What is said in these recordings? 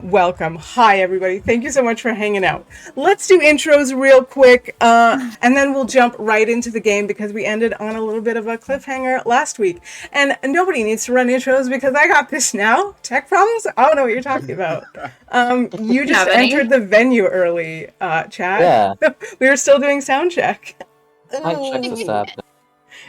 Welcome. Hi, everybody. Thank you so much for hanging out. Let's do intros real quick, and then we'll jump right into the game because we ended on a little bit of a cliffhanger last week. And nobody needs to run intros because I got this now. Tech problems? I don't know what you're talking about. You just entered the venue early, chat. Yeah. We were still doing sound check. I checked this up.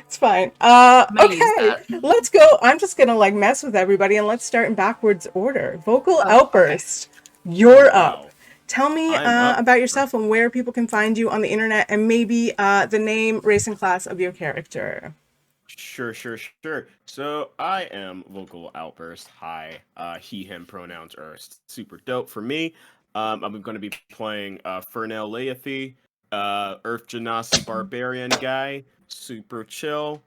It's fine. Okay, let's go. I'm just gonna mess with everybody and let's start in backwards order. Vocal Outburst, you're up. Tell me about yourself and where people can find you on the internet and maybe the name, race, and class of your character. Sure. So I am Vocal Outburst. Hi. He, him pronouns are super dope for me. I'm going to be playing Fernell Layethe, Earth Genasi Barbarian guy. Super chill,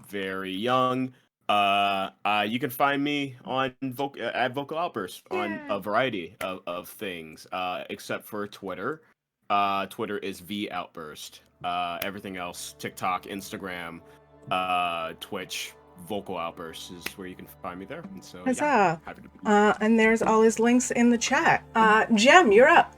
very young. You can find me on at Vocal Outburst on a variety of things, except for Twitter. Twitter is VOutburst. Everything else, TikTok, Instagram, Twitch, Vocal Outburst is where you can find me there. And so, yeah, happy to be here. And there's all his links in the chat. Jem, you're up.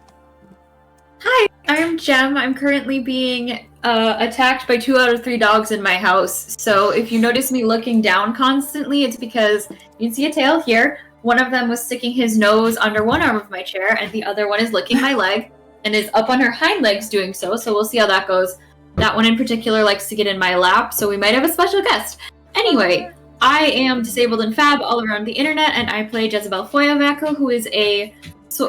Hi, I'm Jem. I'm currently being attacked by 2 out of 3 dogs in my house. So if you notice me looking down constantly, it's because you can see a tail here. One of them was sticking his nose under one arm of my chair, and the other one is licking my leg and is up on her hind legs doing so. So we'll see how that goes. That one in particular likes to get in my lap, so we might have a special guest. Anyway, I am disabled and fab all around the internet, and I play Jezebel Feuerwerker, who is a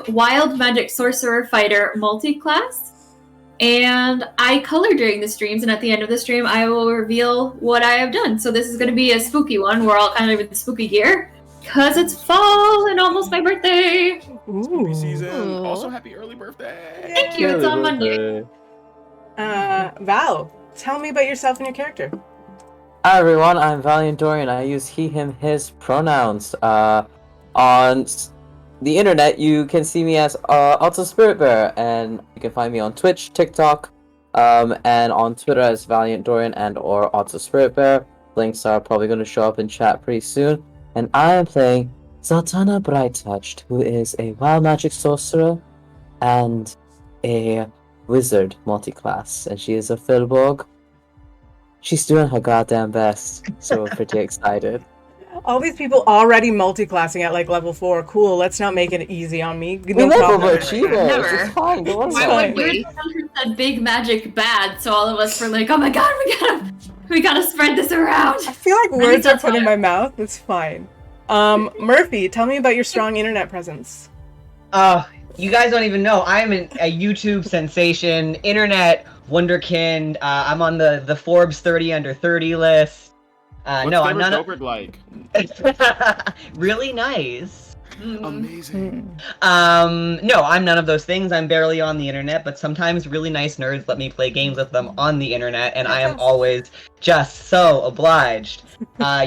wild magic sorcerer fighter multi-class. And I color during the streams, and at the end of the stream I will reveal what I have done. So this is going to be a spooky one. We're all kind of in spooky gear because it's fall and almost my birthday. Spooky season. Also, happy early birthday. Thank you. It's on Monday. Val, tell me about yourself and your character. Hi everyone, I'm Valiant Dorian. I use he, him, his pronouns. On the internet, you can see me as Alta Spirit Bearer, and you can find me on Twitch, TikTok, and on Twitter as Valiant Dorian and or Alta Spirit Bearer. Links are probably going to show up in chat pretty soon. And I am playing Zaltana Brightouched, who is a wild magic sorcerer and a wizard multi-class, and she is a Filborg. She's doing her goddamn best, so we're pretty excited. All these people already multi-classing at level 4. Cool, let's not make it easy on me. We never overachieve it. It's fine. Why would we? Said big magic bad, so all of us were like, oh my god, we gotta spread this around. I feel like words are put in my mouth. It's fine. Murphy, tell me about your strong internet presence. You guys don't even know. I'm a YouTube sensation, internet wonderkind. I'm on the Forbes 30 under 30 list. What's no, I'm not. What's like? Really nice. Amazing. No, I'm none of those things. I'm barely on the internet, but sometimes really nice nerds let me play games with them on the internet, and I am always just so obliged.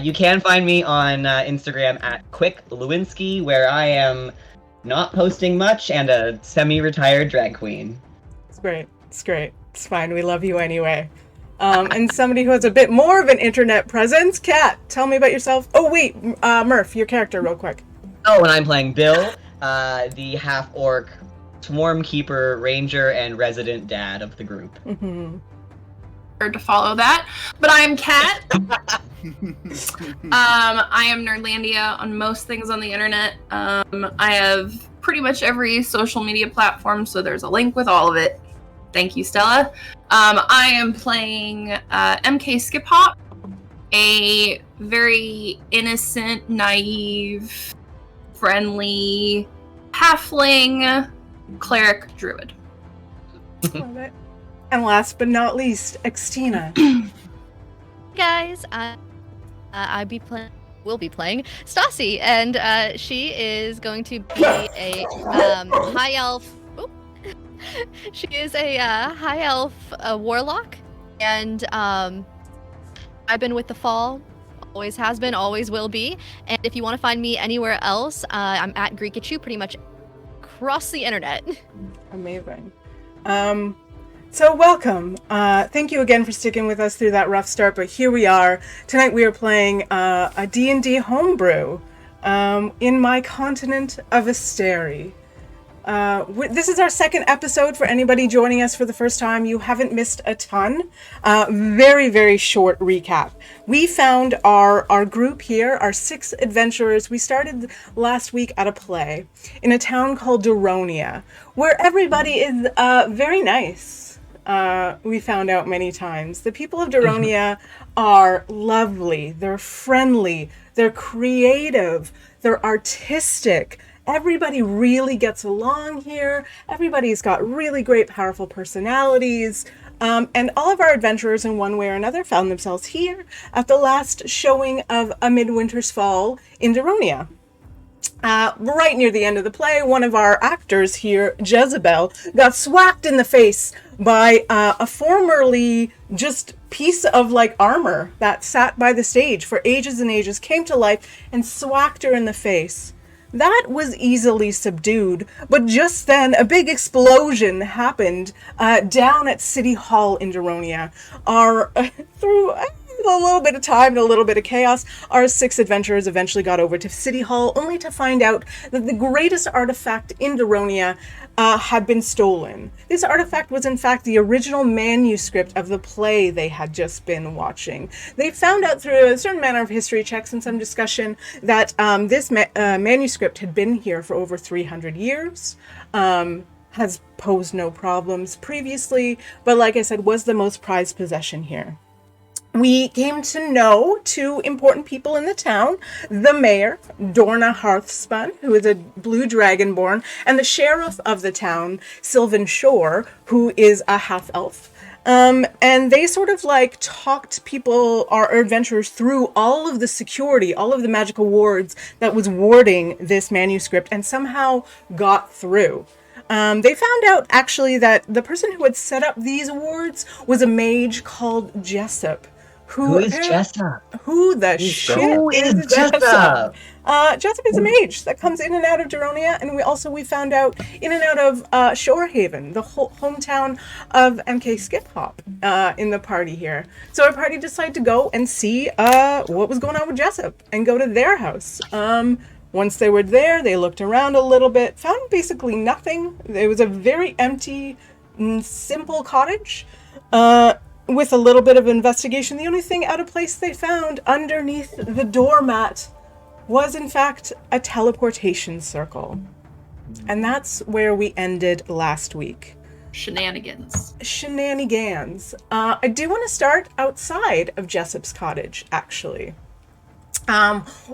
You can find me on Instagram at Quick Lewinsky, where I am not posting much and a semi-retired drag queen. It's great. It's great. It's fine. We love you anyway. And somebody who has a bit more of an internet presence, Kat, tell me about yourself. Oh, wait, Murph, your character real quick. Oh, and I'm playing Bill, the half-orc swarm keeper, ranger, and resident dad of the group. To follow that, but I am Kat. I am Nerdlandia on most things on the internet. I have pretty much every social media platform, so there's a link with all of it. Thank you, Stella. I am playing MK Skiphop, a very innocent, naive, friendly halfling cleric druid. Love it. And last but not least, Christina. Guys, will be playing Staci, and she is going to be a high elf. She is a high elf warlock, and I've been with the Fall, always has been, always will be. And if you want to find me anywhere else, I'm at Greekachu pretty much across the internet. Amazing. So welcome. Thank you again for sticking with us through that rough start, but here we are. Tonight we are playing a D&D homebrew. in my continent of Asterie. This is our second episode for anybody joining us for the first time. You haven't missed a ton. Very, very short recap. We found our group here, our 6 adventurers. We started last week at a play in a town called Daronia, where everybody is very nice. We found out many times. The people of Daronia are lovely, they're friendly, they're creative, they're artistic. Everybody really gets along here. Everybody's got really great, powerful personalities. And all of our adventurers, in one way or another, found themselves here at the last showing of A Midwinter's Fall in Daronia. Right near the end of the play, one of our actors here, Jezebel, got swacked in the face by a formerly just piece of like armor that sat by the stage for ages and ages, came to life and swacked her in the face. That was easily subdued, but just then a big explosion happened down at City Hall in Daronia. Through a little bit of time and a little bit of chaos, our 6 adventurers eventually got over to City Hall, only to find out that the greatest artifact in Daronia had been stolen. This artifact was in fact the original manuscript of the play they had just been watching. They found out through a certain manner of history checks and some discussion that this manuscript had been here for over 300 years, has posed no problems previously, but like I said, was the most prized possession here. We came to know 2 important people in the town, the mayor, Dorna Hearthspun, who is a blue dragonborn, and the sheriff of the town, Sylvan Shore, who is a half-elf. And they sort of like talked people, our adventurers, through all of the security, all of the magical wards that was warding this manuscript, and somehow got through. They found out actually that the person who had set up these wards was a mage called Jessup. Who is Jessup? Who the shit Who is Jessup? Jessup? Jessup is a mage that comes in and out of Daronia, and we found out in and out of Shorehaven, the hometown of MK Skiphop, in the party here. So our party decided to go and see what was going on with Jessup and go to their house. Once they were there, they looked around a little bit, found basically nothing. It was a very empty, simple cottage. With a little bit of investigation, the only thing out of place they found underneath the doormat was in fact a teleportation circle. And that's where we ended last week. Shenanigans. I do want to start outside of Jessup's cottage, actually.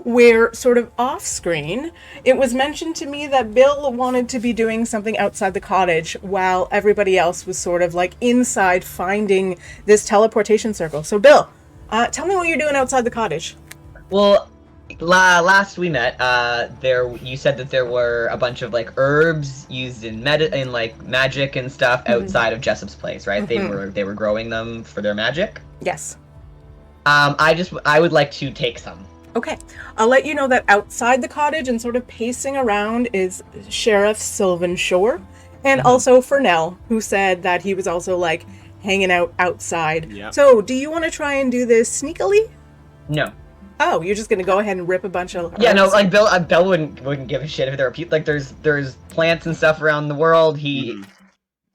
Where sort of off screen, it was mentioned to me that Bill wanted to be doing something outside the cottage while everybody else was sort of like inside finding this teleportation circle. So Bill, tell me what you're doing outside the cottage. Well, last we met, you said that there were a bunch of like herbs used in like magic and stuff outside of Jessup's place, right? They were growing them for their magic. Yes. I would like to take some. Okay, I'll let you know that outside the cottage and sort of pacing around is Sheriff Sylvan Shore, and also Fernell, who said that he was also like hanging out outside. Yep. So, do you want to try and do this sneakily? No. Oh, you're just gonna go ahead and rip a bunch of. Yeah, no, like Bill wouldn't give a shit if there are people like there's plants and stuff around the world. He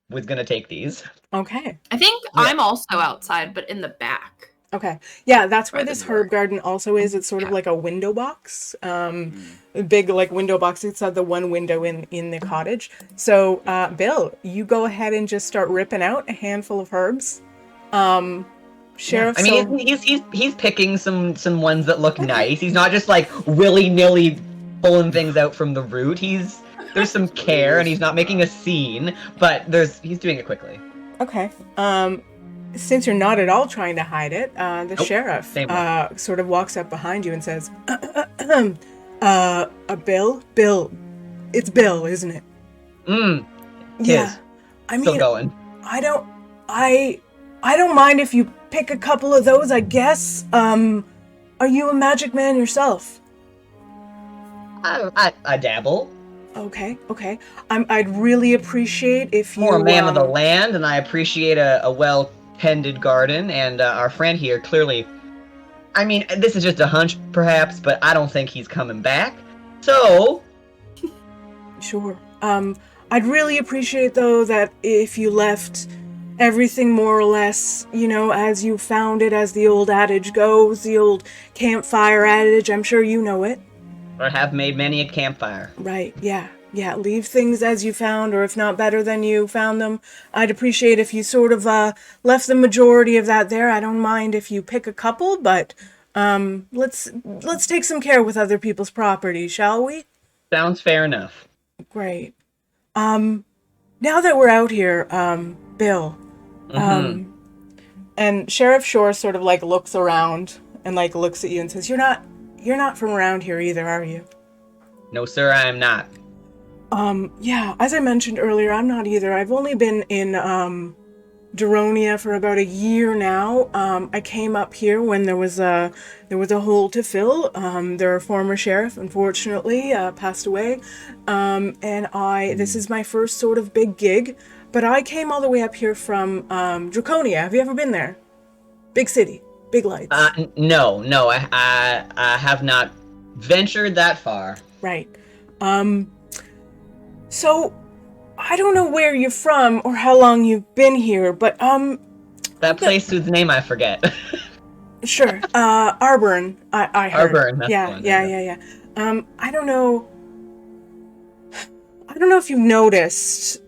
was gonna take these. Okay. I think I'm also outside, but in the back. Okay. Yeah, that's where this herb garden also is. It's sort of like a window box. A big like window box inside the one window in the cottage. So, Bill, you go ahead and just start ripping out a handful of herbs. Sheriff. I mean, he's picking some ones that look nice. He's not just like willy-nilly pulling things out from the root. There's some care, and he's not making a scene, but he's doing it quickly. Okay. Since you're not at all trying to hide it, the sheriff sort of walks up behind you and says, Bill, it's Bill, isn't it? Yeah. I mean, still going. I don't mind if you pick a couple of those, I guess. Are you a magic man yourself? I dabble. Okay. I'd really appreciate if you... More a man of the land, and I appreciate a well-tended garden, and our friend here clearly I mean, this is just a hunch, perhaps, but I don't think he's coming back. So... Sure. I'd really appreciate, though, that if you left everything more or less, as you found it, as the old adage goes, the old campfire adage, I'm sure you know it. Or have made many a campfire. Right, yeah. Yeah, leave things as you found, or if not better than you found them. I'd appreciate if you sort of left the majority of that there. I don't mind if you pick a couple, but let's take some care with other people's property, shall we? Sounds fair enough. Great. Now that we're out here, Bill, and Sheriff Shore sort of like looks around and like looks at you and says, "You're not from around here either, are you?" No, sir, I am not. Yeah, as I mentioned earlier, I'm not either. I've only been in, Daronia for about a year now. I came up here when there was a hole to fill. Their former sheriff, unfortunately, passed away. This is my first sort of big gig, but I came all the way up here from, Draconia. Have you ever been there? Big city, big lights. No, I have not ventured that far. Right. So, I don't know where you're from or how long you've been here, but, That place whose name I forget. Sure, Arburn, I heard. Arburn, that's yeah, the one. yeah. I don't know if you've noticed.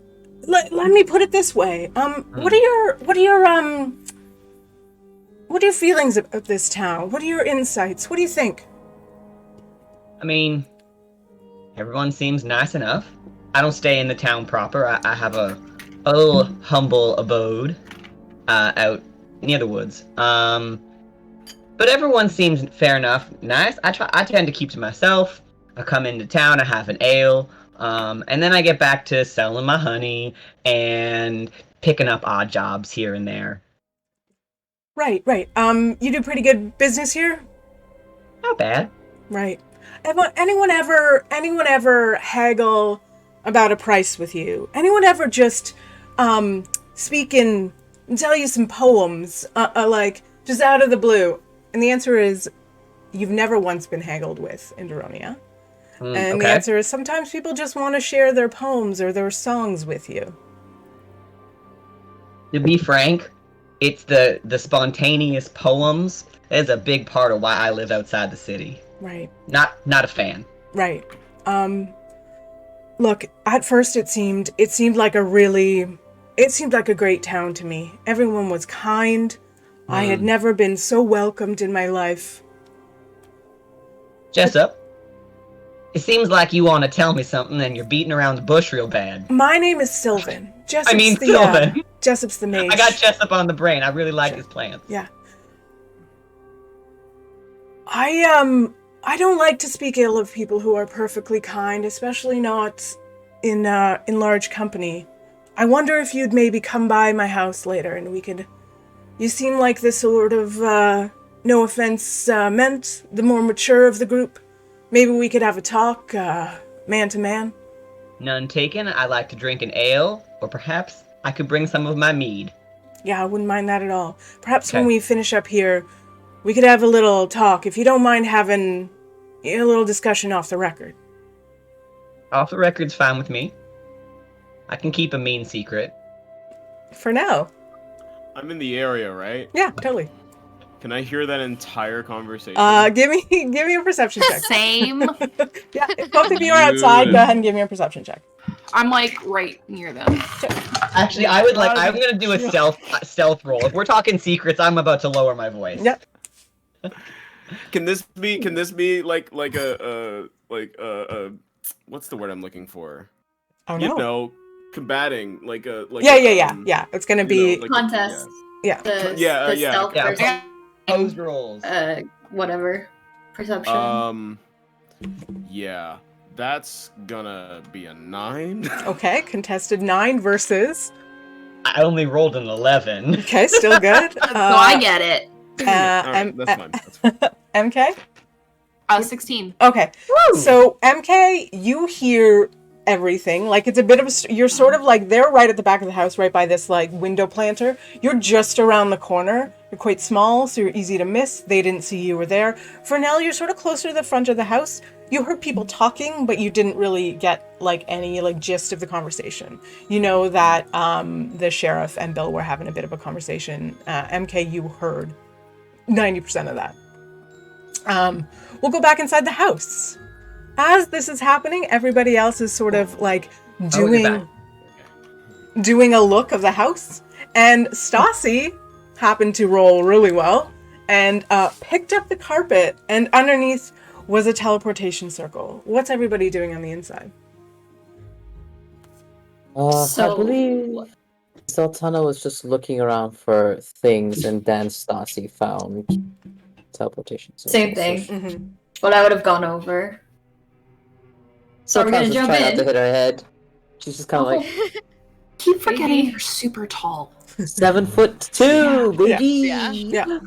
Let me put it this way. What are your feelings of this town? What are your insights? What do you think? I mean, everyone seems nice enough. I don't stay in the town proper. I have a little humble abode out near the woods. But everyone seems fair enough, nice. I tend to keep to myself. I come into town, I have an ale, and then I get back to selling my honey and picking up odd jobs here and there. Right. You do pretty good business here? Not bad. Right. Anyone ever haggle about a price with you? Anyone ever just speak and tell you some poems, like just out of the blue? And the answer is, you've never once been haggled with in Daronia. And the answer is, sometimes people just want to share their poems or their songs with you. To be frank, it's the spontaneous poems is a big part of why I live outside the city. Right. Not a fan. Right. Look, at first it seemed like a great town to me. Everyone was kind. I had never been so welcomed in my life. Jessup, it seems like you want to tell me something and you're beating around the bush real bad. My name is Sylvan. Sylvan. Jessup's the mage. I got Jessup on the brain. I really like his plans. Yeah. I don't like to speak ill of people who are perfectly kind, especially not in large company. I wonder if you'd maybe come by my house later and we could... You seem like the sort of, no offense meant, the more mature of the group. Maybe we could have a talk, man to man. None taken. I like to drink an ale, or perhaps I could bring some of my mead. Yeah, I wouldn't mind that at all. Perhaps when we finish up here, we could have a little talk, if you don't mind having a little discussion off the record. Off the record's fine with me. I can keep a mean secret. For now. I'm in the area, right? Yeah, totally. Can I hear that entire conversation? Give me a perception check. Same. Yeah, both of you are outside. Go ahead and give me a perception check. I'm like right near them. Actually, I'm gonna do a stealth roll. If we're talking secrets, I'm about to lower my voice. Yep. Can this be like a what's the word I'm looking for? Oh You no. know, combating Yeah. It's gonna be Contest. yeah. The Yeah, stealth yeah. versus, Opposed rolls. whatever. Perception. Yeah, that's gonna be a 9. Okay, contested 9 versus. I only rolled an 11. Okay, still good. So I get it. Alright, that's fine. That's fine. MK. 16. Okay, so MK, you hear everything. Like it's a bit of you're sort of like they're right at the back of the house, right by this like window planter. You're just around the corner. You're quite small, so you're easy to miss. They didn't see you were there. Fernell, you're sort of closer to the front of the house. You heard people talking, but you didn't really get like any like gist of the conversation. You know that the sheriff and Bill were having a bit of a conversation. MK, you heard 90% of that. We'll go back inside the house. As this is happening, everybody else is sort of like doing a look of the house. And Staci happened to roll really well and picked up the carpet, and underneath was a teleportation circle. What's everybody doing on the inside? I believe Zaltana was just looking around for things, and then Staci found teleportation circles. Same thing. But I would have gone over. So we're gonna jump trying in. not to hit her head. She's just kind of like Keep forgetting you're super tall. 7'2", baby. Yeah.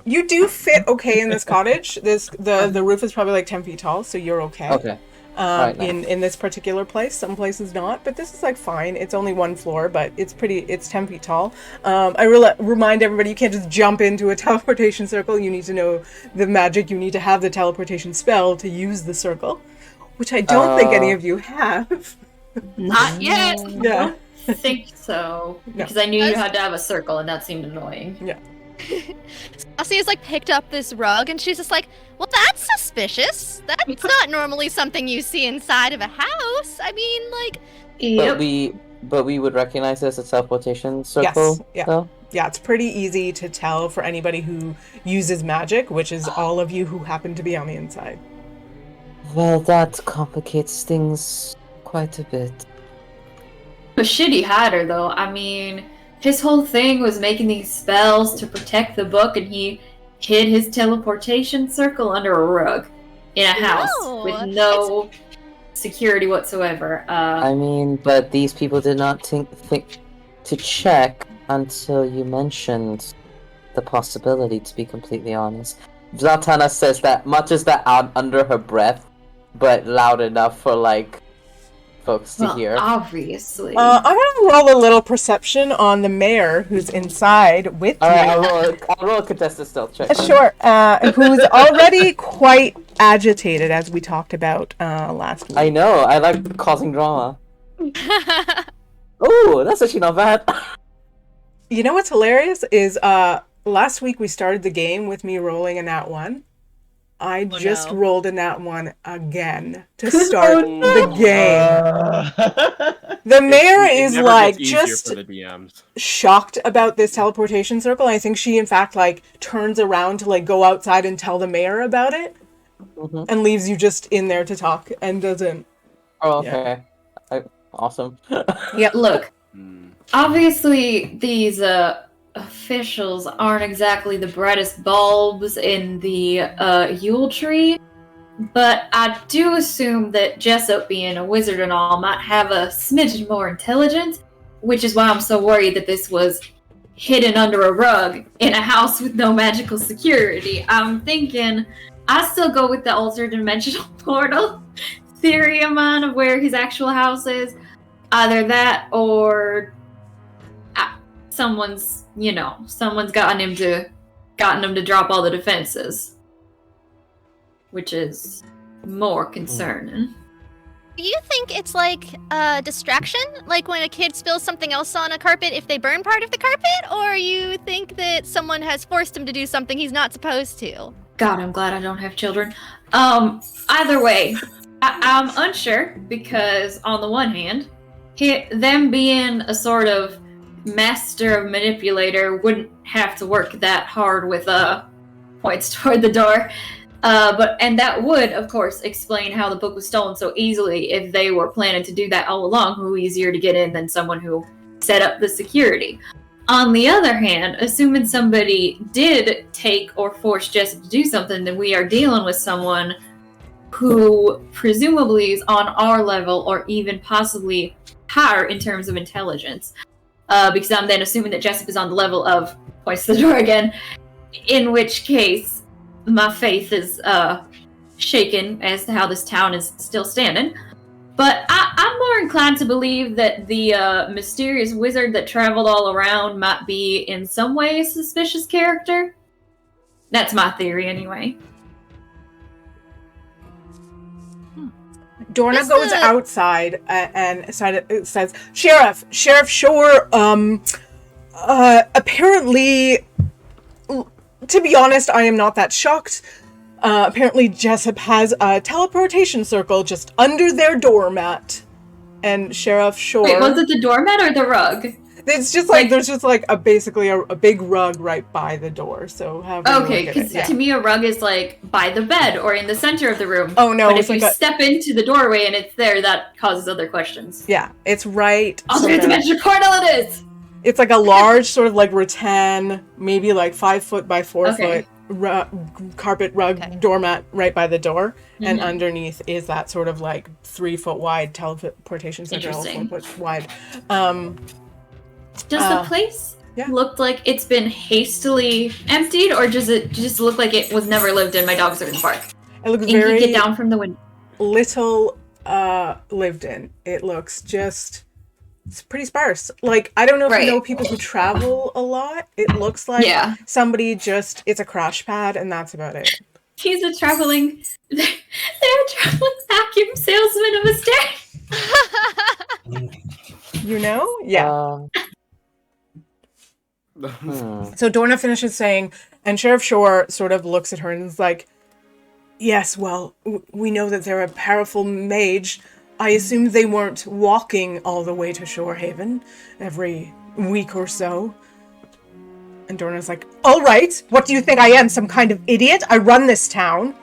You do fit okay in this cottage. The roof is probably like 10 feet tall, so you're okay. Okay. Right, nice. In this particular place, some places not, but this is like fine. It's only one floor, but it's 10 feet tall. I remind everybody, you can't just jump into a teleportation circle. You need to know the magic. You need to have the teleportation spell to use the circle, which I don't think any of you have. Not yet. Yeah. I think so. Because I knew you had to have a circle, and that seemed annoying. Yeah. Staci has like picked up this rug, and she's just like, well, that's suspicious. That's not normally something you see inside of a house. I mean, like... Yep. But we would recognize this as teleportation circle? Yes, yeah. Though? Yeah, it's pretty easy to tell for anybody who uses magic, which is all of you who happen to be on the inside. Well, that complicates things quite a bit. A shitty hatter, though. I mean, his whole thing was making these spells to protect the book, and he hid his teleportation circle under a rug in a house with no security whatsoever. I mean, but these people did not think to check until you mentioned the possibility, to be completely honest. Zaltana says that, mutters that out under her breath, but loud enough for, like, folks to hear. Obviously. I'm gonna roll a little perception on the mayor who's inside with you. Alright, I'll roll a contested stealth check. Sure. Who's already quite agitated, as we talked about last week. I know, I like causing drama. Oh, that's actually not bad. You know what's hilarious is last week we started the game with me rolling a nat 1. I just rolled a nat 1 again to start the game. The mayor is like just shocked about this teleportation circle. I think she in fact like turns around to like go outside and tell the mayor about it, and leaves you just in there to talk and doesn't. Oh, okay. Yeah. Awesome. Yeah, look. Obviously, these officials aren't exactly the brightest bulbs in the Yule tree, but I do assume that Jessup, being a wizard and all, might have a smidgen more intelligence, which is why I'm so worried that this was hidden under a rug in a house with no magical security. I'm thinking I still go with the altered dimensional portal theory of mine of where his actual house is. Either that or someone's gotten him to drop all the defenses, which is more concerning. Do you think it's like a distraction? Like when a kid spills something else on a carpet if they burn part of the carpet? Or you think that someone has forced him to do something he's not supposed to? God, I'm glad I don't have children. Either way, I'm unsure because on the one hand, them being a sort of master manipulator wouldn't have to work that hard with points toward the door. And that would, of course, explain how the book was stolen so easily if they were planning to do that all along. Who easier to get in than someone who set up the security? On the other hand, assuming somebody did take or force Jessup to do something, then we are dealing with someone who presumably is on our level or even possibly higher in terms of intelligence. Because I'm then assuming that Jessup is on the level of points to the door again, in which case my faith is shaken as to how this town is still standing. But I'm more inclined to believe that the mysterious wizard that traveled all around might be in some way a suspicious character. That's my theory, anyway. Dorna goes outside and says, Sheriff Shore, apparently, to be honest, I am not that shocked. Apparently Jessup has a teleportation circle just under their doormat. And Sheriff Shore... Wait, was it the doormat or the rug? It's just like there's just like basically a big rug right by the door. So okay, because to me a rug is like by the bed or in the center of the room. Oh no! But if you step into the doorway and it's there, that causes other questions. Yeah, it's right. Alternate dimension portal it is. It's like a large sort of like rattan, maybe like 5 foot by 4 foot carpet rug doormat right by the door, and underneath is that sort of like 3 foot wide teleportation center, 4 foot wide. Does the place look like it's been hastily emptied, or does it just look like it was never lived in? My dogs are in the park. It looks very get down from the window. Little lived in. It looks just it's pretty sparse. Like I don't know if you know people who travel a lot. It looks like somebody just it's a crash pad and that's about it. He's a traveling they're a traveling vacuum salesman of a state. You know? Yeah. So Dorna finishes saying, and Sheriff Shore sort of looks at her and is like, yes, well, we know that they're a powerful mage. I assumed they weren't walking all the way to Shorehaven every week or so. And Dorna's like, all right, what do you think I am, some kind of idiot? I run this town.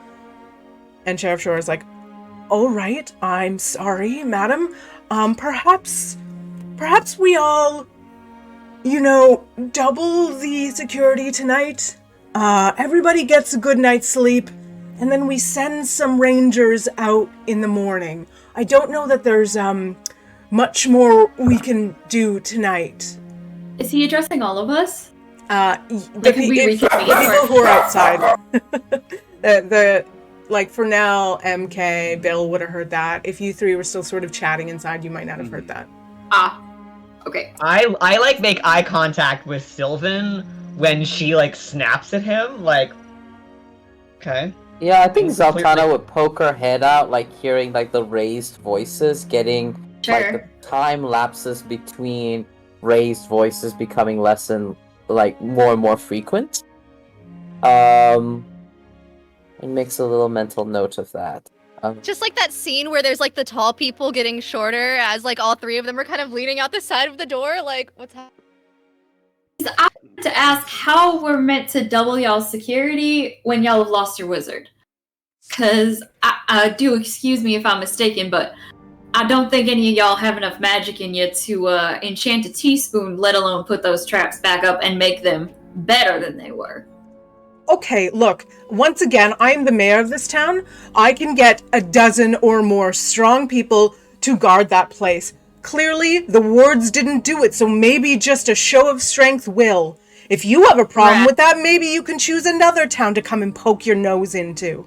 And Sheriff Shore is like, all right, I'm sorry, madam. Perhaps we all... double the security tonight. Everybody gets a good night's sleep, and then we send some rangers out in the morning. I don't know that there's much more we can do tonight. Is he addressing all of us? The people who are outside. Like Fernell, MK, Bill would have heard that. If you three were still sort of chatting inside, you might not have heard that. Okay. I like make eye contact with Sylvan when she like snaps at him, like okay. Yeah, I think Zaltana would poke her head out, like hearing like the raised voices, getting like the time lapses between raised voices becoming less and like more and more frequent. It makes a little mental note of that. Just like that scene where there's like the tall people getting shorter as like all three of them are kind of leaning out the side of the door. Like, what's happening? I want to ask how we're meant to double y'all's security when y'all have lost your wizard. Because, I do excuse me if I'm mistaken, but I don't think any of y'all have enough magic in you to enchant a teaspoon, let alone put those traps back up and make them better than they were. Okay, look, once again, I'm the mayor of this town. I can get a dozen or more strong people to guard that place. Clearly, the wards didn't do it, so maybe just a show of strength will. If you have a problem with that, maybe you can choose another town to come and poke your nose into.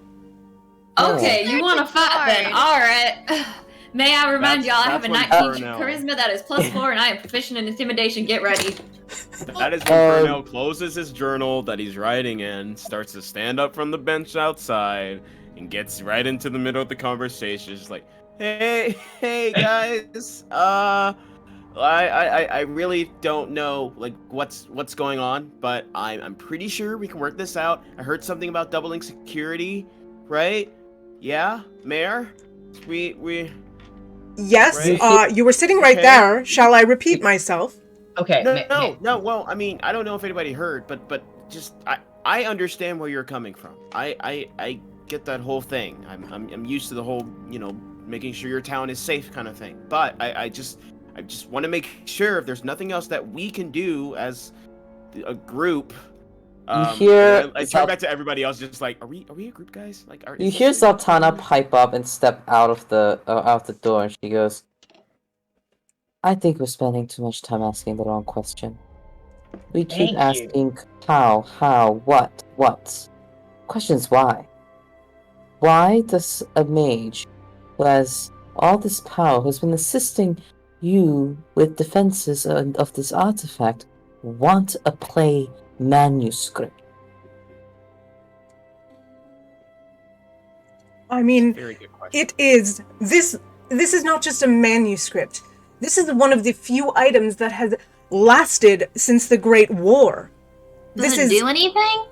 Okay, you want to fight then. Alright. May I remind y'all, I have a 19 charisma that is +4, and I am proficient in intimidation. Get ready. That is when Fernell closes his journal that he's writing in, starts to stand up from the bench outside, and gets right into the middle of the conversation. Just like, hey guys, I really don't know like what's going on, but I'm pretty sure we can work this out. I heard something about doubling security, right? Yeah, Mayor? We Yes, right? You were sitting right there. Shall I repeat myself? Okay. No. Well, I mean, I don't know if anybody heard, but just I understand where you're coming from. I get that whole thing. I'm used to the whole, making sure your town is safe kind of thing. But I just want to make sure if there's nothing else that we can do as a group. I turn back to everybody else, just like, are we a group, guys? Like, you hear Zaltana pipe up and step out of the door, and she goes, I think we're spending too much time asking the wrong question. We keep asking how, what. Questions why? Why does a mage who has all this power, who's been assisting you with defenses of this artifact, want a play manuscript? I mean, Very good question. it is this is not just a manuscript. This is one of the few items that has lasted since the Great War. Does it do anything?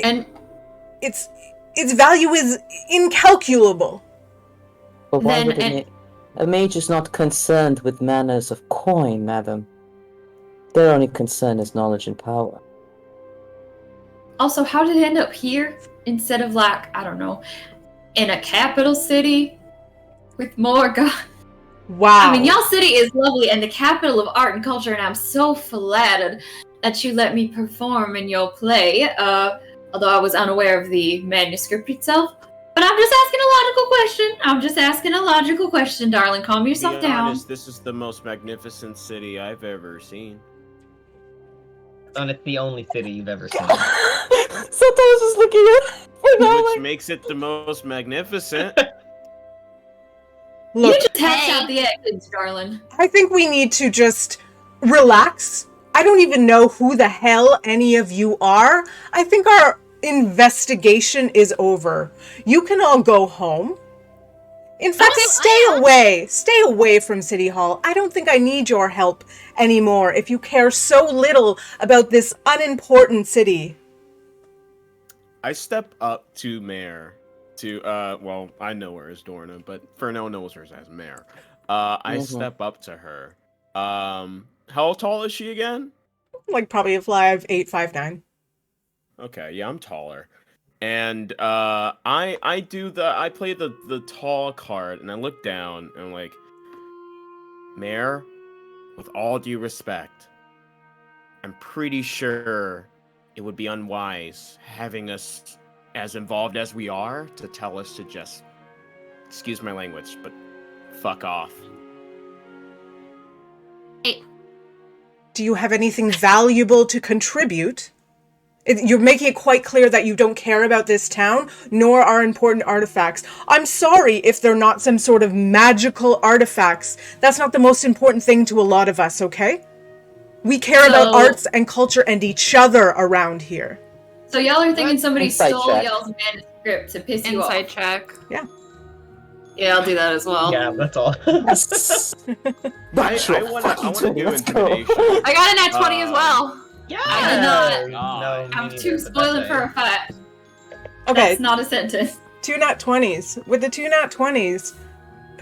And its value is incalculable. But why Then would it- a mage is not concerned with manners of coin, madam. Their only concern is knowledge and power. also, how did it end up here instead of, like, I don't know, in a capital city with more God? Wow. I mean, y'all city is lovely and the capital of art and culture, and I'm so flattered that you let me perform in your play, although I was unaware of the manuscript itself. But I'm just asking a logical question. Darling. Calm To be yourself down. honest, this is the most magnificent city I've ever seen. And it's the only city you've ever seen. Sometimes just looking at Which makes it the most magnificent. Look, You just hatched out the eggs, darling. I think we need to just relax. I don't even know who the hell any of you are. I think our investigation is over. You can all go home. In fact, stay away from City Hall. I don't think I need your help anymore if you care so little about this unimportant city. I step up to Mayor. Well, I know her as Dorna, but Fernell knows her as Mayor. I step up to her. How tall is she again? Like probably a fly of 8'5'9". Okay, yeah, I'm taller. And I play the tall card, and I look down and I'm like, Mayor, with all due respect, I'm pretty sure it would be unwise having us as involved as we are to tell us to just, excuse my language, but fuck off. Do you have anything valuable to contribute? You're making it quite clear that you don't care about this town, nor our important artifacts. I'm sorry if they're not some sort of magical artifacts. That's not the most important thing to a lot of us, okay? We care about arts and culture and each other around here. So y'all are thinking somebody Insight stole check. y'all's manuscript to piss you Inside off. check. Yeah. Yeah, I'll do that as well. Yeah, that's all. Yes. I want to do intimidation. I got an at 20 as well. I did not. No, me I'm neither, too but spoiling that's for a fact. Okay, That's not a sentence. 2 nat 20s. With the 2 nat 20s,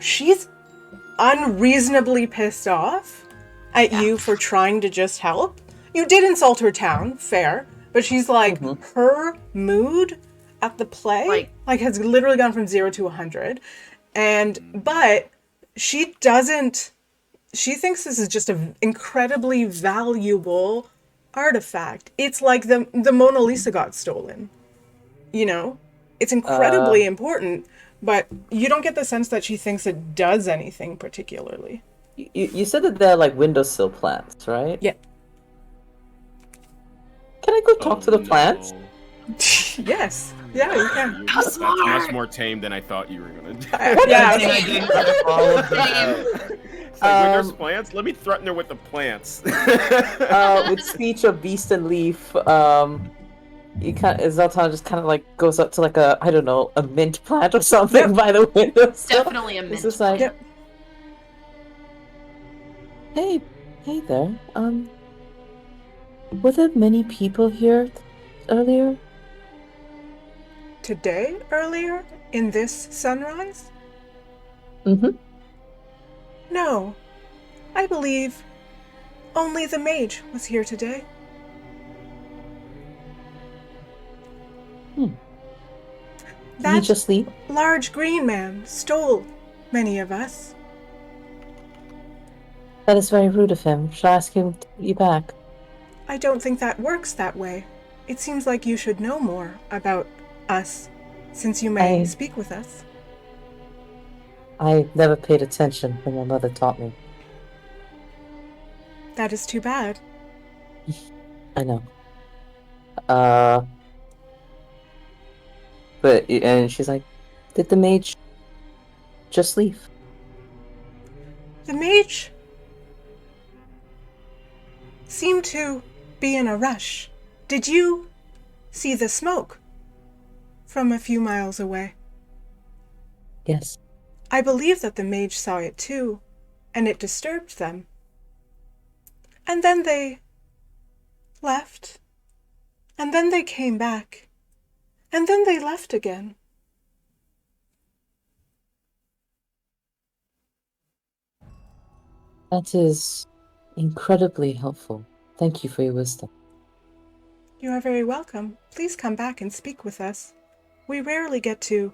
she's unreasonably pissed off at you for trying to just help. You did insult her town, fair, but she's like, her mood at the play like has literally gone from 0 to 100. But she thinks this is just an incredibly valuable artifact. It's like the Mona Lisa got stolen. You know? It's incredibly important, but you don't get the sense that she thinks it does anything particularly. You said that they're like windowsill plants, right? Yeah. Can I go talk to the plants? Yes. Yeah, you can. That's much more tame than I thought you were gonna do. Yeah. It's like, when there's plants, let me threaten her with the plants. With speech of beast and leaf, Zaltana just kind of like goes up to like a, I don't know, a mint plant or something by the window. Definitely a mint. It's just like, Yep. hey there. Were there many people here earlier? Today, earlier, in this sunrise? Mm-hmm. No. I believe only the mage was here today. Did he That just leave? large green man stole many of us. That is very rude of him. Should I ask him to put you back? I don't think that works that way. It seems like you should know more about us, since you may speak with us. I never paid attention when my mother taught me. That is too bad. I know. And she's like, did the mage just leave. The mage seemed to be in a rush. Did you see the smoke from a few miles away? Yes. I believe that the mage saw it too, and it disturbed them. And then they left, and then they came back, and then they left again. That is incredibly helpful. Thank you for your wisdom. You are very welcome. Please come back and speak with us. We rarely get to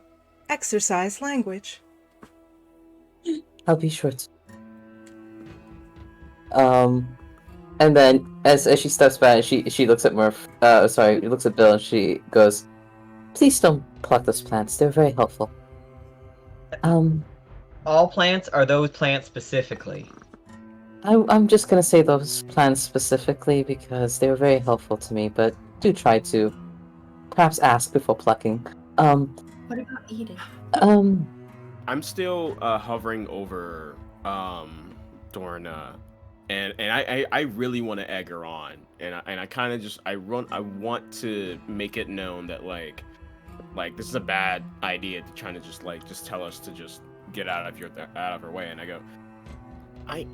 exercise language. I'll be sure to. And then as she steps back, she looks at Murph. Looks at Bill, and she goes, "Please don't pluck those plants. They're very helpful." All plants, or those plants specifically? I'm just gonna say those plants specifically because they were very helpful to me. But do try to perhaps ask before plucking. What about eating? I'm still hovering over Dorna, and I really want to egg her on, and I kind of just I want to make it known that like this is a bad idea to try to just tell us to just get out of her way, and I go, I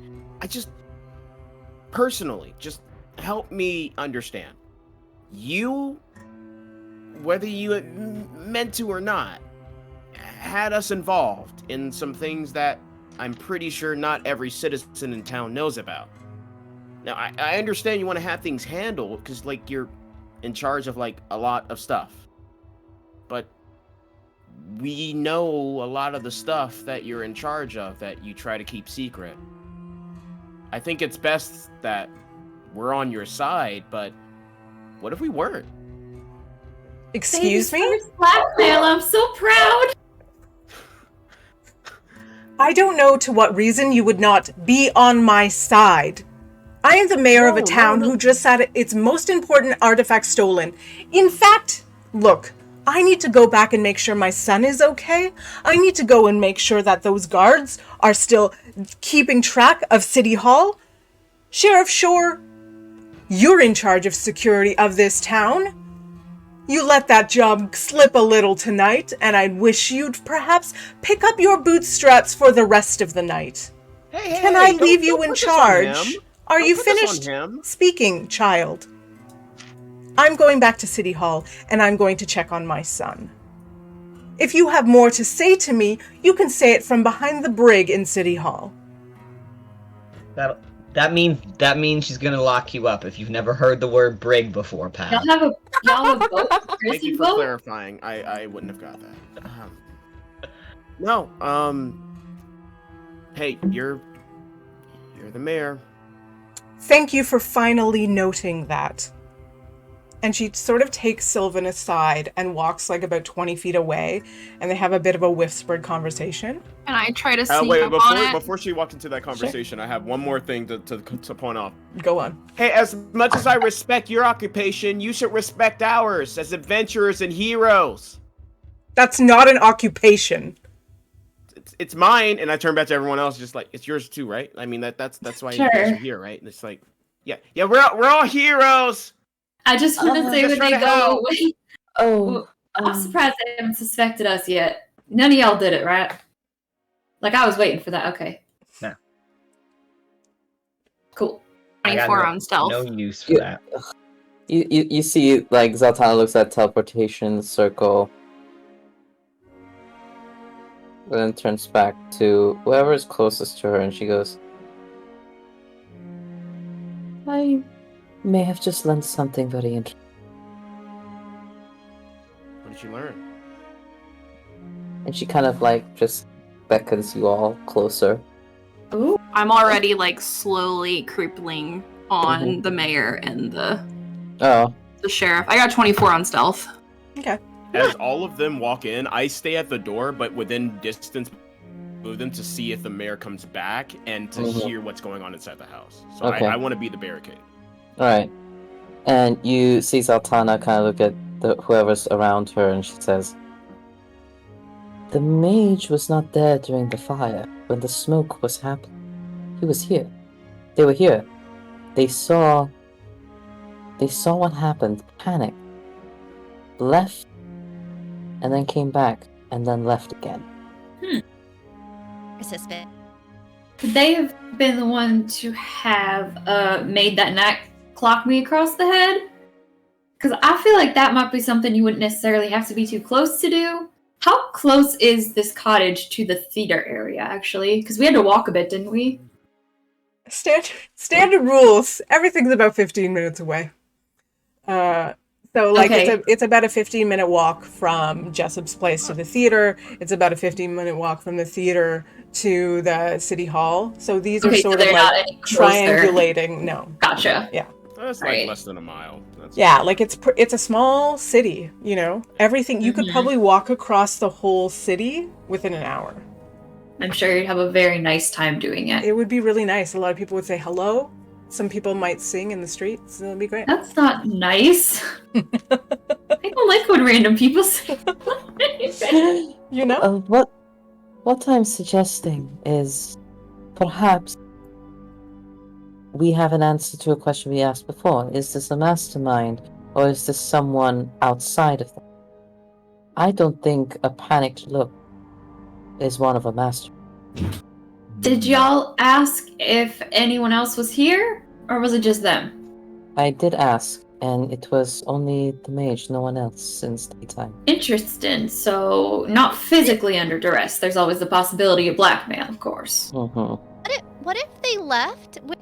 just personally just help me understand. You, whether you meant to or not, had us involved in some things that I'm pretty sure not every citizen in town knows about. Now, I understand you want to have things handled because, like, you're in charge of, like, a lot of stuff. But we know a lot of the stuff that you're in charge of that you try to keep secret. I think it's best that we're on your side, but what if we weren't? Excuse me? Blackmail, I'm so proud! I don't know to what reason you would not be on my side. I am the mayor of a town who just had its most important artifact stolen. In fact, look, I need to go back and make sure my son is okay. I need to go and make sure that those guards are still keeping track of City Hall. Sheriff Shore, you're in charge of security of this town. You let that job slip a little tonight, and I wish you'd perhaps pick up your bootstraps for the rest of the night. Can I leave you in charge? Are you finished speaking, child? I'm going back to City Hall, and I'm going to check on my son. If you have more to say to me, you can say it from behind the brig in City Hall. That means she's gonna lock you up if you've never heard the word brig before, pal. Y'all have a boat? Thank you for clarifying. I wouldn't have got that. No. Hey, you're the mayor. Thank you for finally noting that. And she sort of takes Sylvan aside and walks like about 20 feet away, and they have a bit of a whispered conversation. And I try to sneak up on it. Before she walked into that conversation, sure. I have one more thing to point off. Go on. Hey, as much as I respect your occupation, you should respect ours as adventurers and heroes. That's not an occupation. It's mine, and I turn back to everyone else, just like, it's yours too, right? I mean, that's why sure. You guys are here, right? And it's like, yeah, we're all heroes. I just want to say when they go away. Oh, I'm surprised they haven't suspected us yet. None of y'all did it, right? Like, I was waiting for that. Okay. No. Cool. 24 on stealth. No use for that. You see, like, Zaltana looks at teleportation circle, and then turns back to whoever is closest to her, and she goes, I may have just learned something very interesting. What did you learn? And she kind of like just beckons you all closer. Ooh. I'm already like slowly creeping on the mayor and the sheriff. I got 24 on stealth. Okay. As all of them walk in, I stay at the door, but within distance, move them to see if the mayor comes back and to hear what's going on inside the house. So okay. I want to be the barricade. All right. And you see Zaltana kind of look at whoever's around her, and she says, The mage was not there during the fire, when the smoke was happening. He was here. They were here. They saw what happened, panicked, left, and then came back, and then left again. I suspect. Could they have been the one to have made that knight clock me across the head? Because I feel like that might be something you wouldn't necessarily have to be too close to do. How close is this cottage to the theater area, actually? Because we had to walk a bit, didn't we? Standard rules. Everything's about 15 minutes away. So like Okay. it's about a 15-minute walk from Jessup's place to the theater. It's about a 15-minute walk from the theater to the city hall. So these are Okay, so sort of they're like not any closer. triangulating. No. Gotcha. That's Right. like less than a mile. That's Yeah, like it's a small city, you know. Everything you could Mhm. probably walk across the whole city within an hour. I'm sure you'd have a very nice time doing it. It would be really nice. A lot of people would say hello. Some people might sing in the streets. It'll be great. That's not nice. I don't like when random people sing. You know? What I'm suggesting is perhaps we have an answer to a question we asked before. Is this a mastermind, or is this someone outside of them? I don't think a panicked look is one of a master. Did y'all ask if anyone else was here, or was it just them? I did ask, and it was only the mage, no one else since daytime. Interesting. So, not physically under duress. There's always the possibility of blackmail, of course. Mm-hmm. What if they left with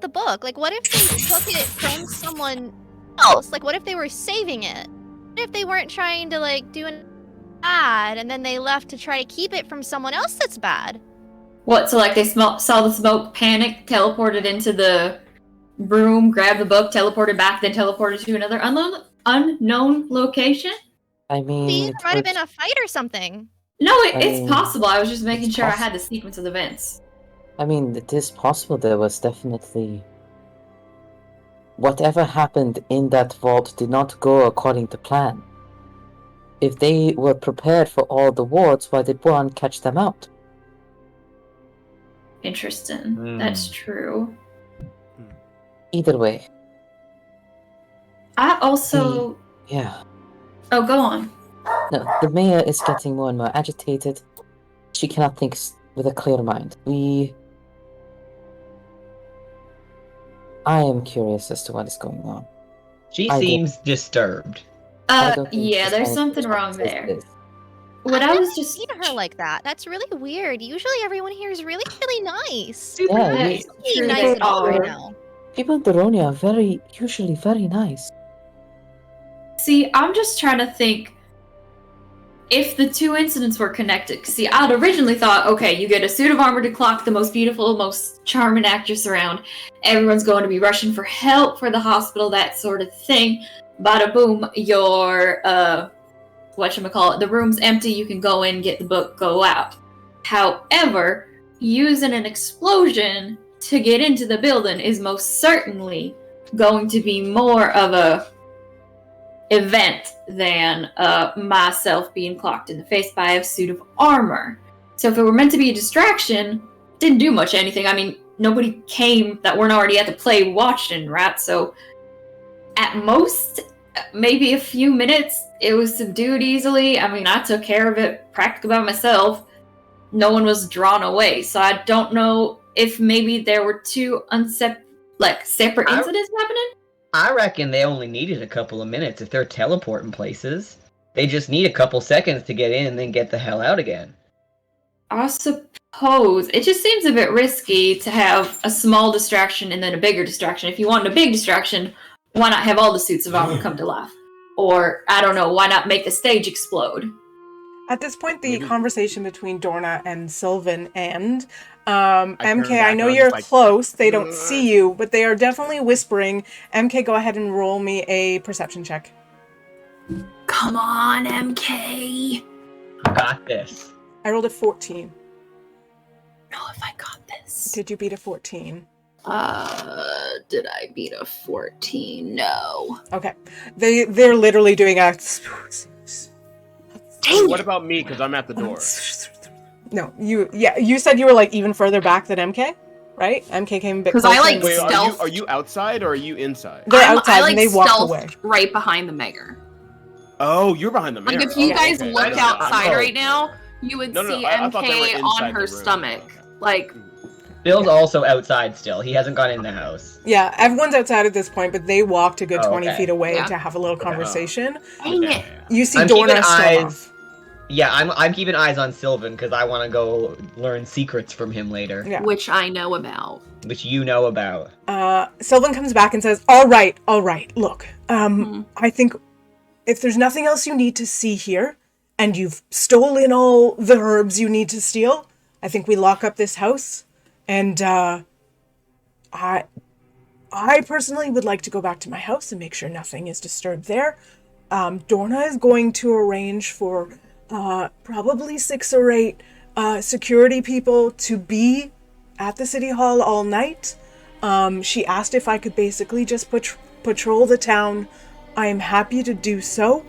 the book? Like, what if they took it from someone else? Like, what if they were saving it? What if they weren't trying to, like, do an bad, and then they left to try to keep it from someone else that's bad? What, so like they saw the smoke, panicked, teleported into the room, grabbed the book, teleported back, then teleported to another unknown location? I mean, See, there it might have was- been a fight or something. No, I it's mean, possible. I was just making it's sure I possible. had the sequence of events. I mean, it is possible there was definitely... Whatever happened in that vault did not go according to plan. If they were prepared for all the wards, why did one catch them out? Interesting. That's true. Either way, I also... yeah. Oh, go on. No, the mayor is getting more and more agitated. She cannot think with a clear mind. I am curious as to what is going on. She I seems disturbed. I don't think Yeah, this there's man something is wrong what there. this is. What I've I never was just... seen her like that. That's really weird. Usually everyone here is really, really nice. Super Yeah, nice. Being True, nice they at all right are. now. People in Daronia are usually very nice. See, I'm just trying to think if the two incidents were connected. See, I'd originally thought, okay, you get a suit of armor to clock the most beautiful, most charming actress around. Everyone's going to be rushing for help for the hospital, that sort of thing. Bada boom, your, whatchamacallit, the room's empty, you can go in, get the book, go out. However, using an explosion to get into the building is most certainly going to be more of a event than myself being clocked in the face by a suit of armor. So if it were meant to be a distraction, didn't do much anything. I mean, nobody came that weren't already at the play watching, right? So at most, maybe a few minutes, it was subdued easily. I mean, I took care of it practically by myself. No one was drawn away. So I don't know if maybe there were two separate incidents happening. I reckon they only needed a couple of minutes if they're teleporting places. They just need a couple seconds to get in and then get the hell out again. I suppose. It just seems a bit risky to have a small distraction and then a bigger distraction. If you want a big distraction, why not have all the suits of armor come to life? Or, I don't know, why not make the stage explode? At this point, the Maybe- conversation between Dorna and Sylvan and turn MK, I back know on, you're like, close. They don't see you, but they are definitely whispering. MK, go ahead and roll me a perception check. Come on, MK. Got this. I rolled a 14. No, if I got this. Did you beat a 14? Did I beat a 14? No. Okay. They're literally doing a Hey, what about me? Because I'm at the door. No, you said you were like even further back than MK, right? MK came a bit Because closer. I like Wait, stealth. are you outside or are you inside? They're I outside like and they walked stealth away. right behind the mayor. Oh, you're behind the mirror. Like if you Oh, guys okay. looked No, no, no, outside I'm- right now, you would No, no, see I thought they were MK inside on her the room. stomach. Okay. Like, Bill's also outside still. He hasn't gone in the house. Yeah, everyone's outside at this point, but they walked a good Oh, 20 okay. feet away Yeah. to have a little conversation. dang it. You see I'm Dorna keeping still eyes- off. Yeah, I'm keeping eyes on Sylvan because I want to go learn secrets from him later, Yeah. Which I know about. which you know about. Sylvan comes back and says, all right, look, Hmm. I think if there's nothing else you need to see here, and you've stolen all the herbs you need to steal, I think we lock up this house, and, I personally would like to go back to my house and make sure nothing is disturbed there. Dorna is going to arrange for, probably 6 or 8, security people to be at the city hall all night. She asked if I could basically just patrol the town. I am happy to do so.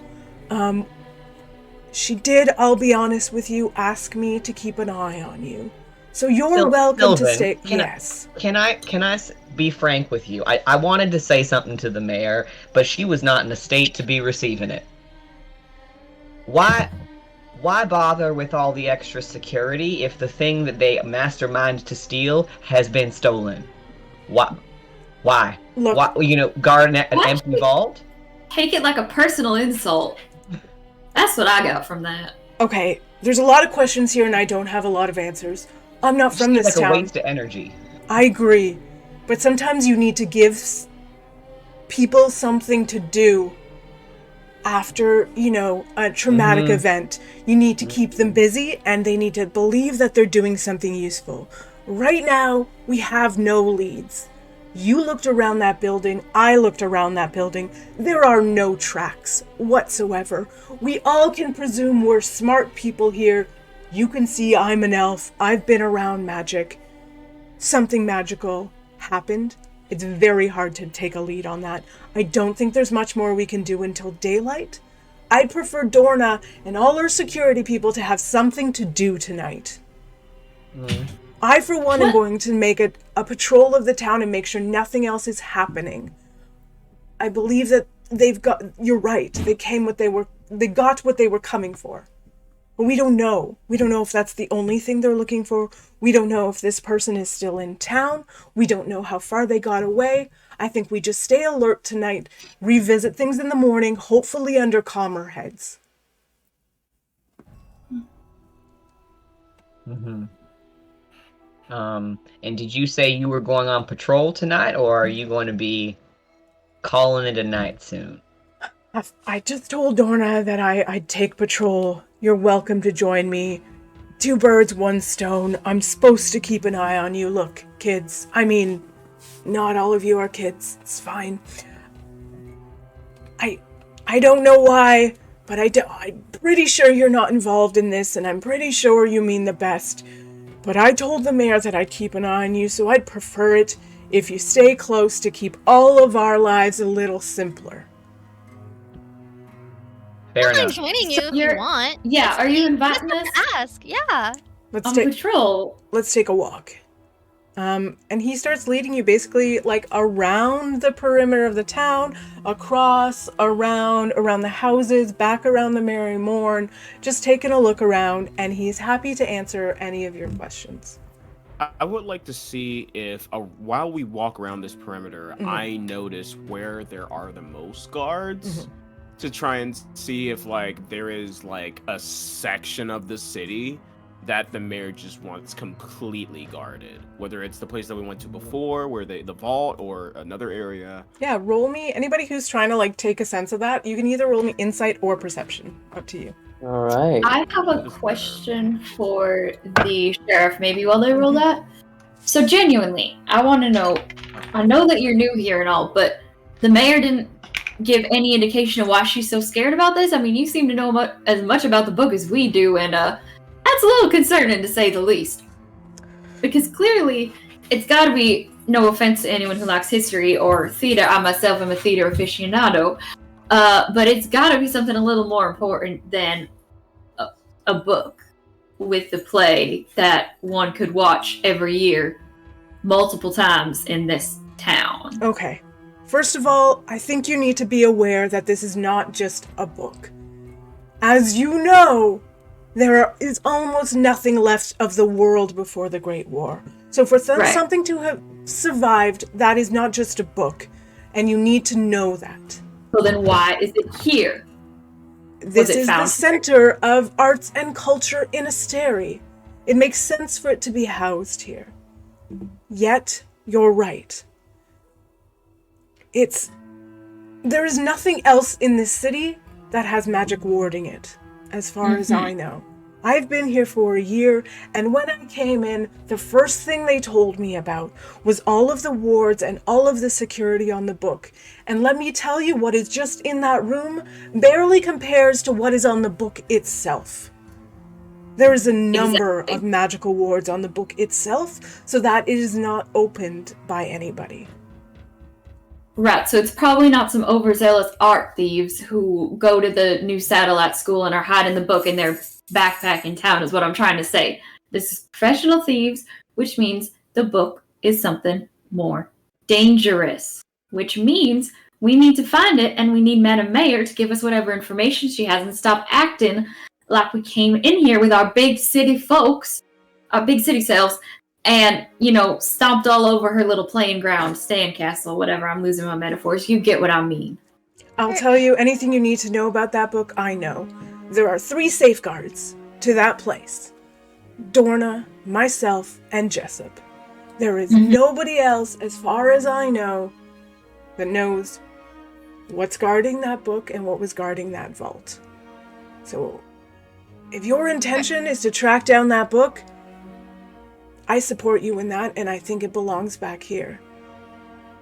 She did, I'll be honest with you, ask me to keep an eye on you. So you're welcome to Sylvan, stay. can Yes. Can I be frank with you? I wanted to say something to the mayor, but she was not in a state to be receiving it. Why bother with all the extra security if the thing that they masterminded to steal has been stolen? Why? Look, Why, guard an What? empty vault? Take it like a personal insult. That's what I got from that. okay, there's a lot of questions here and I don't have a lot of answers. I'm not from Seems this like town. a waste of energy. I agree. But sometimes you need to give people something to do after, a traumatic event. You need to keep them busy and they need to believe that they're doing something useful. Right now, we have no leads. You looked around that building. I looked around that building. There are no tracks whatsoever. We all can presume we're smart people here. You can see I'm an elf. I've been around magic. Something magical happened. It's very hard to take a lead on that. I don't think there's much more we can do until daylight. I'd prefer Dorna and all her security people to have something to do tonight. I, for one, am going to make a patrol of the town and make sure nothing else is happening. I believe that you're right. They got what they were coming for. But we don't know. We don't know if that's the only thing they're looking for. We don't know if this person is still in town. We don't know how far they got away. I think we just stay alert tonight, revisit things in the morning, hopefully under calmer heads. Mm-hmm. And did you say you were going on patrol tonight, or are you going to be calling it a night soon? I just told Dorna that I'd take patrol. You're welcome to join me. 2 birds, 1 stone. I'm supposed to keep an eye on you. Look, kids. I mean, not all of you are kids. It's fine. I don't know why, but I'm pretty sure you're not involved in this, and I'm pretty sure you mean the best. But I told the mayor that I'd keep an eye on you, so I'd prefer it if you stay close to keep all of our lives a little simpler. Fair I'm enough. joining you if you You're- want. Yeah, are you inviting Just us ask. Yeah. Let's on take patrol? let's take a walk. And he starts leading you basically like around the perimeter of the town, across, around the houses, back around the Merry Morn, just taking a look around, and he's happy to answer any of your questions. I would like to see if, while we walk around this perimeter, I notice where there are the most guards, to try and see if, like, there is, like, a section of the city that the mayor just wants completely guarded. Whether it's the place that we went to before, where the vault, or another area. Yeah, roll me. Anybody who's trying to like take a sense of that, you can either roll me insight or perception. Up to you. All right. I have a question for the sheriff, maybe while they roll that. So genuinely, I want to know, I know that you're new here and all, but the mayor didn't give any indication of why she's so scared about this. I mean, you seem to know as much about the book as we do, and that's a little concerning to say the least. Because clearly, it's got to be, no offense to anyone who likes history or theater, I myself am a theater aficionado, but it's got to be something a little more important than a book with the play that one could watch every year multiple times in this town. Okay. First of all, I think you need to be aware that this is not just a book. As you know, there is almost nothing left of the world before the Great War. So for something to have survived, that is not just a book, and you need to know that. So then why is it here? This is the center of arts and culture in Asterie. It makes sense for it to be housed here. Yet, you're right. There is nothing else in this city that has magic warding it, as far as I know. I've been here for a year, and when I came in, the first thing they told me about was all of the wards and all of the security on the book. And let me tell you, what is just in that room barely compares to what is on the book itself. There is a number of magical wards on the book itself, so that it is not opened by anybody. Right, so it's probably not some overzealous art thieves who go to the new satellite school and are hiding the book in their backpack in town, is what I'm trying to say. This is professional thieves, which means the book is something more dangerous, which means we need to find it, and we need Madam Mayor to give us whatever information she has and stop acting like we came in here with our big city folks, our big city selves, and, stomped all over her little playing ground, stand castle, whatever. I'm losing my metaphors. You get what I mean. I'll tell you anything you need to know about that book, I know. There are 3 safeguards to that place. Dorna, myself, and Jessup. There is nobody else, as far as I know, that knows what's guarding that book and what was guarding that vault. So, if your intention is to track down that book, I support you in that, and I think it belongs back here.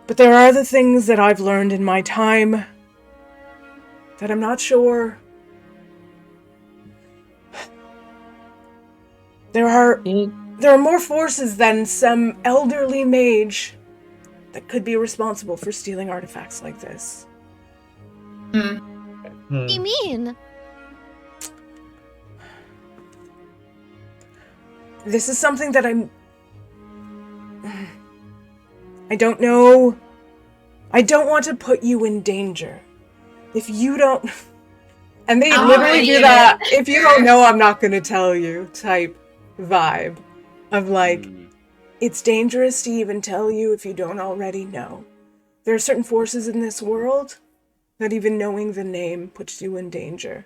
But there are other things that I've learned in my time that I'm not sure. There are more forces than some elderly mage that could be responsible for stealing artifacts like this. What do you mean? This is something that I don't know. I don't want to put you in danger. If you don't... And they literally do that, if you don't know, I'm not going to tell you type vibe of like, it's dangerous to even tell you if you don't already know. There are certain forces in this world that even knowing the name puts you in danger.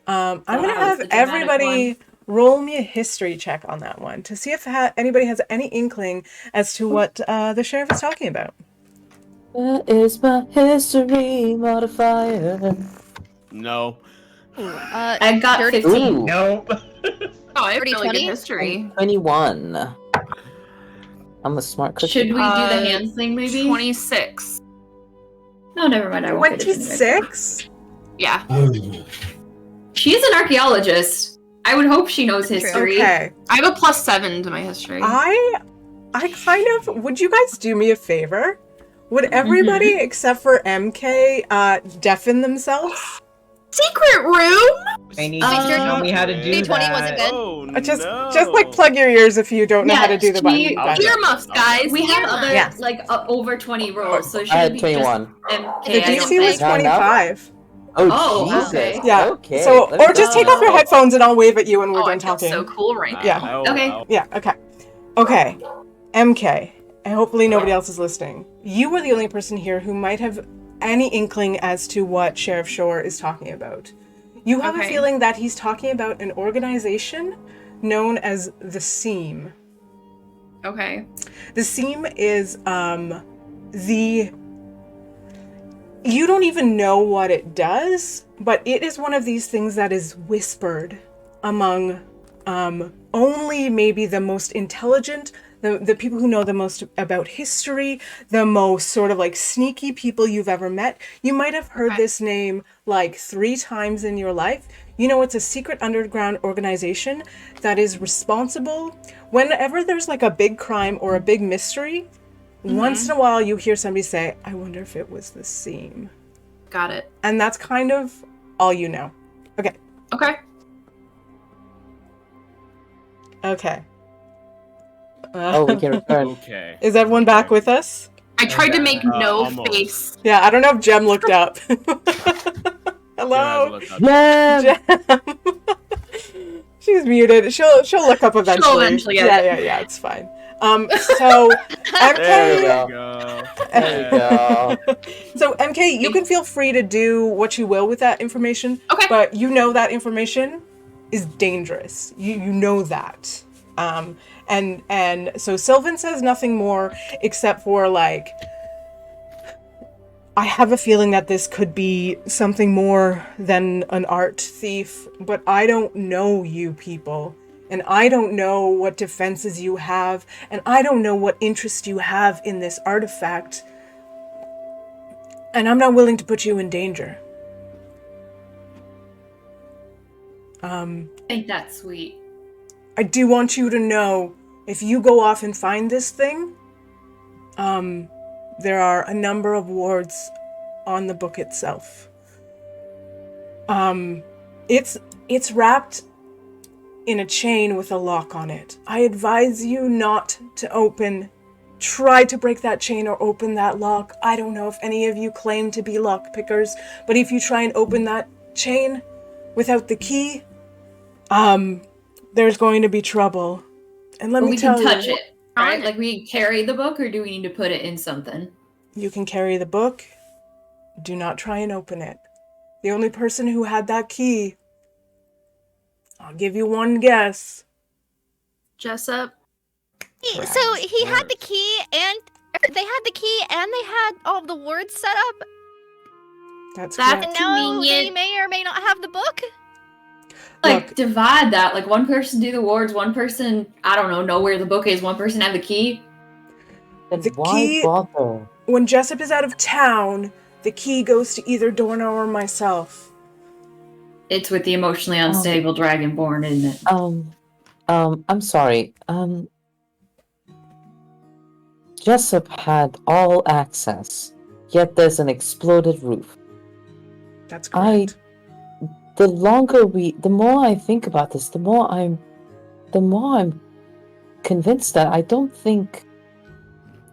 I'm going to have everybody roll me a history check on that one to see if anybody has any inkling as to what the sheriff is talking about. Where is my history modifier? No. I got 30. 15. Ooh. Nope. Oh, I have 30, really good 20? history. 21. I'm a smart cookie. Should we do the hands thing, maybe? 26. No, never mind. I won't put it in there. 26? Yeah. She's an archaeologist. I would hope she knows history. Okay. I have a +7 to my history. I kind of... Would you guys do me a favor? Would everybody except for MK deafen themselves? Secret room? I need you to tell me how to do D20 that. wasn't good. Oh, Just like plug your ears if you don't know how to do the button. Earmuffs, guys. We have Earmuffs. other, over 20 rolls, so it I should had be just 21. MK. The I don't DC think. was 25. Oh, Oh, Jesus. okay. Yeah. Okay. So, let's or just go. take off your headphones and I'll wave at you when we're Oh, I done feel talking. so cool right now. Yeah. Okay. Yeah, okay. Okay. MK, and hopefully nobody else is listening. You were the only person here who might have any inkling as to what Sheriff Shore is talking about. You have a Okay. feeling that he's talking about an organization known as the Seam. Okay. The Seam is you don't even know what it does, but it is one of these things that is whispered among only maybe the most intelligent, the people who know the most about history, the most sort of like sneaky people you've ever met. You might have heard this name like 3 times in your life. You know, it's a secret underground organization that is responsible whenever there's like a big crime or a big mystery. Once in a while you hear somebody say, I wonder if it was the Seam. Got it. And that's kind of all you know. Okay. Okay. Okay. Oh, we can return. Okay. Is everyone back with us? I tried to make no almost. face. Yeah, I don't know if Jem looked up. Hello? Yeah. Jem. She's muted. She'll look up eventually. She'll eventually get it. Yeah, it's fine. So MK, There we There go. we go. There we go. so MK, you can feel free to do what you will with that information. Okay. But you know that information is dangerous. You know that. And so Sylvan says nothing more except for like, I have a feeling that this could be something more than an art thief, but I don't know you people, and I don't know what defenses you have, and I don't know what interest you have in this artifact, and I'm not willing to put you in danger. Ain't that sweet? I do want you to know, if you go off and find this thing, there are a number of wards on the book itself. It's wrapped in a chain with a lock on it. I advise you not to try to break that chain or open that lock. I don't know if any of you claim to be lock pickers, but if you try and open that chain without the key, there's going to be trouble. And let me tell you, we can touch it, right? Like we can carry the book, or do we need to put it in something? you can carry the book. Do not try and open it. The only person who had that key, I'll give you one guess. Jessup. So he had the key, and they had the key, and they had all the words set up. That's That's correct. And now they Convenient. may or may not have the book. Like Look. divide that. Like one person do the wards, one person I don't know where the book is. One person have the key. Then The why key- bother? When Jessup is out of town, the key goes to either Dorna or myself. It's with the emotionally unstable dragonborn, isn't it? I'm sorry. Jessup had all access, yet there's an exploded roof. That's correct. The more I think about this, the more I'm convinced that I don't think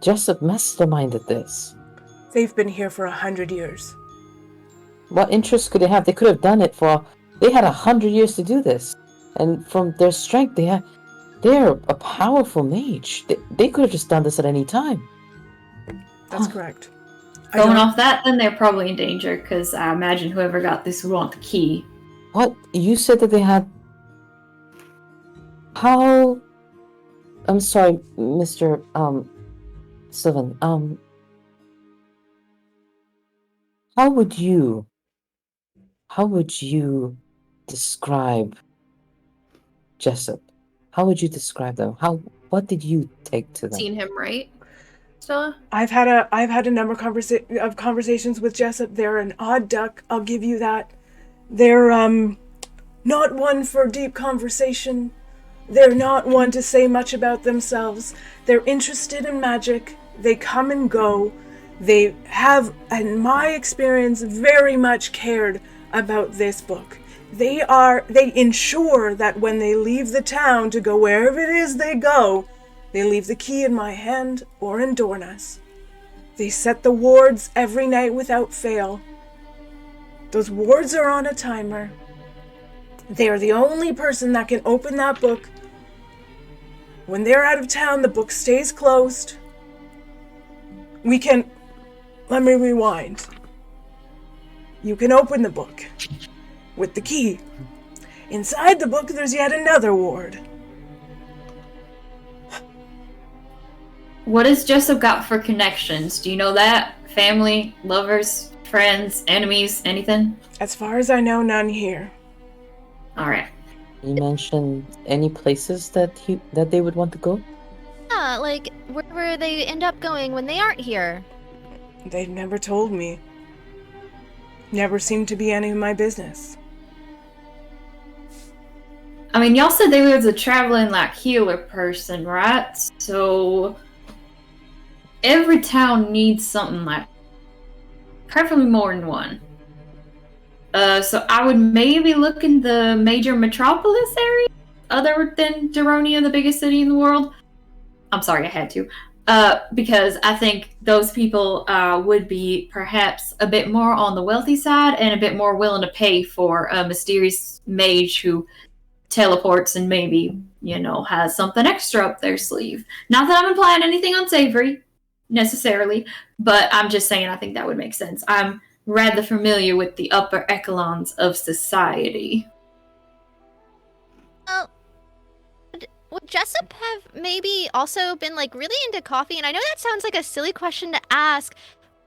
Jessup masterminded this. They've been here for 100 years. What interest could they have? They could have done it they had 100 years to do this. And from their strength, they're a powerful mage. They could have just done this at any time. That's correct. Going off that, then they're probably in danger, because I imagine whoever got this would want the key. What? You said that they had... How... I'm sorry, Mr. Sylvan. How would you describe Jessup? How would you describe them? What did you take to them? Seen him, right? Stella? I've had a number of conversations with Jessup. They're an odd duck, I'll give you that. They're not one for deep conversation. They're not one to say much about themselves. They're interested in magic. They come and go. They have, in my experience, very much cared about this book. They ensure that when they leave the town to go wherever it is they go, they leave the key in my hand or in Dorna's. They set the wards every night without fail. Those wards are on a timer. They are the only person that can open that book. When they're out of town, the book stays closed. Let me rewind. You can open the book with the key. Inside the book, there's yet another ward. What has Jessup got for connections? Do you know that? Family, lovers, friends, enemies, anything? As far as I know, none here. Alright. You mentioned any places that they would want to go? Yeah, like where they end up going when they aren't here. They've never told me. Never seemed to be any of my business. I mean, y'all said they was a traveling, like, healer person, right? So, every town needs something like, preferably more than one. So I would maybe look in the major metropolis area, other than Daronia, the biggest city in the world. I'm sorry, I had to. Because I think those people would be perhaps a bit more on the wealthy side and a bit more willing to pay for a mysterious mage who teleports and maybe, has something extra up their sleeve. Not that I'm implying anything unsavory, necessarily, but I'm just saying I think that would make sense. I'm rather familiar with the upper echelons of society. Would Jessup have maybe also been really into coffee? And I know that sounds like a silly question to ask,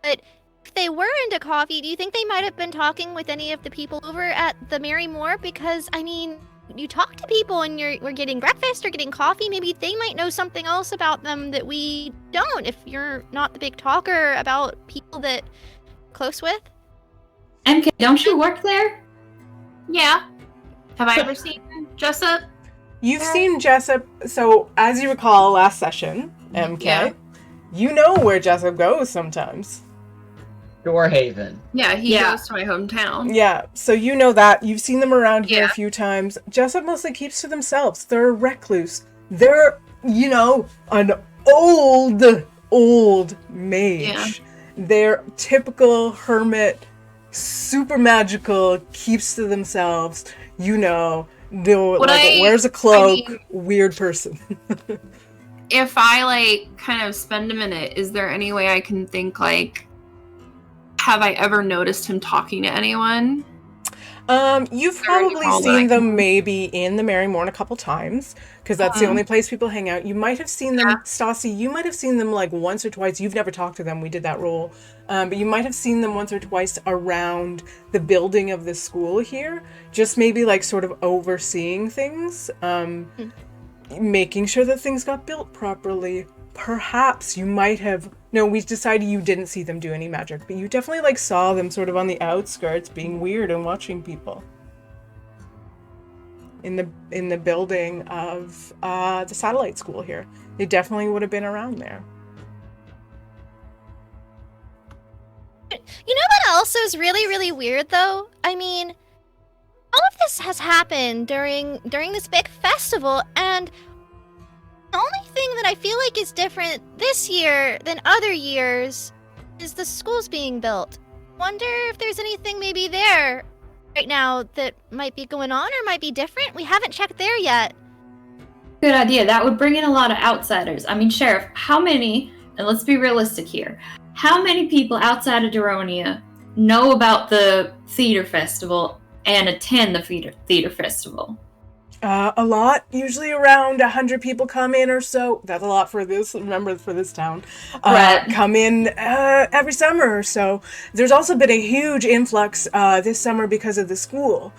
but if they were into coffee, do you think they might have been talking with any of the people over at the Mary Moore? Because you talk to people and we're getting breakfast or getting coffee. Maybe they might know something else about them that we don't. If you're not the big talker about people that you're close with. MK, don't you work there? Yeah. Have I ever seen Jessup? You've seen Jessup, so as you recall last session, MK, you know where Jessup goes sometimes. Doorhaven. Yeah, he goes to my hometown. Yeah, so you know that. You've seen them around here a few times. Jessup mostly keeps to themselves. They're a recluse. They're, an old mage. Yeah. They're typical hermit, super magical, keeps to themselves, wears a cloak, weird person. If I kind of spend a minute, is there any way I can think have I ever noticed him talking to anyone? You've probably seen them maybe in the Mary Morn a couple times, because that's the only place people hang out. You might have seen them, Staci, you might have seen them once or twice. You've never talked to them, we did that role. But you might have seen them once or twice around the building of the school here, just maybe sort of overseeing things, making sure that things got built properly. Perhaps you might have... No, we decided you didn't see them do any magic, but you definitely saw them sort of on the outskirts being weird and watching people. In the building of the satellite school here. They definitely would have been around there. You know what else is really, really weird, though? All of this has happened during this big festival, and the only thing that I feel is different this year than other years is the school's being built. Wonder if there's anything maybe there right now that might be going on or might be different. We haven't checked there yet. Good idea. That would bring in a lot of outsiders. Sheriff, how many, and let's be realistic here, how many people outside of Daronia know about the theater festival and attend the theater festival? A lot. Usually around 100 people come in or so. That's a lot for this town. Come in every summer or so. There's also been a huge influx this summer because of the school.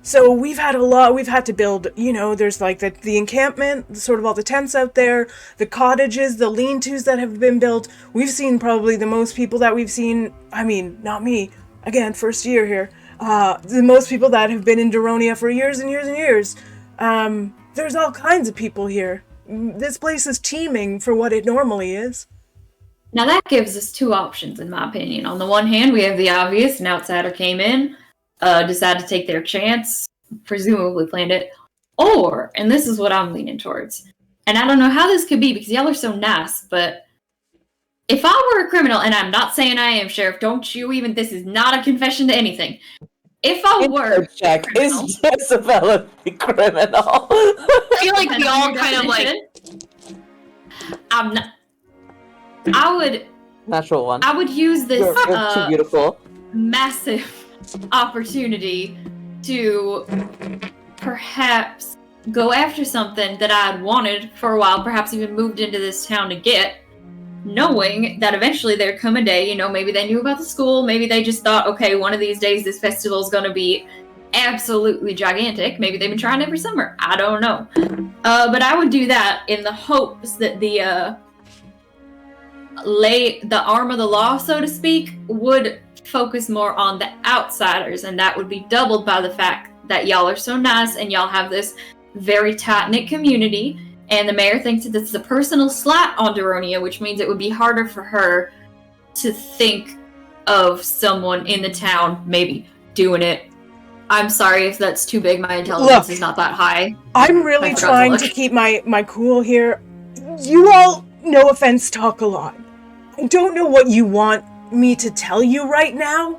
So we've had a lot. We've had to build, there's the encampment, sort of all the tents out there, the cottages, the lean-tos that have been built. We've seen probably the most people that we've seen. Not me. Again, first year here. The most people that have been in Daronia for years and years and years. There's all kinds of people here. This place is teeming for what it normally is. Now that gives us two options, in my opinion. On the one hand, we have the obvious: an outsider came in, decided to take their chance, presumably planned it. Or, and this is what I'm leaning towards, and I don't know how this could be because y'all are so nice, but if I were a criminal, and I'm not saying I am, Sheriff, don't you even, this is not a confession to anything. If I were check, is Jezebel a criminal? I feel like we all kind of I'm not. I would. Natural one. I would use this You're too beautiful. Massive opportunity to perhaps go after something that I had wanted for a while, perhaps even moved into this town to get, knowing that eventually there'd come a day, maybe they knew about the school, maybe they just thought, okay, one of these days this festival is going to be absolutely gigantic. Maybe they've been trying every summer. I don't know. But I would do that in the hopes that the arm of the law, so to speak, would focus more on the outsiders, and that would be doubled by the fact that y'all are so nice and y'all have this very tight-knit community. And the mayor thinks that this is a personal slight on Daronia, which means it would be harder for her to think of someone in the town maybe doing it, I'm sorry if that's too big. My intelligence is not that high. I'm really I forgot to trying to look. keep my cool here. You all, no offense, talk a lot. I don't know what you want me to tell you right now.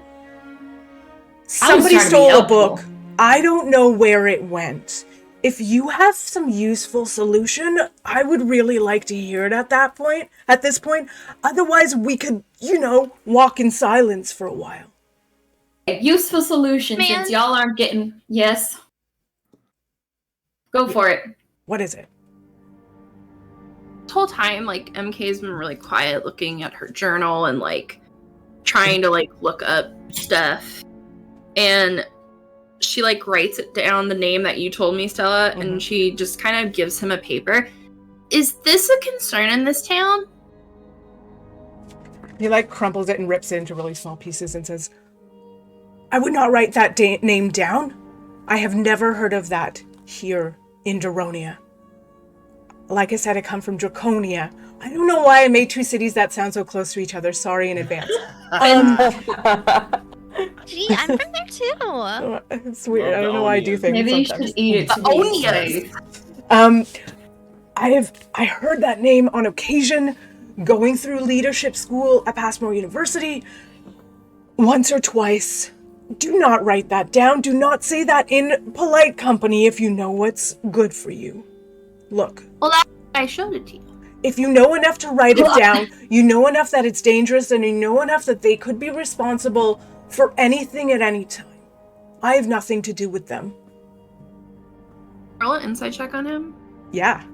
Somebody trying to be stole a helpful. book. I don't know where it went. If you have some useful solution, I would really like to hear it at this point. Otherwise, we could, walk in silence for a while. Useful solution Man. since y'all aren't getting. Yes. Go for it. What is it? This whole time, like, MK's been really quiet, looking at her journal and, like, trying to, like, look up stuff. And she, like, writes it down, the name that you told me, Stella, and she just kind of gives him a paper. Is this a concern in this town? He, like, crumples it and rips it into really small pieces and says, I would not write that name down. I have never heard of that here in Daronia. Like I said, I come from Draconia. I don't know why I made two cities that sound so close to each other. Sorry in advance. Gee, I'm from there too. It's weird. I don't know why I do things Maybe you sometimes. should eat it. I heard that name on occasion going through leadership school at Passmore University once or twice. Do not write that down. Do not say that in polite company if you know what's good for you. Look. Well, that's why I showed it to you. If you know enough to write it down, you know enough that it's dangerous, and you know enough that they could be responsible for anything at any time. I have nothing to do with them. Roll an insight check on him. Yeah.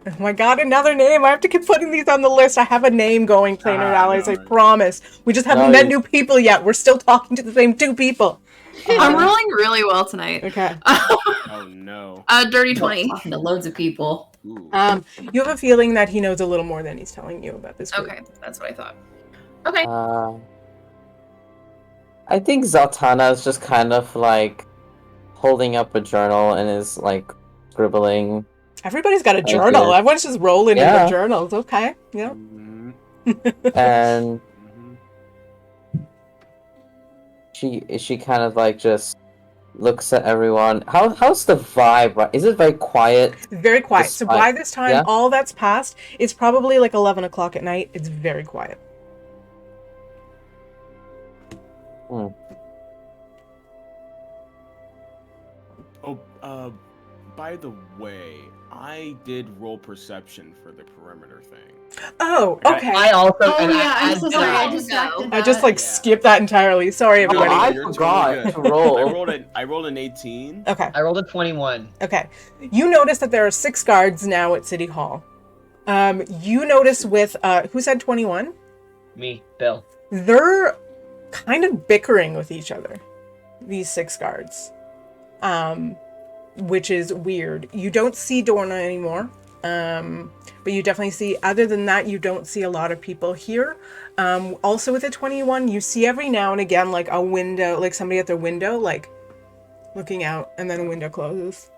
Oh my god, another name. I have to keep putting these on the list. I have a name going, Planar Allies, I promise. We just haven't met new people yet. We're still talking to the same two people. I'm rolling really well tonight. Okay. Oh no. Dirty 20. Talking to loads of people. Ooh. You have a feeling that he knows a little more than he's telling you about this group. Okay, that's what I thought. Okay. I think Zaltana is just kind of like holding up a journal and is like scribbling. Everybody's got a journal. Okay. Everyone's just rolling in Yeah. their journals. Okay. Yeah. Mhm. And Mhm. she kind of like just looks at everyone. How's the vibe? Right? Is it very quiet? Very quiet. So by this time, Yeah. all that's passed. It's probably like 11 o'clock at night. It's very quiet. Oh, by the way, I did roll perception for the perimeter thing. Oh, okay. I also. Oh and yeah, I'm I so did sorry. I not- distracted I just that. like skipped that entirely. Sorry, everybody. I You're totally forgot good. to roll. I rolled an 18. Okay. I rolled a 21. Okay. You notice that there are 6 guards now at City Hall. You notice with who said 21? Me, Bill. They're kind of bickering with each other. These 6 guards. Which is weird. You don't see Dorna anymore. But you definitely see, other than that, you don't see a lot of people here. Also with a 21, you see every now and again, like a window, like somebody at their window, like looking out, and then a window closes.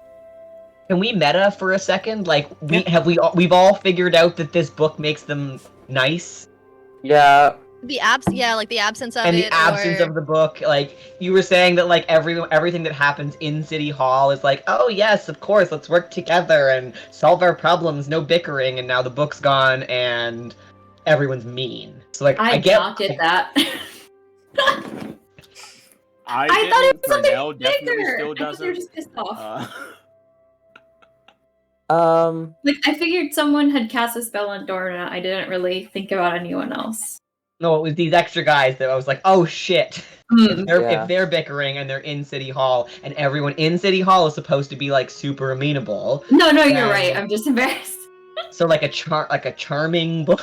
Can we meta for a second? Like, we've all figured out that this book makes them nice, Yeah. The like the absence of and it. the absence or... of the book. Like, you were saying that like everything that happens in City Hall is like, oh yes, of course, let's work together and solve our problems, no bickering. And now the book's gone and everyone's mean. So like, I get not get that. I thought it was something Fernell definitely bigger. still I thought you were doesn't. just pissed off. Like, I figured someone had cast a spell on Dorna. I didn't really think about anyone else. No, it was these extra guys that I was like, oh shit. Hmm. If they're bickering and they're in City Hall and everyone in City Hall is supposed to be like super amenable. No, you're Um, right. I'm just embarrassed. So like a charming book.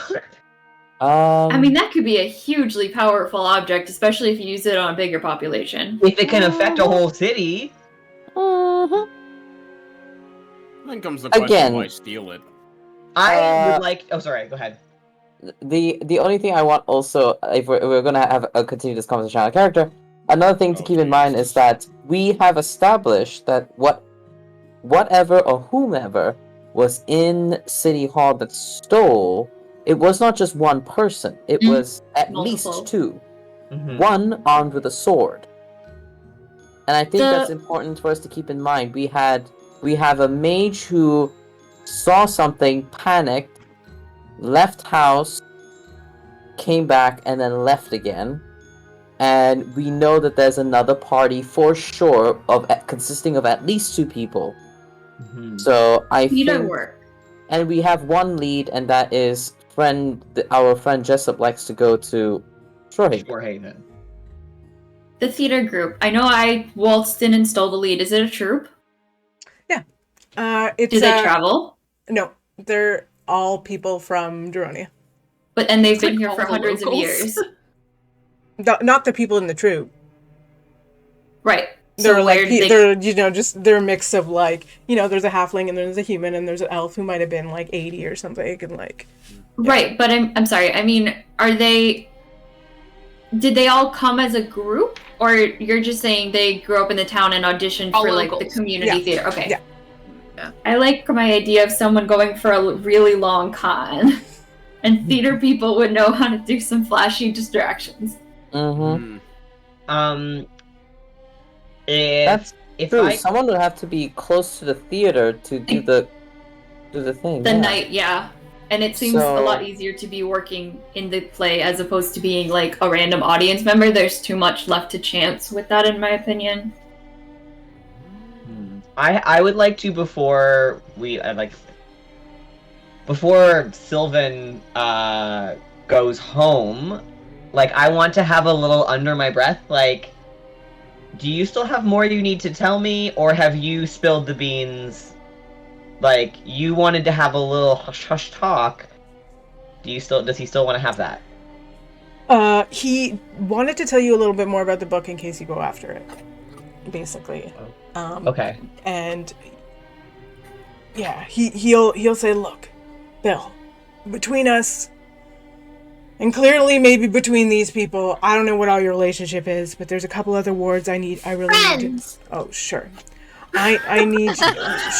I mean, that could be a hugely powerful object, especially if you use it on a bigger population. If it can affect a whole city. Then comes the question, Again. why steal it? I would like. Oh, sorry. Go ahead. The only thing I want also, if we're gonna have continue this conversation on a character, another thing to keep in mind is that we have established that whatever or whomever was in City Hall that stole, it was not just one person. It was at Multiple. least 2. one armed with a sword. And I think that's important for us to keep in mind. We have a mage who saw something, panicked, left house, came back, and then left again. And we know that there's another party for sure consisting of at least 2 people. So I think, and we have one lead, and that is our friend Jessup likes to go to Shorehaven. The theater group. I know I waltzed in and stole the lead. Is it a troop? Yeah. Do they travel? No, they're all people from Duronia. And they've been here for hundreds of years. Not the people in the troop. Right. They're they're a mix of there's a halfling and there's a human and there's an elf who might have been 80 or something and Right, but I'm sorry. I mean, did they all come as a group, or you're just saying they grew up in the town and auditioned for the community theater? Okay. Yeah. I like my idea of someone going for a really long con, and theater people would know how to do some flashy distractions. That's true. Someone would have to be close to the theater to do the thing. Night, yeah. And it seems a lot easier to be working in the play as opposed to being a random audience member. There's too much left to chance with that, in my opinion. I would like to, before Sylvan goes home, I want to have a little under my breath, do you still have more you need to tell me, or have you spilled the beans? You wanted to have a little hush talk. Does he still want to have that? He wanted to tell you a little bit more about the book in case you go after it, basically. Okay. And yeah, he'll say, "Look, Bill, between us, and clearly maybe between these people, I don't know what all your relationship is, but there's a couple other wards I really need to." Oh, sure. I need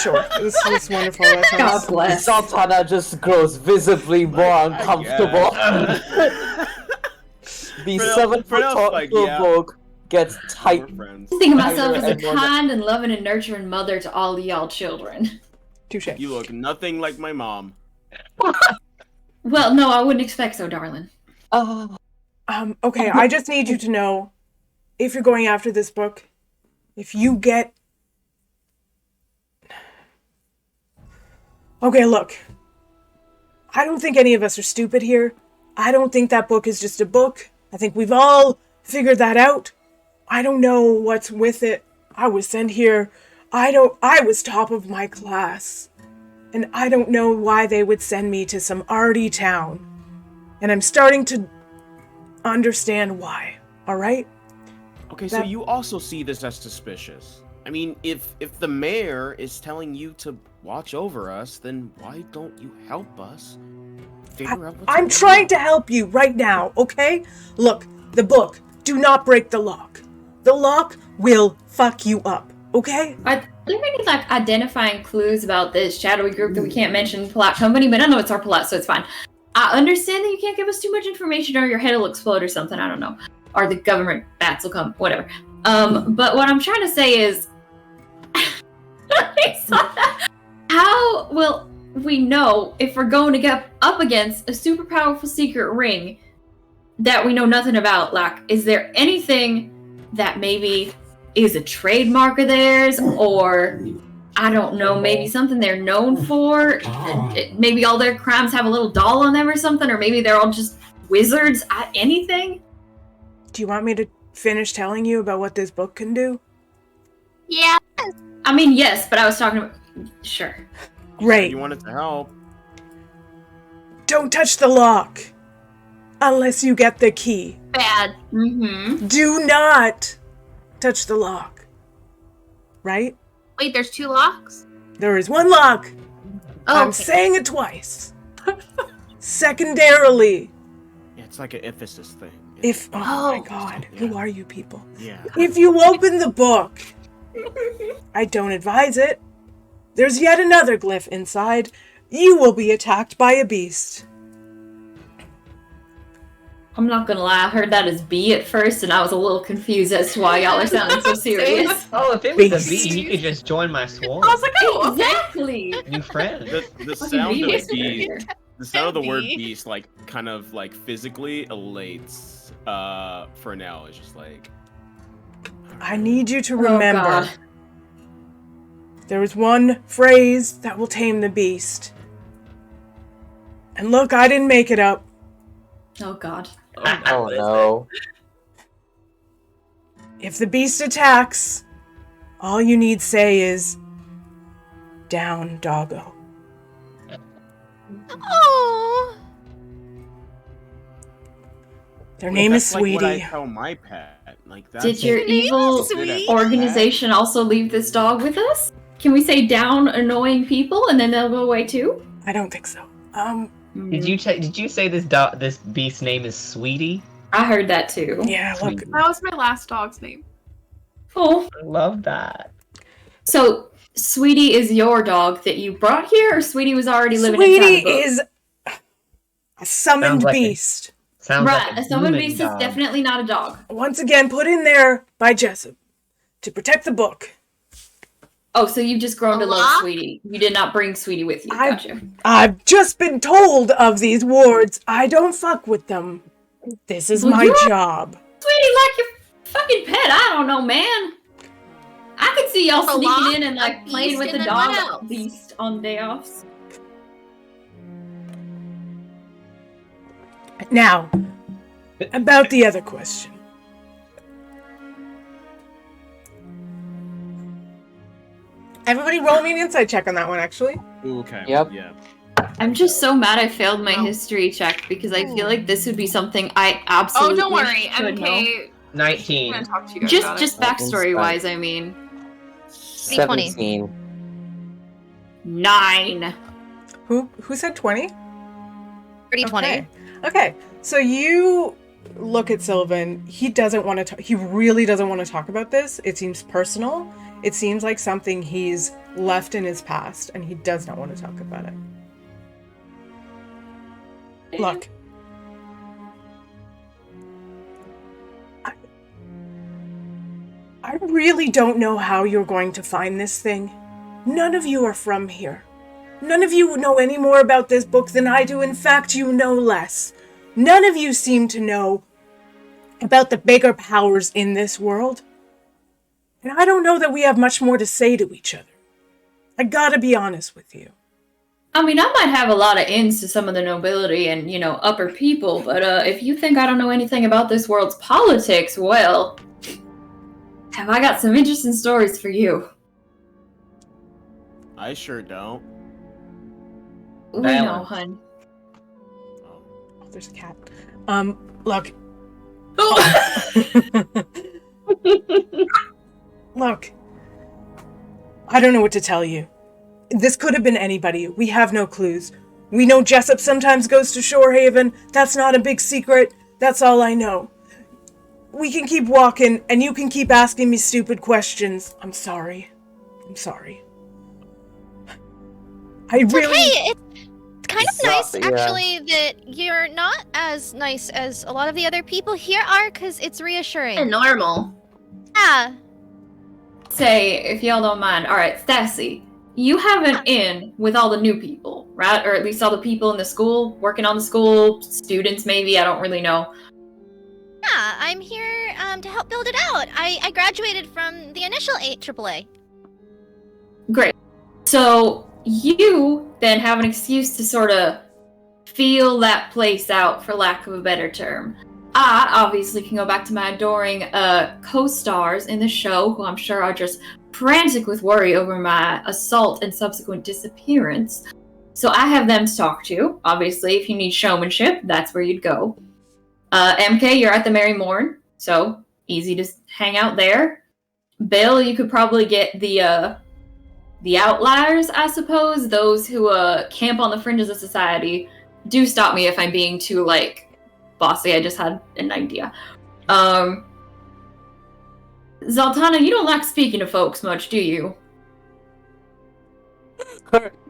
sure. This is wonderful. God bless. Zaltana just grows visibly more uncomfortable. The 7-foot folk gets tight. Think of myself as a kind and loving and nurturing mother to all of y'all children. Touche. You look nothing like my mom. Well, no, I wouldn't expect so, darling. Okay, I just need you to know, if you're going after this book, if you get... Okay, look. I don't think any of us are stupid here. I don't think that book is just a book. I think we've all figured that out. I don't know what's with it. I was sent here. I was top of my class. And I don't know why they would send me to some arty town. And I'm starting to understand why. All right? Okay, so you also see this as suspicious. I mean, if the mayor is telling you to watch over us, then why don't you help us figure out what's I'm trying to help you right now, okay? Look, the book. Do not break the lock. The lock will fuck you up, okay? Are there any identifying clues about this shadowy group that we can't mention Palat Company? But I know it's our Palat, so it's fine. I understand that you can't give us too much information or your head will explode or something, I don't know. Or the government bats will come, whatever. But what I'm trying to say is... How will we know if we're going to get up against a super powerful secret ring that we know nothing about? Is there anything that maybe is a trademark of theirs, or I don't know, maybe something they're known for? Maybe all their crimes have a little doll on them or something, or maybe they're all just wizards at anything? Do you want me to finish telling you about what this book can do? Yeah. I mean, yes, but I was talking about... Sure. Great. You wanted to help. Don't touch the lock. Unless you get the key. Bad. Mm-hmm. Do not touch the lock. Right? Wait, there's 2 locks? There is 1 lock. Oh, I'm saying it twice. Secondarily. Yeah, it's like an emphasis thing. Oh my god, yeah. Who are you people? Yeah. If you open the book, I don't advise it. There's yet another glyph inside. You will be attacked by a beast. I'm not gonna lie, I heard that as B at first, and I was a little confused as to why y'all are sounding so serious. Oh, if it was a B, you could just join my swarm. I was like, oh, okay. Exactly! New friend. The Fucking sound of beast. beast, the sound of the word Bee. beast, like kind of like physically elates Fernell. It's just like I need you to Oh, remember, God. there is one phrase that will tame the beast. And look, I didn't make it up. Oh god. Oh no. If the beast attacks, all you need say is, down, doggo. Oh. Their name is that's like what I Sweetie. tell my pet. Like that's Did your evil Sweet. organization also leave this dog with us? Can we say down annoying people and then they'll go away too? I don't think so. Did you say this beast's name is Sweetie? I heard that too. Yeah, look. Sweet. That was my last dog's name. Oh. I love that. So Sweetie is your dog that you brought here, or Sweetie was already living Sweetie inside the book? is a summoned Sounds like a- beast. Sounds Right, like a summoned human beast dog. is definitely not a dog. Once again, put in there by Jezebel to protect the book. Oh, so you've just grown to love Aw. Sweetie. You did not bring Sweetie with you. Gotcha. I've just been told of these wards. I don't fuck with them. This is Well, my you're- job. Sweetie, like your fucking pet. I don't know, man. I could see y'all A sneaking lot, in and like a playing beast, with the and then what dog else? beast on day offs. Now, about the other question. Everybody roll me an insight check on that one, actually. okay. Yep. Yeah. I'm just so mad I failed my Oh. history check because I feel like this would be something I absolutely Oh, don't worry. should know. MK, I'm 19. gonna talk to you guys about Just That backstory insight. wise, I mean. 20. 17. 9. Who said 20? 30-20. Okay. Okay, so you look at Sylvan. He doesn't want to. He really doesn't want to talk about this. It seems personal. It seems like something he's left in his past, and he does not want to talk about it. Look, I really don't know how you're going to find this thing. None of you are from here. None of you know any more about this book than I do. In fact, you know less. None of you seem to know about the bigger powers in this world. And I don't know that we have much more to say to each other. I gotta be honest with you. I mean, I might have a lot of ins to some of the nobility and, you know, upper people, but if you think I don't know anything about this world's politics, well, have I got some interesting stories for you. I sure don't. We Balance. know, hun. Oh. Oh, there's a cat. Look. Look. I don't know what to tell you. This could have been anybody. We have no clues. We know Jessup sometimes goes to Shorehaven. That's not a big secret. That's all I know. We can keep walking, and you can keep asking me stupid questions. I'm sorry. I'm sorry. I It's really... okay. It's kind of So- nice, yeah. actually, that you're not as nice as a lot of the other people here are, because it's reassuring. normal. Yeah. Say, if y'all don't mind. Alright, Staci, you have an in with all the new people, right? Or at least all the people in the school, working on the school, students maybe, I don't really know. Yeah, I'm here to help build it out. I graduated from the initial AAA. Great. So, you then have an excuse to sort of feel that place out, for lack of a better term. I obviously can go back to my adoring co-stars in the show, who I'm sure are just frantic with worry over my assault and subsequent disappearance. So I have them to talk to. Obviously, if you need showmanship, that's where you'd go. MK, you're at the Merry Morn, so easy to hang out there. Bill, you could probably get the outliers, I suppose, those who camp on the fringes of society. Do stop me if I'm being too, like, bossy. I just had an idea. Zaltana, you don't like speaking to folks much, do you?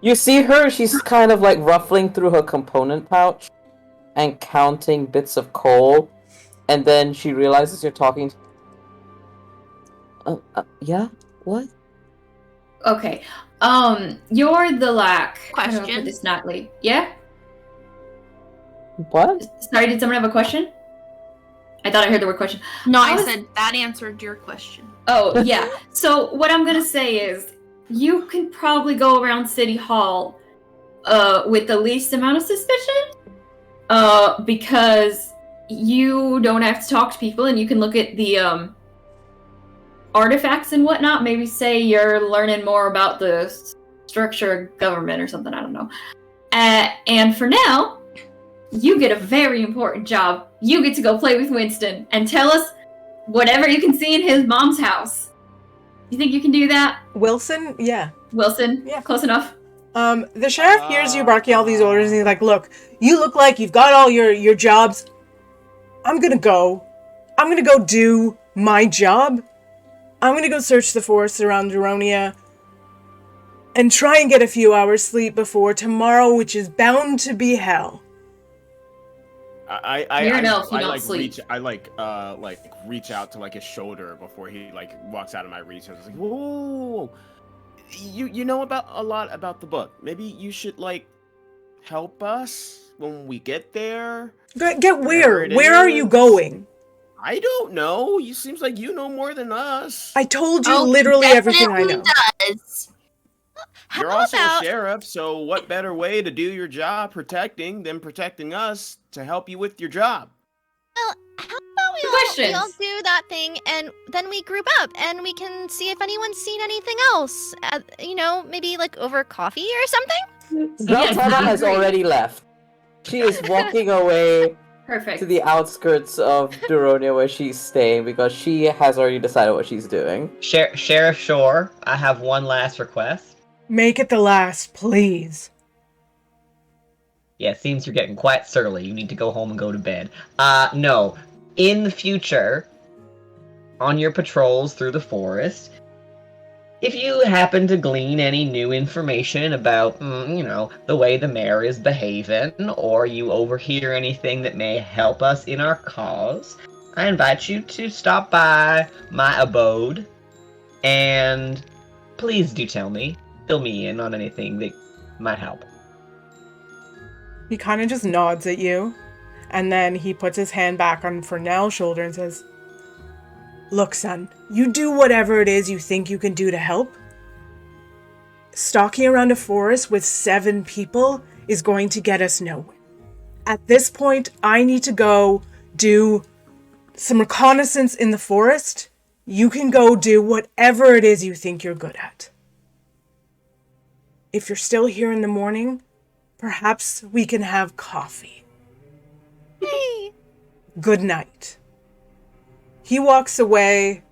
You see her? She's kind of like ruffling through her component pouch. and counting bits of coal, and then she realizes you're talking. Yeah? What? Okay. You're the lack. How do I Question. put this nicely? Yeah? What? Sorry, did someone have a question? I thought I heard the word question. No, I I was- said that answered your question. Oh, yeah. So what I'm gonna say is, you can probably go around City Hall with the least amount of suspicion, because you don't have to talk to people and you can look at the artifacts and whatnot. Maybe say you're learning more about the structure of government or something, I don't know. And for now, you get a very important job. You get to go play with Winston and tell us whatever you can see in his mom's house. You think you can do that, Wilson, yeah. Wilson? Yeah. Close enough? The sheriff hears you barking all these orders, and he's like, look, you look like you've got all your jobs. I'm gonna go do my job. I'm gonna go search the forests around Duronia and try and get a few hours sleep before tomorrow, which is bound to be hell. You're an elf, you don't like sleep. reach out to like his shoulder before he like walks out of my reach. I was like, whoa, you know about a lot about the book. Maybe you should like help us when we get there. Get where? it Where are you is. going? I don't know. You seems like you know more than us. I told you Oh, literally everything I know. definitely does. You're How also about a sheriff, so what better way to do your job protecting than protecting us to help you with your job? Well, how about we all Questions? do that thing and then we group up and we can see if anyone's seen anything else. Maybe like over coffee or something? Yes, Zaltana I has agree. already left. She is walking away Perfect. to the outskirts of Duronia where she's staying because she has already decided what she's doing. Sheriff Shore, I have one last request. Make it the last, please. Yeah, it seems you're getting quite surly. You need to go home and go to bed. No. In the future, on your patrols through the forest, if you happen to glean any new information about, the way the mayor is behaving, or you overhear anything that may help us in our cause, I invite you to stop by my abode, and please do tell me. Fill me in on anything that might help. He kind of just nods at you, and then he puts his hand back on Fernell's shoulder and says, look, son, you do whatever it is you think you can do to help. Stalking around a forest with 7 people is going to get us nowhere. At this point, I need to go do some reconnaissance in the forest. You can go do whatever it is you think you're good at. If you're still here in the morning, perhaps we can have coffee. Hey! Good night. He walks away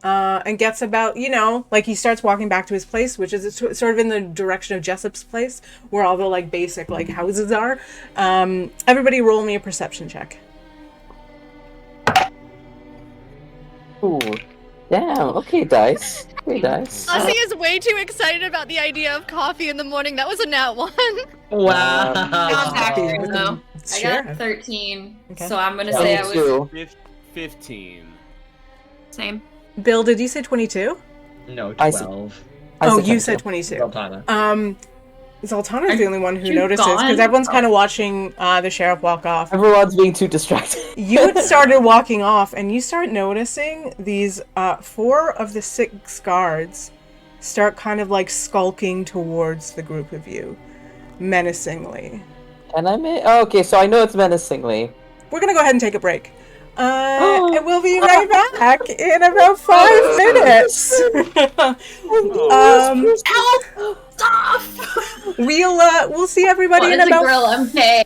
and gets about, he starts walking back to his place, which is sort of in the direction of Jessup's place, where all the basic houses are. Everybody roll me a perception check. Ooh. Damn, okay, dice. Okay, dice. Staci is way too excited about the idea of coffee in the morning. That was a nat 1. Wow. Not accurate, though. I got 13, Okay. so I'm gonna say I was... 22. 15. Same. Bill, did you say 22? No, I see. 12. Oh, you said 22. Zaltana. Zaltana's the only one who you notices, because gone? everyone's kind of watching the sheriff walk off. Everyone's being too distracted. You had started walking off, and you start noticing these 4 of the 6 guards start kind of skulking towards the group of you, menacingly. And okay, so I know it's menacingly. We're gonna go ahead and take a break. And we'll be right back in about 5 minutes. Help! Stop! We'll see everybody What in is a about grill, MK?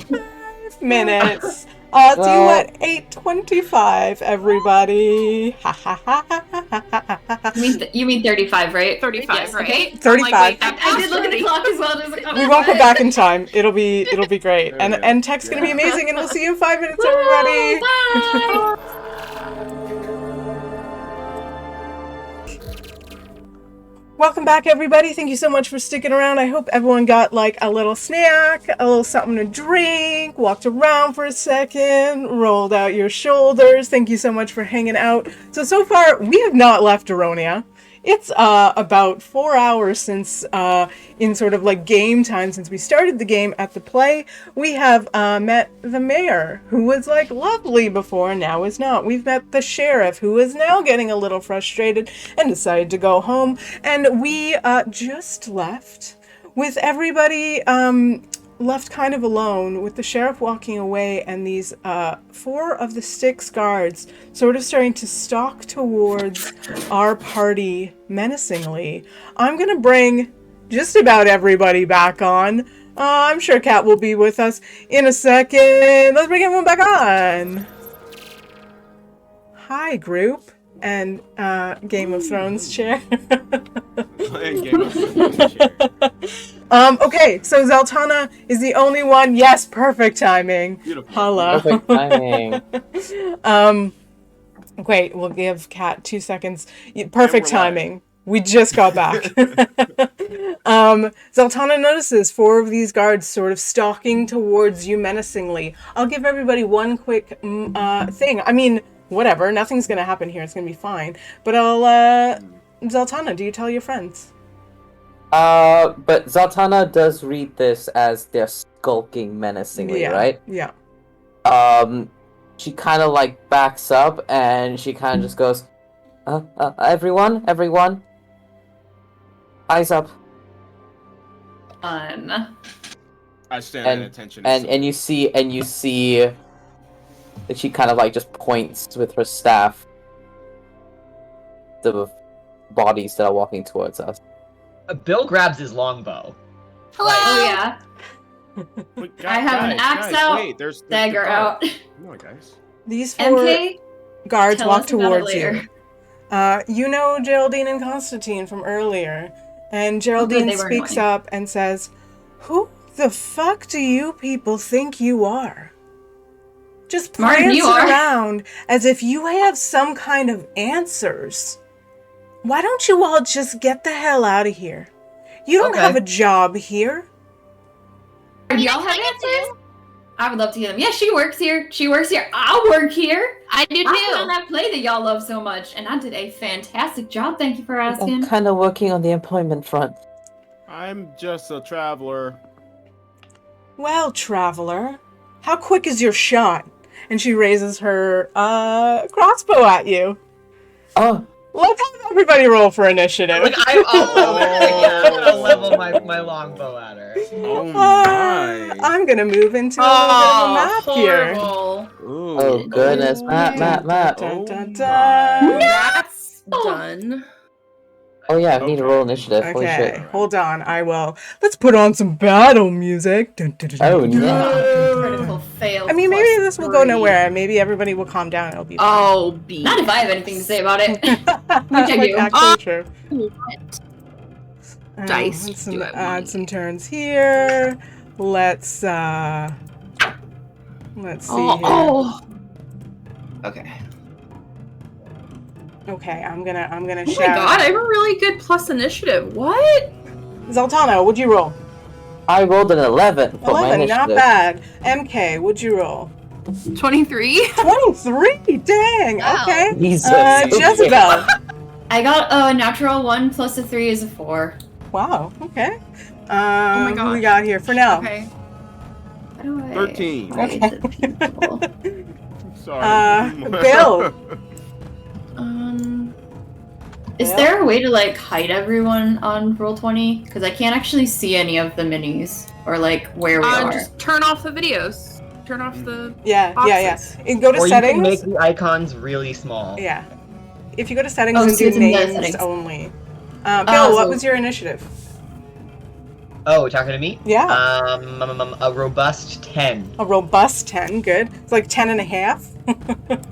5 minutes. I'll see you at 8:25, everybody. Ha ha ha ha ha ha ha. You mean 35, right? 35, Yes, right? okay. I'm 35. wait, I did look at the clock as well. We won't go back in time. It'll be great. There we go. And tech's gonna be amazing, and we'll see you in 5 minutes, Woo, everybody. bye. Welcome back, everybody. Thank you so much for sticking around. I hope everyone got like a little snack, a little something to drink, walked around for a second, rolled out your shoulders. Thank you so much for hanging out. So far, we have not left Aronia. It's about 4 hours since, in sort of like game time, since we started the game at the play, we have met the mayor, who was like lovely before and now is not. We've met the sheriff, who is now getting a little frustrated and decided to go home. And we just left with everybody left kind of alone, with the sheriff walking away and these 4 of the 6 guards sort of starting to stalk towards our party menacingly. I'm gonna bring just about everybody back on. I'm sure Kat will be with us in a second. Let's bring everyone back on. Hi, group. And Game of Thrones chair. Playing Game of Thrones chair. Okay, so Zaltana is the only one. Yes, perfect timing. Beautiful. Hello. Perfect timing. Wait, we'll give Kat 2 seconds. Perfect we're live. timing. We just got back. Zaltana notices 4 of these guards sort of stalking towards you menacingly. I'll give everybody one quick thing. I mean, whatever. Nothing's gonna happen here. It's gonna be fine. But Zaltana, do you tell your friends? But Zaltana does read this as they're skulking menacingly, right? Yeah. She kind of like backs up and she kind of just goes, everyone, eyes up. I stand at attention. And you see that she kind of like just points with her staff the bodies that are walking towards us. Bill grabs his longbow. Hello. Oh yeah. Wait, I have an axe out, Wait, there's dagger the out. Come on, guys. These 4 MK, guards tell walk us about it towards later. you. You know Geraldine and Constantine from earlier. And Geraldine they were speaks annoying. up and says, "Who the fuck do you people think you are? Just Smarter than prancing you are." around as if you have some kind of answers. Why don't you all just get the hell out of here? You don't Okay. have a job here." Do y'all have answers? I would love to hear them. Yeah, she works here. She works here. I work here. I do I put on too. that play that y'all love so much, and I did a fantastic job. Thank you for asking. I'm kind of working on the employment front. I'm just a traveler. Well, traveler, how quick is your shot? And she raises her crossbow at you. Oh, Let's have everybody roll for initiative. Like I'm gonna level my longbow at her. Oh my. I'm gonna move into a little bit of a map here. Horrible. Ooh. oh goodness, map. Dun, dun, Oh dun. That's done. Oh yeah, I need to roll initiative. Holy Okay, shit. hold on. I will. Let's put on some battle music. Dun, dun, dun, Oh, dun, dun. no. Critical fail. I mean, maybe plus this will go 3. nowhere. Maybe everybody will calm down. It'll be fine. Oh, B. Not if I have anything to say about it. That's I do. actually true. What? Dice Let's do I add want? some turns here. Let's see here. Oh. Okay. Okay, I'm gonna Oh my shout. god, I have a really good plus initiative. What? Zaltana, what'd you roll? I rolled an 11 for my 11, initiative. not bad. MK, what'd you roll? 23? 23, dang, Wow. okay. Jesus. Jezebel. I got a natural 1 plus a 3 is a 4. Wow, okay. my Who we gosh. got here for now? Okay. How do I 13. rate the people? Sorry. Bill. Is Yeah. there a way to like hide everyone on Roll20? Because I can't actually see any of the minis or like where we are. Just turn off the videos. Turn off the. Yeah. Boxes. And go to Or you settings. can make the icons really small. Yeah. If you go to settings Oh, and so do it's in the names settings. only. Bill, what so- was your initiative? Oh, talking to me? Yeah. A robust 10. A robust 10, good. It's like 10 and a half.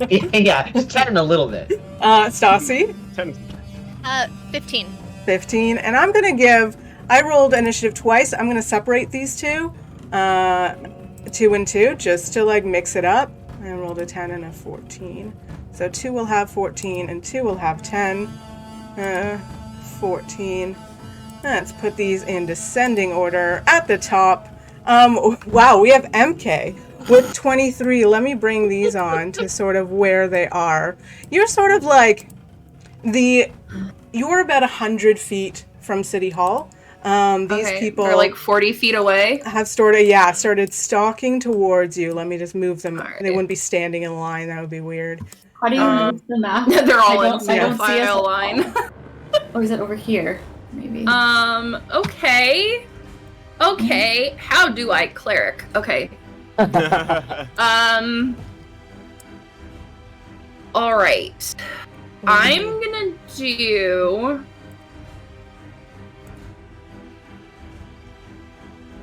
Yeah, just 10 and a little bit. Staci, 10. 15. 15. And I'm going to give, I rolled initiative twice. I'm going to separate these two, 2 and 2, just to like mix it up. I rolled a 10 and a 14. So 2 will have 14 and 2 will have 10. 14. Let's put these in descending order. At the top, wow, we have MK with 23. Let me bring these on to sort of where they are. You're sort of like you're about 100 feet from City Hall. These people are like 40 feet away. have started stalking towards you. Let me just move them. All right. They wouldn't be standing in line. That would be weird. How do you move the map? They're all I in don't single see us. file line. Oh, is it over here? Maybe. Okay. Okay, how do I cleric? Okay. Alright. I'm gonna do...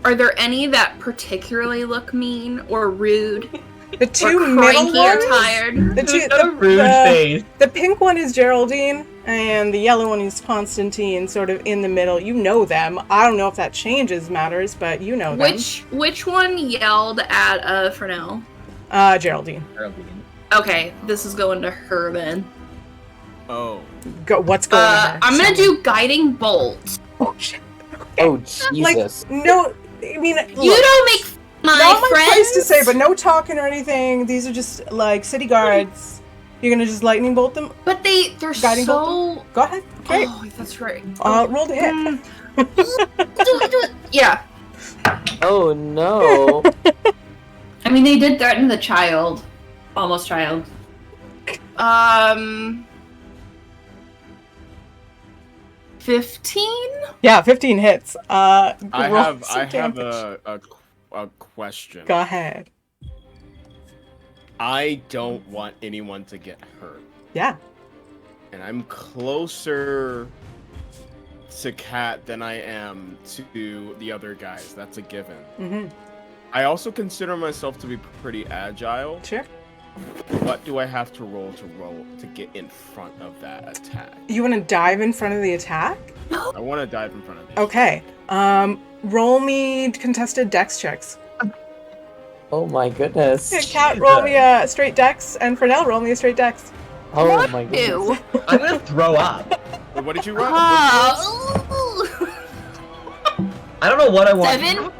Are there any that particularly look mean or rude? The two or middle cranky or ones. tired? The two, A rude face. the pink one is Geraldine, and the yellow one is Constantine, sort of in the middle. You know them. I don't know if that changes matters, but you know them. Which one yelled at Fernell? Geraldine. Okay, this is going to her then. Oh. What's going on? I'm gonna do guiding bolt. Oh shit. Oh Jesus! Like, no, I mean, look, You don't make my not my friends. place to say, but no talking or anything. These are just like city guards. You're gonna just lightning bolt them. But they're Guiding so. Go ahead. Okay. Oh, that's right. Roll to hit. Do it. Yeah. Oh no! I mean, they did threaten the child. Almost child. 15? Yeah, 15 hits. I roll have some damage. a question. Go ahead. I don't want anyone to get hurt. Yeah. And I'm closer to Kat than I am to the other guys. That's a given. Mm-hmm. I also consider myself to be pretty agile. Sure. What do I have to roll to get in front of that attack? You want to dive in front of the attack? I want to dive in front of it. Okay. Roll me contested dex checks. Oh my goodness! Kat, roll me a straight dex, and Fernell, roll me a straight dex. Oh my goodness! Ew. I'm gonna throw up. What did you roll? I don't know what I want. 7?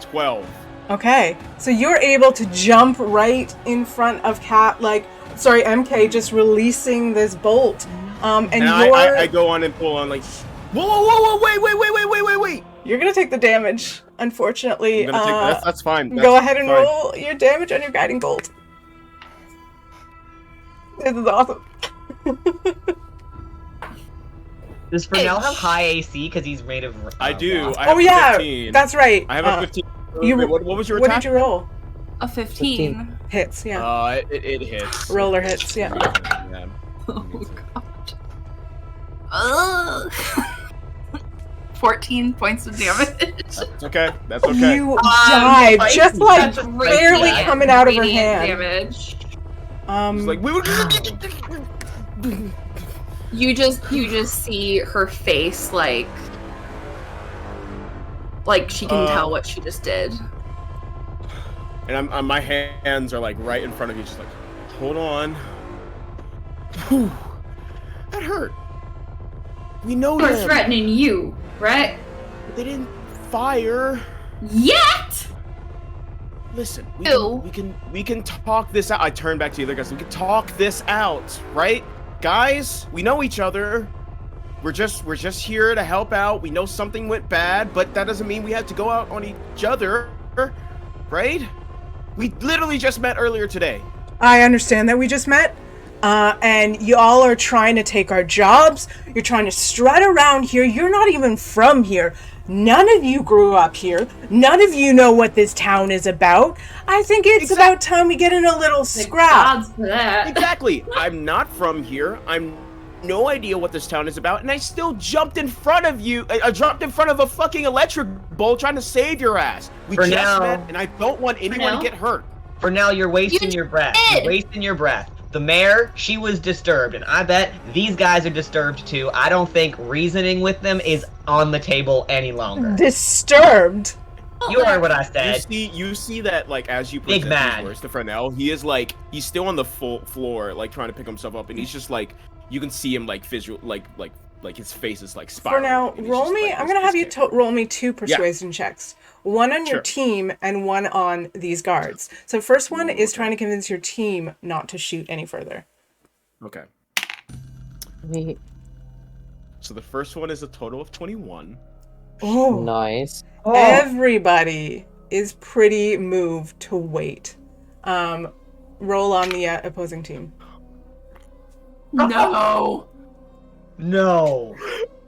12. Okay, so you're able to jump right in front of MK, just releasing this bolt. And you're I go on and pull on like, whoa, wait. you're gonna take the damage, unfortunately. I'm gonna take that's fine. Go ahead and fine. roll your damage on your guiding bolt. This is awesome. Does Fernell have high AC because he's made of? I do. rock? I have Oh yeah, 15. that's right. I have a 15. What was your What attack? did you roll? A 15. Hits, yeah. It hits. Roller hits, yeah. Yeah. Oh god. 14 points of damage. That's okay. That's okay. You dive, just like That's barely radiant- coming out of her radiant hand. Damage. It's like we were. You just see her face like she can tell what she just did. And my hands are like right in front of you, just like, hold on. Whew. That hurt. We know They're them. threatening you, right? They didn't fire. Yet! Listen, Ew. we can talk this out. I turn back to the other guys. We can talk this out, right? Guys, we know each other. We're just here to help out. We know something went bad, but that doesn't mean we have to go out on each other, right? We literally just met earlier today. I understand that we just met, and you all are trying to take our jobs. You're trying to strut around here. You're not even from here. None of you grew up here. None of you know what this town is about. I think it's about time we get in a little scrap. Odds for that. Exactly. I'm not from here. I'm no idea what this town is about, and I still jumped in front of you. I jumped in front of a fucking electric bolt trying to save your ass. We For just now. met, and I don't want anyone now. to get hurt. For now, you're wasting your breath. did. You're wasting your breath. The mayor, she was disturbed, and I bet these guys are disturbed too. I don't think reasoning with them is on the table any longer. Disturbed. You heard what I said. You see that, like, as you Big present man. these words to Fernell, he is like, he's still on the full floor, like trying to pick himself up, and he's just like, you can see him like like his face is like For spiraling. now, and he's roll just, me. like, I'm this- gonna have this you character. roll me 2 persuasion checks. One on your Sure. team and one on these guards. So first one is okay. trying to convince your team not to shoot any further. Okay. Me. So the first one is a total of 21. Oh, Nice. Oh, everybody is pretty moved to wait. Roll on the opposing team. No. no.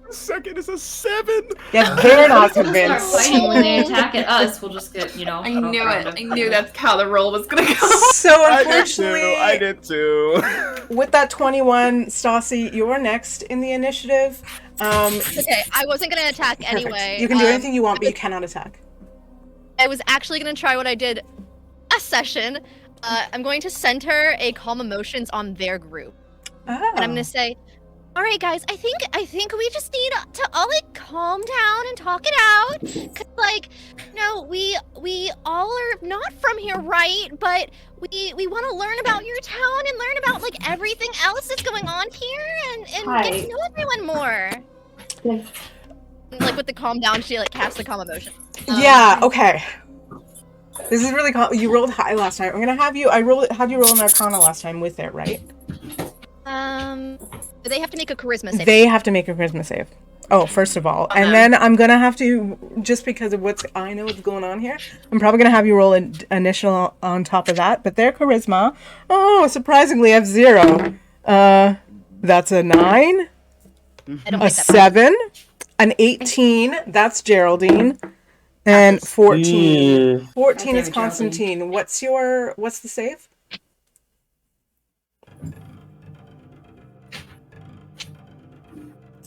The second is a 7. Yeah, they're not We'll start convinced. fighting when they attack at us. We'll just get, you know. I knew around it. them. I knew that's how the roll was gonna go. So I unfortunately, did too. with that 21, Staci, you're next in the initiative. Okay, I wasn't gonna attack Perfect. anyway. You can do anything you want, but you cannot attack. I was actually gonna try what I did last session. I'm going to center a calm emotions on their group, and I'm gonna say, "All right, guys, I think we just need to all like calm down and talk it out, cause like, no, we all are not from here, right? But we want to learn about your town and learn about like everything else that's going on here, and get to know everyone more." Like with the calm down, she like casts the calm emotion. Yeah. Okay. This is really you rolled high last time. I'm gonna have you. Had you roll an Arcana last time with it, right? They have to make a charisma save. They have to make a charisma save. Oh, first of all, and then I'm gonna have to, just because of I know what's going on here, I'm probably gonna have you roll an initial on top of that. But their charisma, surprisingly, I have 0. That's a 9, I don't a think that 7, an 18. That's Geraldine, and 14. 14 is Okay, Constantine. What's the save?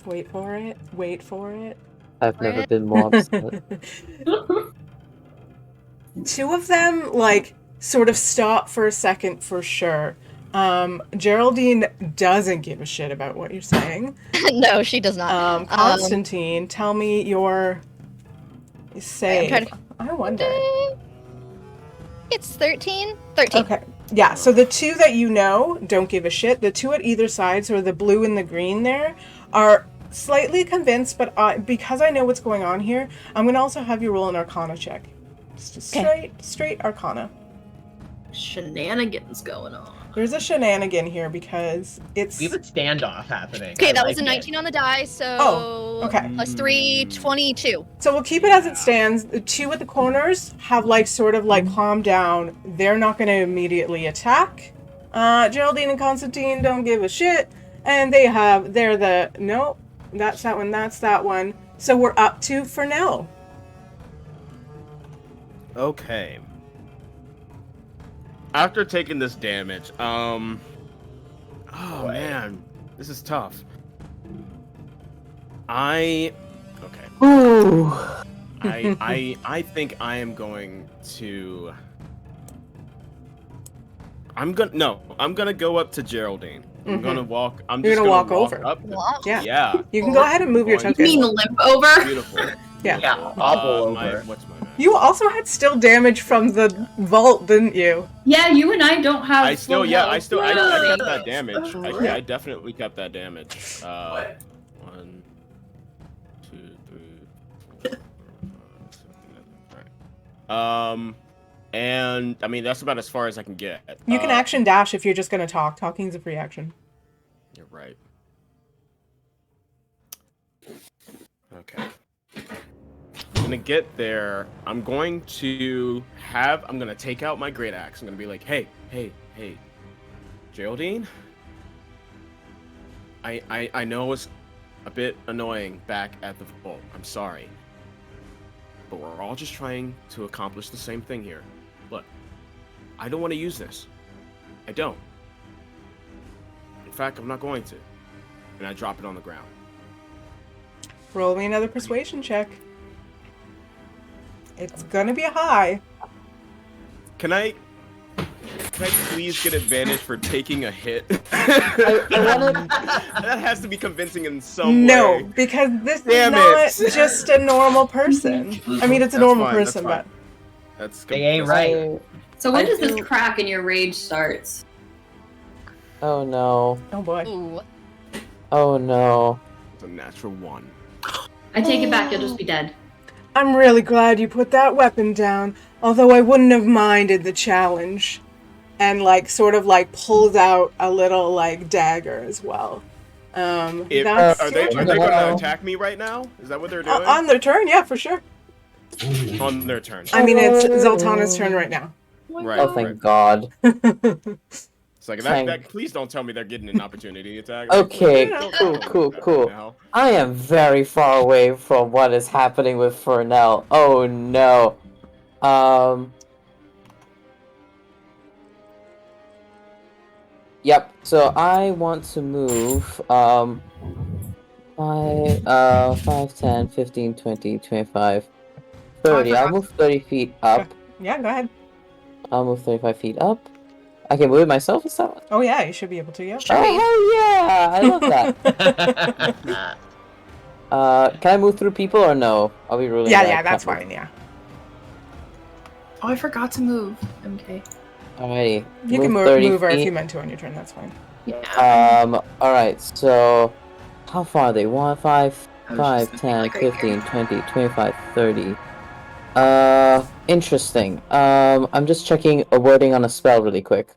Wait for it. Wait for it. I've never been more upset. 2 of them, like, sort of stop for a second for sure. Geraldine doesn't give a shit about what you're saying. No, she does not. Constantine, tell me your save. I'm trying I wonder. It's 13. 13. Okay. Yeah, so the 2 that you know don't give a shit. The 2 at either side, so the blue and the green there, are slightly convinced, but because I know what's going on here, I'm going to also have you roll an Arcana check. Just a straight Arcana. Shenanigans going on. There's a shenanigan here because it's... We have a standoff happening. Okay, I that was like a it. 19 on the die, so okay. plus 3, 22. So we'll keep it as it stands. The 2 at the corners have sort of calmed down. They're not going to immediately attack. Geraldine and Constantine don't give a shit. And they're the, nope, that's that one, that's that one. So we're up to Fernell. Okay. After taking this damage, oh man, this is tough. Okay. Ooh. I think I am going to. I'm gonna go up to Geraldine. I'm gonna walk. You're just gonna gonna walk over. Up. Walk? Yeah. Yeah. You can go ahead and move your Going- You mean token. limp over? Beautiful. Yeah. Yeah, hobble over. What's my max? You also had still damage from the vault, didn't you? Yeah, you and I don't have. I still, full yeah, health. I still, I Really? kept that damage. I definitely kept that damage. 1, 2, 3, 4, 5, 6, 7. Alright. And I mean that's about as far as I can get. You can action dash if you're just gonna talk. Talking's a free action. You're right. Okay. I'm gonna get there. I'm going to take out my great axe. I'm gonna be like, hey, Geraldine. I know it was a bit annoying back at the vault. I'm sorry. But we're all just trying to accomplish the same thing here. Look, I don't want to use this. I don't. In fact, I'm not going to. And I drop it on the ground. Roll me another persuasion check. It's gonna be a high. Can I please get advantage for taking a hit? That has to be convincing in some No, way. because this Damn is it. not just a normal person. I mean, it's a That's normal fine, person, that's but That's They ain't right. So when I does this do- crack and your rage starts? Oh no. oh boy. Ooh. Oh no. a natural 1. I take it back. You'll just be dead. I'm really glad you put that weapon down, although I wouldn't have minded the challenge. And, like, sort of, like, pulls out a little, like, dagger as well. Are That's they your going turn. to attack me right now? Is that what they're doing? On their turn, yeah, for sure. On their turn. I mean, it's Zaltana's turn right now. Right. Oh, thank God. It's like, please don't tell me they're getting an opportunity attack. Okay, Don't tell me cool. that now. I am very far away from what is happening with Fernell. Oh no. Yep, so I want to move, 5, 10, 15, 20, 25, 30. I'll move 30 feet up. Yeah, go ahead. I'll move 35 feet up. I can move it myself, is that? Oh yeah, you should be able to, yeah. Oh, yeah! I love that. Can I move through people or no? I'll be ruling Yeah, that's fine, yeah. Oh, I forgot to move. MK. Alrighty. You can move her if you meant to on your turn, that's fine. Yeah. Alright, so how far are they? 1, 5, I was 5, just 10, like right 15, here. 20, 25, 30. Interesting. I'm just checking a wording on a spell really quick.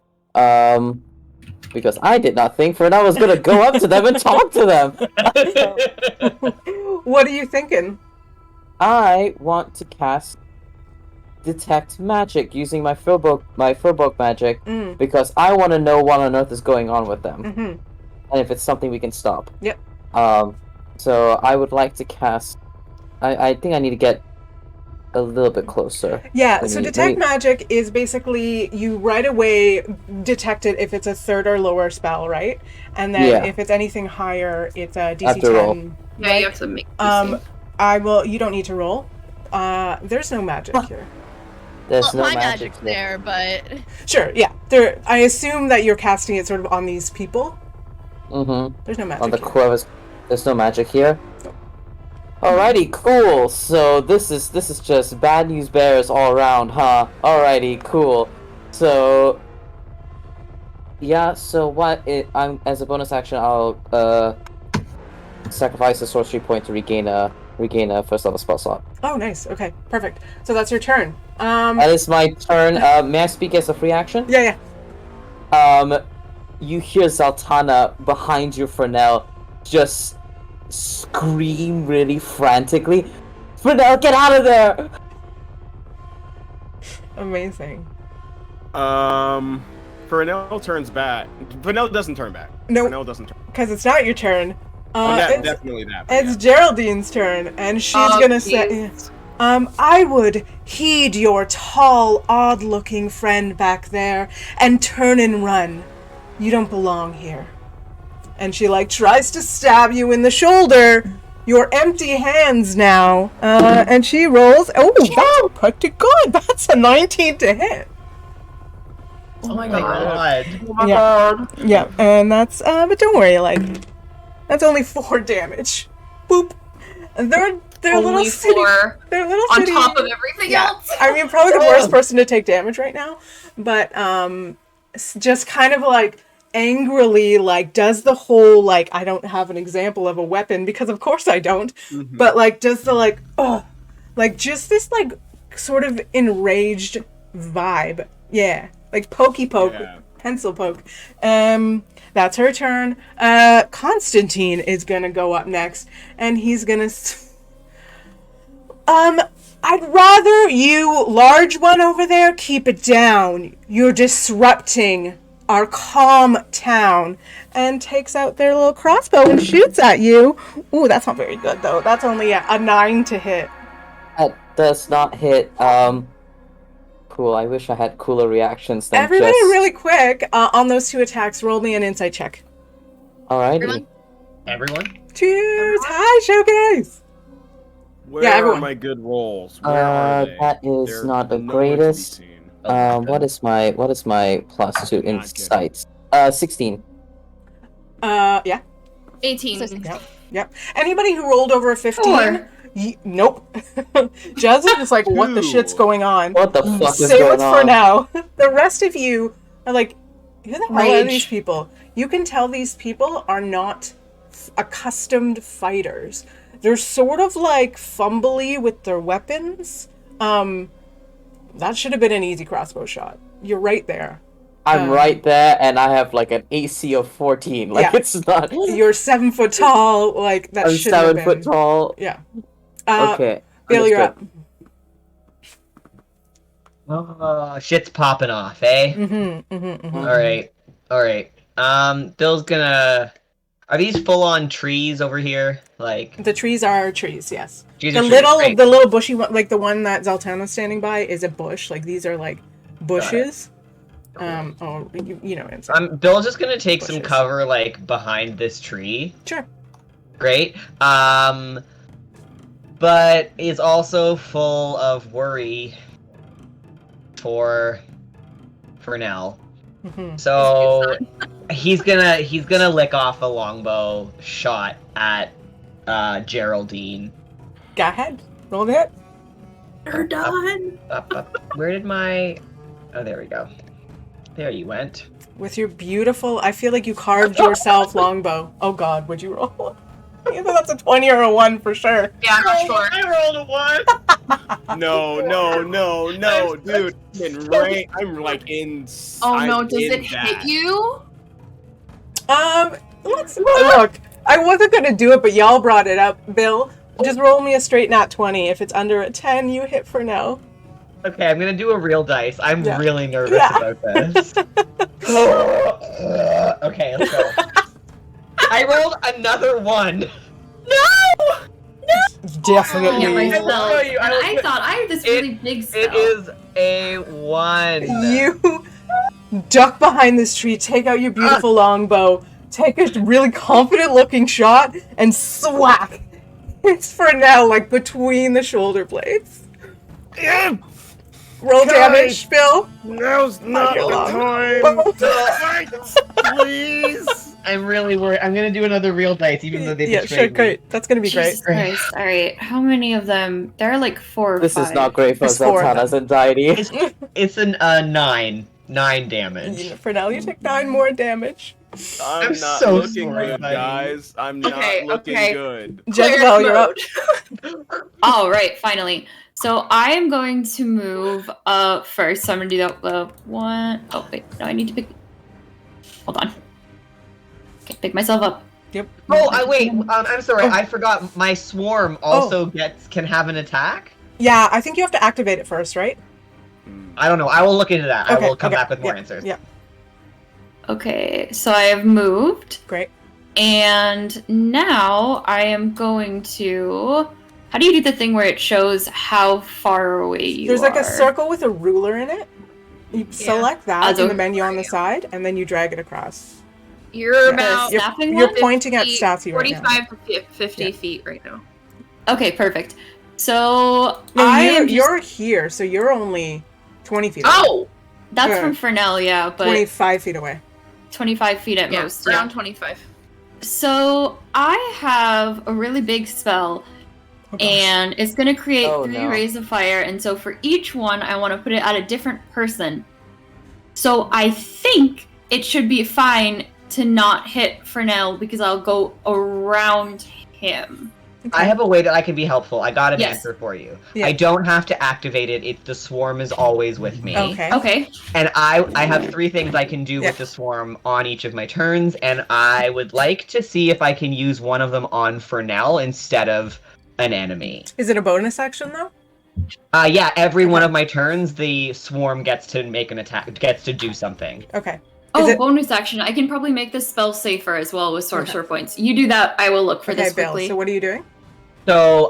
Because I did not think Fernell was gonna go up to them and talk to them. What are you thinking? I want to cast Detect Magic using my Philbook magic because I want to know what on earth is going on with them, and if it's something we can stop. Yep. So I would like to cast. I think I need to get a little bit closer. Yeah, so Detect Magic is basically you right away detect it if it's a 3rd or lower spell, right? And then if it's anything higher, it's a DC 10. Yeah, right? you have to make DC. You don't need to roll. There's no magic here. There's no my magic magic's there, but Sure, yeah. I assume that you're casting it sort of on these people. There's no magic on the here. quivers. There's no magic here. Alrighty, cool. So this is just bad news bears all around, huh? Alrighty, cool. So yeah. So as a bonus action, I'll sacrifice a sorcery point to regain a 1st level spell slot. Oh, nice. Okay, perfect. So that's your turn. That is my turn. May I speak as a free action? Yeah. You hear Zaltana behind you, Fernell, just scream really frantically, "Fernell, get out of there!" Amazing. Fernell turns back. Fernell doesn't turn back. No. Fernell doesn't turn. Because it's not your turn. Definitely that. It's Geraldine's turn, and she's gonna say, I would heed your tall, odd-looking friend back there and turn and run. You don't belong here. And she, like, tries to stab you in the shoulder. Your empty hands now. And she rolls. Oh, that's pretty good. That's a 19 to hit. Oh my god. Oh my God. Yeah, and that's, but don't worry, like, that's only 4 damage. Boop. And they're Only little city. 4 They're little on city. top of everything else. I mean, probably the worst person to take damage right now, but just kind of like angrily like does the whole like I don't have an example of a weapon because of course I don't, but like does the like like just this like sort of enraged vibe. Yeah, like pokey poke, pencil poke. That's her turn. Constantine is gonna go up next, and he's gonna. I'd rather you, large one over there, keep it down. You're disrupting our calm town. And takes out their little crossbow and shoots at you. Ooh, that's not very good, though. That's only a 9 to hit. That does not hit. Cool. I wish I had cooler reactions than Everybody just... really quick, on those 2 attacks, roll me an insight check. Alrighty. Everyone? Cheers! Hi, Showcase! Where Yeah, are everyone. my good rolls? Where are they? That is They're not the nowhere to be greatest. seen. What is my plus 2 Not good. insight? 16. Yeah. 18. Yep. Anybody who rolled over a 15? 4. Nope. Jez is just like, what the shit's going on? What the fuck is Same going with on? for now. The rest of you are like, who the hell are Rage. these people? You can tell these people are not accustomed fighters. They're sort of like fumbly with their weapons. That should have been an easy crossbow shot. You're right there. I'm right there, and I have like an AC of 14. Like, Yeah. it's not. You're 7 foot tall. Like, that I'm should have 7 been. foot tall. Yeah. Okay. Bill, you're up. Oh, shit's popping off, eh? All right. Bill's gonna. Are these full-on trees over here? Like The trees are trees, yes. trees The are trees, little, great. the little bushy one, like the one that Zaltana's standing by, is a bush. Like, these are like bushes. You know what I'm saying. Bill's just gonna take some Bushes. cover, like, behind this tree. Sure. Great. But is also full of worry for Fernell. So he's gonna lick off a longbow shot at Geraldine. Go ahead. Roll the hit. You're done. Up. Where did my? Oh, there we go. There you went. With your beautiful, I feel like you carved yourself longbow. Oh God, would you roll? Either that's a 20 or a 1 for sure. Yeah, I'm not sure. I rolled a 1. No, dude. I'm like in. Oh I'm no, does in it that. hit you? Let's look. I wasn't gonna do it, but y'all brought it up. Bill, just roll me a straight nat 20. If it's under a 10, you hit for now. Okay, I'm gonna do a real dice. I'm Yeah. really nervous Yeah. about this. Okay, let's go. I rolled another 1. Definitely. Yeah, myself. tell you, And I I thought I had this really big spell. It is a 1. You duck behind this tree, take out your beautiful longbow, take a really confident looking shot, and swack. It's for now, like between the shoulder blades. Yeah, Roll damage, Bill. now's not your the love. time to fight, please. I'm really worried. I'm gonna do another real dice, even though they Yeah, betrayed sure, me. great. That's gonna be great. Jesus Christ. All right, how many of them? There are like 4 or 5. This is not great for There's 4 of Zaltana's anxiety. It's an 9 damage. For now, you take 9 more damage. I'm I'm not so looking sorry, good, buddy. guys. I'm not Okay, looking okay. good. Jezebel, you're up. All right, finally. So I am going to move first. So I'm gonna do that. 1. Oh wait, no, I need to pick. Hold on. Okay, pick myself up. Yep. Oh, wait. I'm sorry. I forgot. My swarm also can have an attack. Yeah, I think you have to activate it first, right? I don't know. I will look into that. I Okay, will come okay, back with more yeah, answers. Yeah, Okay, so I have moved, great. and now I am going to. How do you do the thing where it shows how far away you There's are? like a circle with a ruler in it. You select that in the menu on the side, and then you drag it across. You're Yeah. about You're pointing at Staci right now. 45 to 50 Yeah. feet right now. Okay, perfect. So No, I am just... you're here, so you're only 20 feet away. Oh! That's yeah. from Fernell, yeah, but 25 feet away. 25 feet at Yeah, most. around 25. So I have a really big spell, Oh, gosh. and it's going to create Oh, 3 no. rays of fire, and so for each one, I want to put it at a different person. So I think it should be fine to not hit Fernell, because I'll go around him. I have a way that I can be helpful. I got an Yes. answer for you. Yeah. I don't have to activate it. The swarm is always with me. Okay. Okay. And I have 3 things I can do Yeah. with the swarm on each of my turns, and I would like to see if I can use one of them on Fernell instead of an enemy. Is it a bonus action, though? Yeah, every one of my turns, the swarm gets to make an attack, gets to do something. Okay. Oh, it- bonus action. I can probably make this spell safer as well with sorcerer points. You do that, I will look for Okay, this Bill, quickly. so what are you doing? So,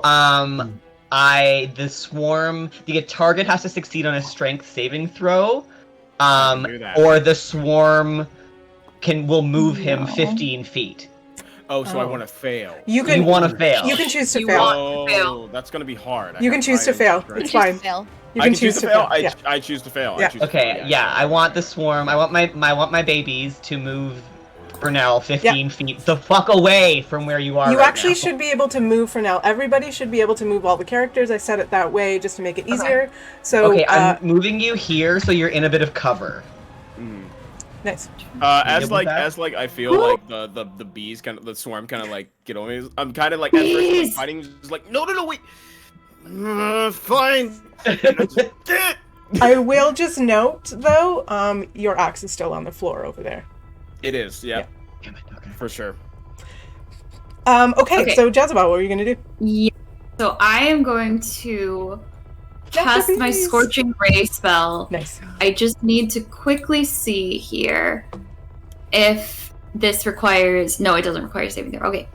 the swarm, the target has to succeed on a strength saving throw, do that. or the swarm will move him No. 15 feet. Oh, so I Oh. want to fail. You You want to fail. You can choose to You fail. want- Oh, fail. that's gonna be hard. You can choose to fail. Right? It's fine. Fail. You I can can choose to fail. Yeah. I choose to fail. Yeah. I choose to Okay, fail. yeah, I want the swarm. I want my babies to move Fernell 15 feet the fuck away from where you are. You right actually now. should be able to move for now. Everybody should be able to move all the characters. I set it that way just to make it easier. So, Okay, I'm moving you here so you're in a bit of cover. Nice. As good with that? I feel like the bees the swarm kind of like get on me. I'm kind of like at first like, fighting, just like no, wait. Fine. I will just note though, your axe is still on the floor over there. It is, yeah. Damn it, okay. For sure. Okay, so Jezebel, what are you gonna do? Yeah. So I am going to cast my Masterpiece. Scorching Ray spell. Nice. I just need to quickly see here if this requires... No, it doesn't require saving throw. Okay.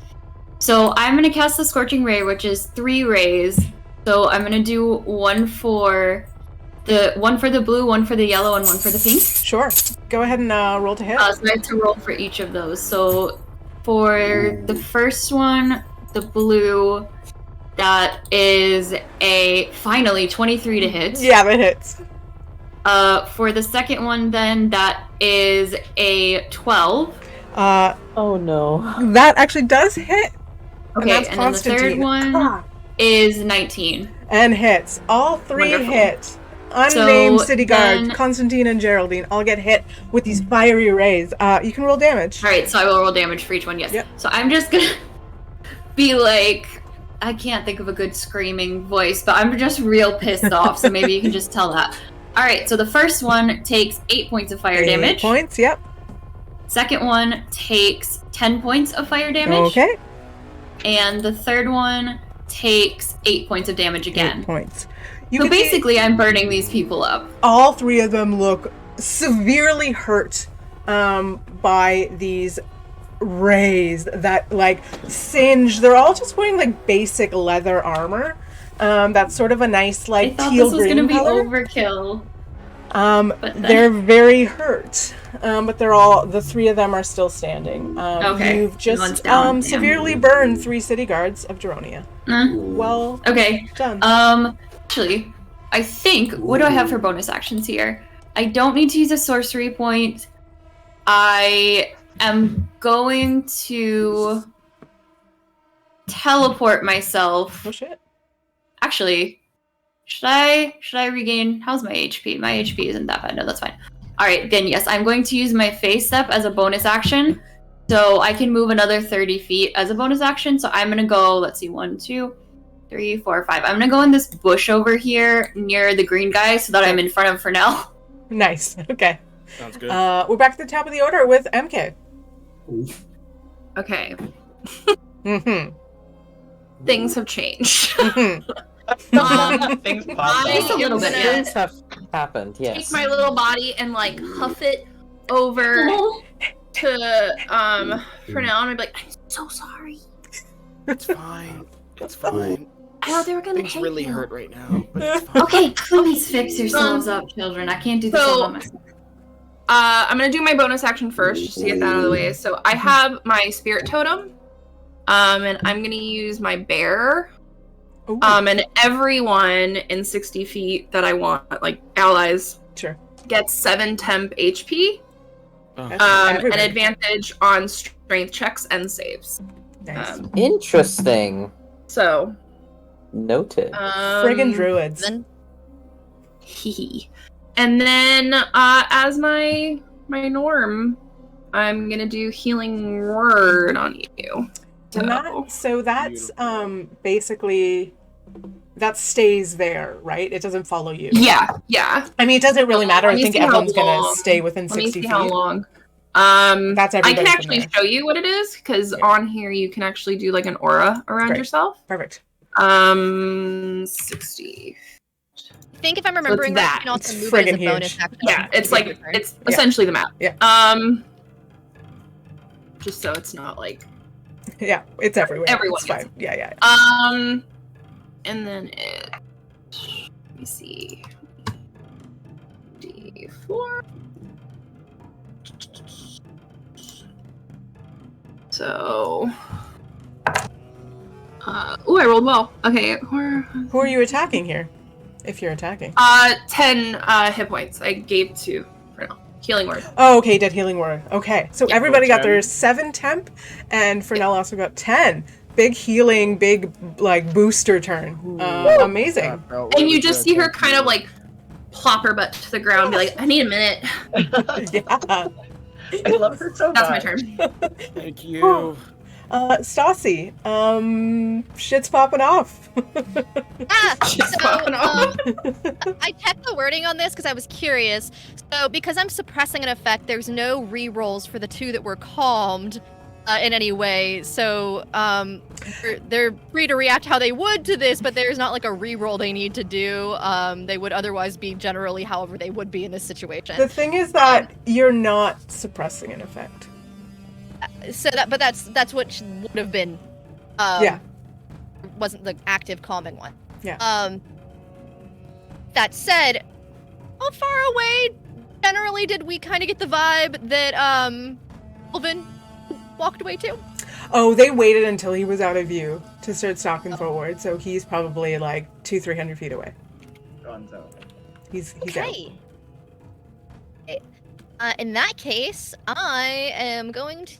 So I'm going to cast the Scorching Ray, which is 3 rays. So I'm going to do one for the blue, one for the yellow, and one for the pink. Sure. Go ahead and roll to hit. So I have to roll for each of those. So for the first one, the blue, that is a finally 23 to hit. Yeah, that hits. For the second one, then that is a 12. Oh no. That actually does hit. Okay, that's and then the third Constantine. one is 19. And hits. All 3 Wonderful. hit. Unnamed So city guards, then- Constantine and Geraldine, all get hit with these fiery rays. You can roll damage. All right, so I will roll damage for each one. Yes. Yep. So I'm just gonna be like, I can't think of a good screaming voice, but I'm just real pissed off. So maybe you can just tell that. All right. So the first one takes 8 points of fire 8 damage. points, yep. Second one takes 10 points of fire damage. Okay. And the third one takes 8 points of damage 8 again. points. So basically, I'm burning these people up. All 3 of them look severely hurt by these rays that like singe. They're all just wearing like basic leather armor. That's sort of a nice I like thought teal this was green gonna be color. overkill. But They're very hurt, but they're all the 3 of them are still standing. Okay. You've One's just down, damn. severely burned 3 city guards of Geronia. Well Okay. done. Actually, I think, what do I have for bonus actions here? I don't need to use a sorcery point. I am going to teleport myself. Oh shit. Actually, should I regain? How's my HP? My HP isn't that bad. No, that's fine. All right, then yes, I'm going to use my face step as a bonus action, so I can move another 30 feet as a bonus action. So I'm gonna go. Let's see, 1, 2, 3, 4, 5. I'm gonna go in this bush over here near the green guy, so that I'm in front of Fernell. Nice. Okay. Sounds good. We're back to the top of the order with MK. Okay, Mm-hmm. things have changed. Things pop Just a up. little bit, Things yeah. have happened, Take yes. my little body and like huff it over to Fernell, and I'd be like, I'm so sorry. It's fine. It's fine. I thought they were gonna Things hate really you. hurt right now, but it's fine. Okay, please fix yourselves up, children. I can't do this all by myself. I'm gonna do my bonus action first, just to get that out of the way. So I have my spirit totem, and I'm gonna use my bear. Ooh, And everyone in 60 feet that I want, like allies, sure. gets 7 temp HP, Oh. That's and everybody. advantage on strength checks and saves. Nice. Interesting. So, Noted. Friggin' druids. Then Hee. And then, as my norm, I'm gonna do healing word on you. So that's basically that stays there, right? It doesn't follow you. Yeah. I mean, it doesn't really matter. Let I me think see how everyone's gonna long. stay within Let me 60 see feet. how long. That's I everybody can from actually there. show you what it is, because Yeah. on here you can actually do like an aura around Great. yourself. Perfect. 60. I think if I'm remembering right, that. you can also It's move it as a friggin' bonus huge. action. Yeah, it's like Your turn. it's Yeah. essentially the map. Yeah. Just so it's not like Yeah, it's everywhere. Everyone It's gets fine. Yeah. and then it. Let me see. D4. So. I rolled well. Okay, Who are you attacking here? If you're attacking. 10 hit points I gave to Fernell. Healing word. Oh, okay, dead healing word. Okay, so Yeah. everybody got 10. their 7 temp, and Fernell also got 10. Big healing, big like booster turn. Amazing. And you just see her kind of like plop her butt to the ground and be like, I need a minute. Yeah. I love her so That's much. my turn. Thank you. Staci, shit's popping off. Shit's popping off. I checked the wording on this because I was curious. So, because I'm suppressing an effect, there's no re-rolls for the 2 that were calmed in any way. So, they're free to react how they would to this, but there's not like a re-roll they need to do. They would otherwise be generally however they would be in this situation. The thing is that you're not suppressing an effect. So that's what would have been. Yeah. Wasn't the active calming one. Yeah. That said, how far away generally did we kind of get the vibe that Elvin walked away to? Oh, they waited until he was out of view to start stalking forward, so he's probably like 200-300 feet away. Gonzo. He's out. Okay. In that case, I am going to.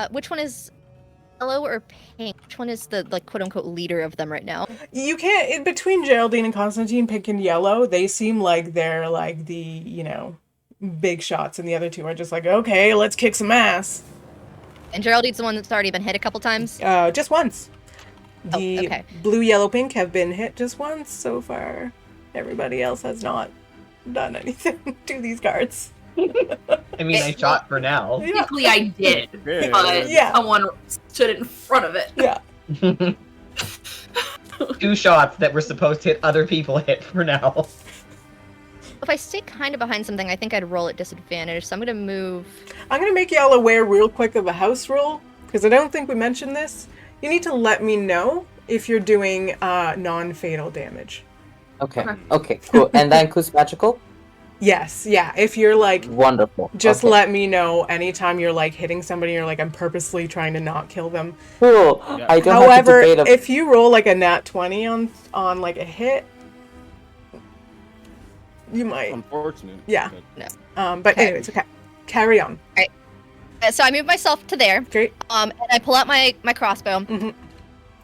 Which one is yellow or pink? Which one is the like quote unquote leader of them right now? You can't, in between Geraldine and Constantine, pink and yellow, they seem like they're like the, you know, big shots, and the other 2 are just like, okay, let's kick some ass. And Geraldine's the one that's already been hit a couple times. Just once. The okay. blue, yellow, pink have been hit just once so far. Everybody else has not done anything to these cards. I mean, I shot for now. Yeah. Technically, I did, but Yeah. someone stood in front of it. Yeah. 2 shots that were supposed to hit other people hit for now. If I stay kind of behind something, I think I'd roll at disadvantage. So I'm gonna move. I'm going to make y'all aware real quick of a house rule, because I don't think we mentioned this. You need to let me know if you're doing non-fatal damage. Okay, cool. And that includes magical? Yes, yeah. If you're like, Wonderful. just Okay. let me know anytime you're like hitting somebody, you're like, I'm purposely trying to not kill them. Cool. Yeah. I don't However, have to debate if you roll like a nat 20 on like a hit, you might. Unfortunate. Yeah. but- But Okay. anyways, okay. Carry on. So I move myself to there. Great. And I pull out my crossbow. Mhm.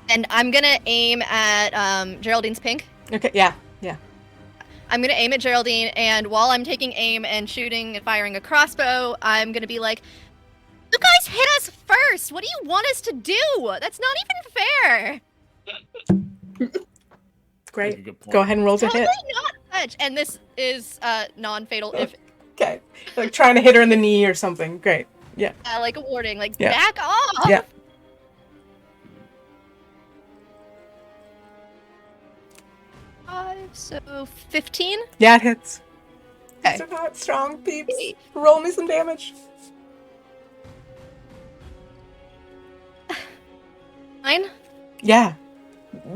And I'm gonna aim at Geraldine's pink. Okay, yeah. I'm gonna aim at Geraldine, and while I'm taking aim and shooting and firing a crossbow, I'm gonna be like, "You guys hit us first! What do you want us to do? That's not even fair!" Great. Good point. Go ahead and roll to Totally hit. not much. And this is non-fatal if Okay. Like trying to hit her in the knee or something. Great. Yeah. like a warning, like Yeah. back off. Yeah. So 15. Yeah, it hits. Okay. These are not strong, peeps. Roll me some damage. 9. Yeah.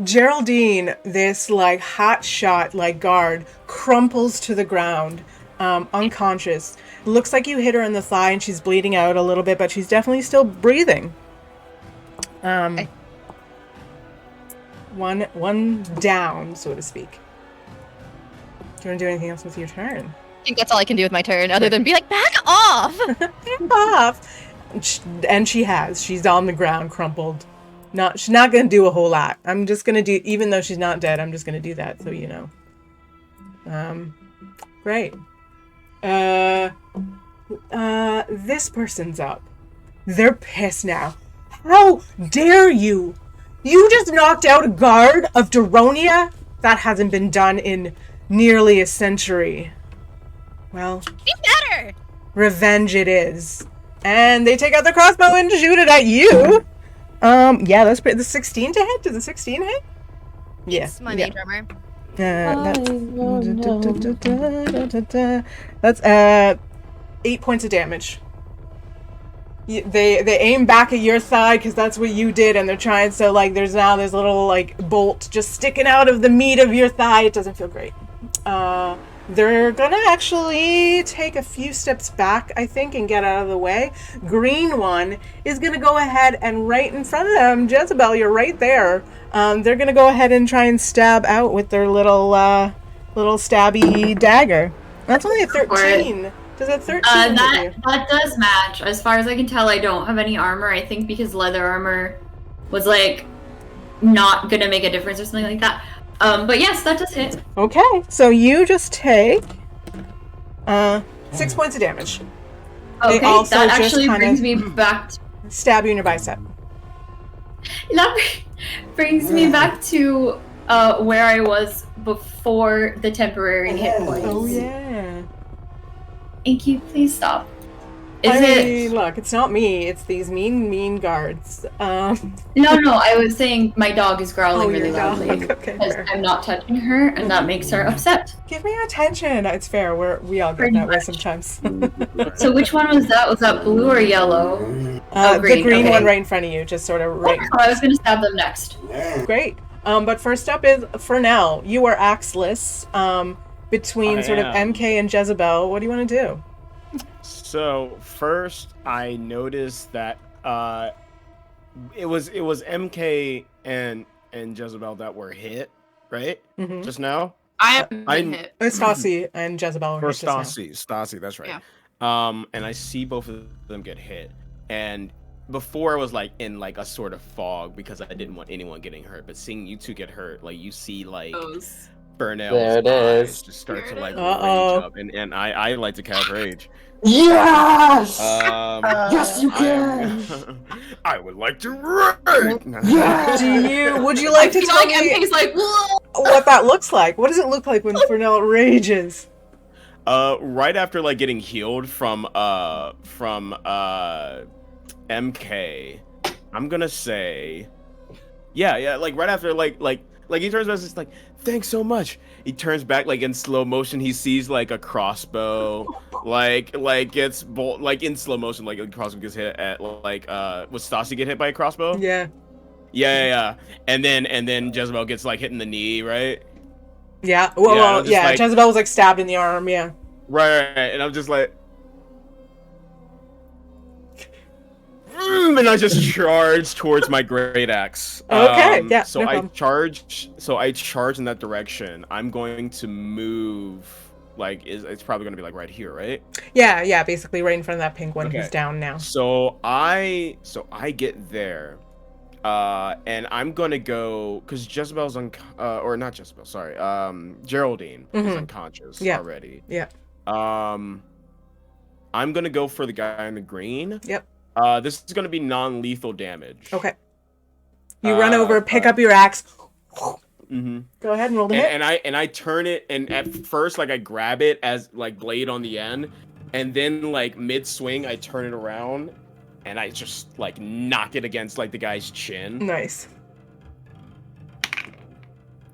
Geraldine, this like hot shot like guard, crumples to the ground, unconscious. Looks like you hit her in the thigh and she's bleeding out a little bit, but she's definitely still breathing. Okay. One down, so to speak. Do you want to do anything else with your turn? I think that's all I can do with my turn, other than be like, back off! Off. And she has. She's on the ground, crumpled. She's not gonna do a whole lot. I'm just gonna do, even though she's not dead, I'm just gonna do that so you know. Great. This person's up. They're pissed now. How dare you? You just knocked out a guard of Daronia? That hasn't been done in nearly a century. Well, Be better! revenge it is. And they take out their crossbow and shoot it at you. Yeah, that's pretty. The 16 to hit? Did the 16 hit? Yeah. It's my yeah. mage armor. That's 8 points of damage. They aim back at your thigh because that's what you did, and they're trying. So like, there's now this little like bolt just sticking out of the meat of your thigh. It doesn't feel great. They're gonna actually take a few steps back, I think, and get out of the way. Green one is gonna go ahead and right in front of them, Jezebel, you're right there. They're gonna go ahead and try and stab out with their little stabby dagger. That's only a 13. Does a 13 hit you? That does match. As far as I can tell, I don't have any armor. I think because leather armor was like not gonna make a difference or something like that. But yes, that does hit. Okay, so you just take 6 points of damage. Okay, also that just actually kinda- brings me back. Stab you in your bicep. That brings me back to where I was before the temporary hit points. Oh yeah. Inky, please stop. Is I it? mean, look, it's not me. It's these mean guards. No, I was saying my dog is growling really your dog. loudly Okay, because fair. I'm not touching her, and that makes her upset. Give me attention. It's fair. We all get Pretty that way much. sometimes. So which one was that? Was that blue or yellow? The green, green okay. one right in front of you, just sort of right. Oh, I was gonna stab them next. Great. But first up is Fernell. You are axeless between I sort of am. MK and Jezebel. What do you want to do? So first, I noticed that it was MK and Jezebel that were hit, right? Mm-hmm. Just now. I haven't been hit. Staci and Jezebel were Or hit just now. Staci, that's right. Yeah. And I see both of them get hit, and before I was like in like a sort of fog because I didn't want anyone getting hurt, but seeing you two get hurt, like you see like Those. Fernell's There it eyes is. just start to There like it rage is. up, and I like to cast rage. Yes! Yes, you can! I would like to rage. Would you like I to feel tell like me MK's like, whoa! what that looks like? What does it look like when Fernell rages? Right after like getting healed from MK, I'm gonna say, yeah, like right after like he turns back, it's like, thanks so much. He turns back like in slow motion. He sees like a crossbow, like gets like in slow motion, like a crossbow gets hit at like was Staci get hit by a crossbow? Yeah. Yeah. And then Jezebel gets like hit in the knee, right? Yeah. Well, Yeah, I'm just like- Jezebel was like stabbed in the arm. Yeah. Right. And I'm just like, and I just charge towards my great axe. Okay, yeah, So no I problem. charge in that direction. I'm going to move. Like, it's probably going to be like right here, right? Yeah. Basically, right in front of that pink one Okay. who's down now. So I get there, and I'm gonna go because Jezebel's or not Jezebel, sorry, Geraldine is unconscious Yeah. already. Yeah. I'm gonna go for the guy in the green. Yep. This is gonna be non-lethal damage. Okay. You run over, pick up your axe. Mm-hmm. Go ahead and roll the hit. And I turn it, and at first like I grab it as like blade on the end, and then like mid swing I turn it around, and I just like knock it against like the guy's chin. Nice.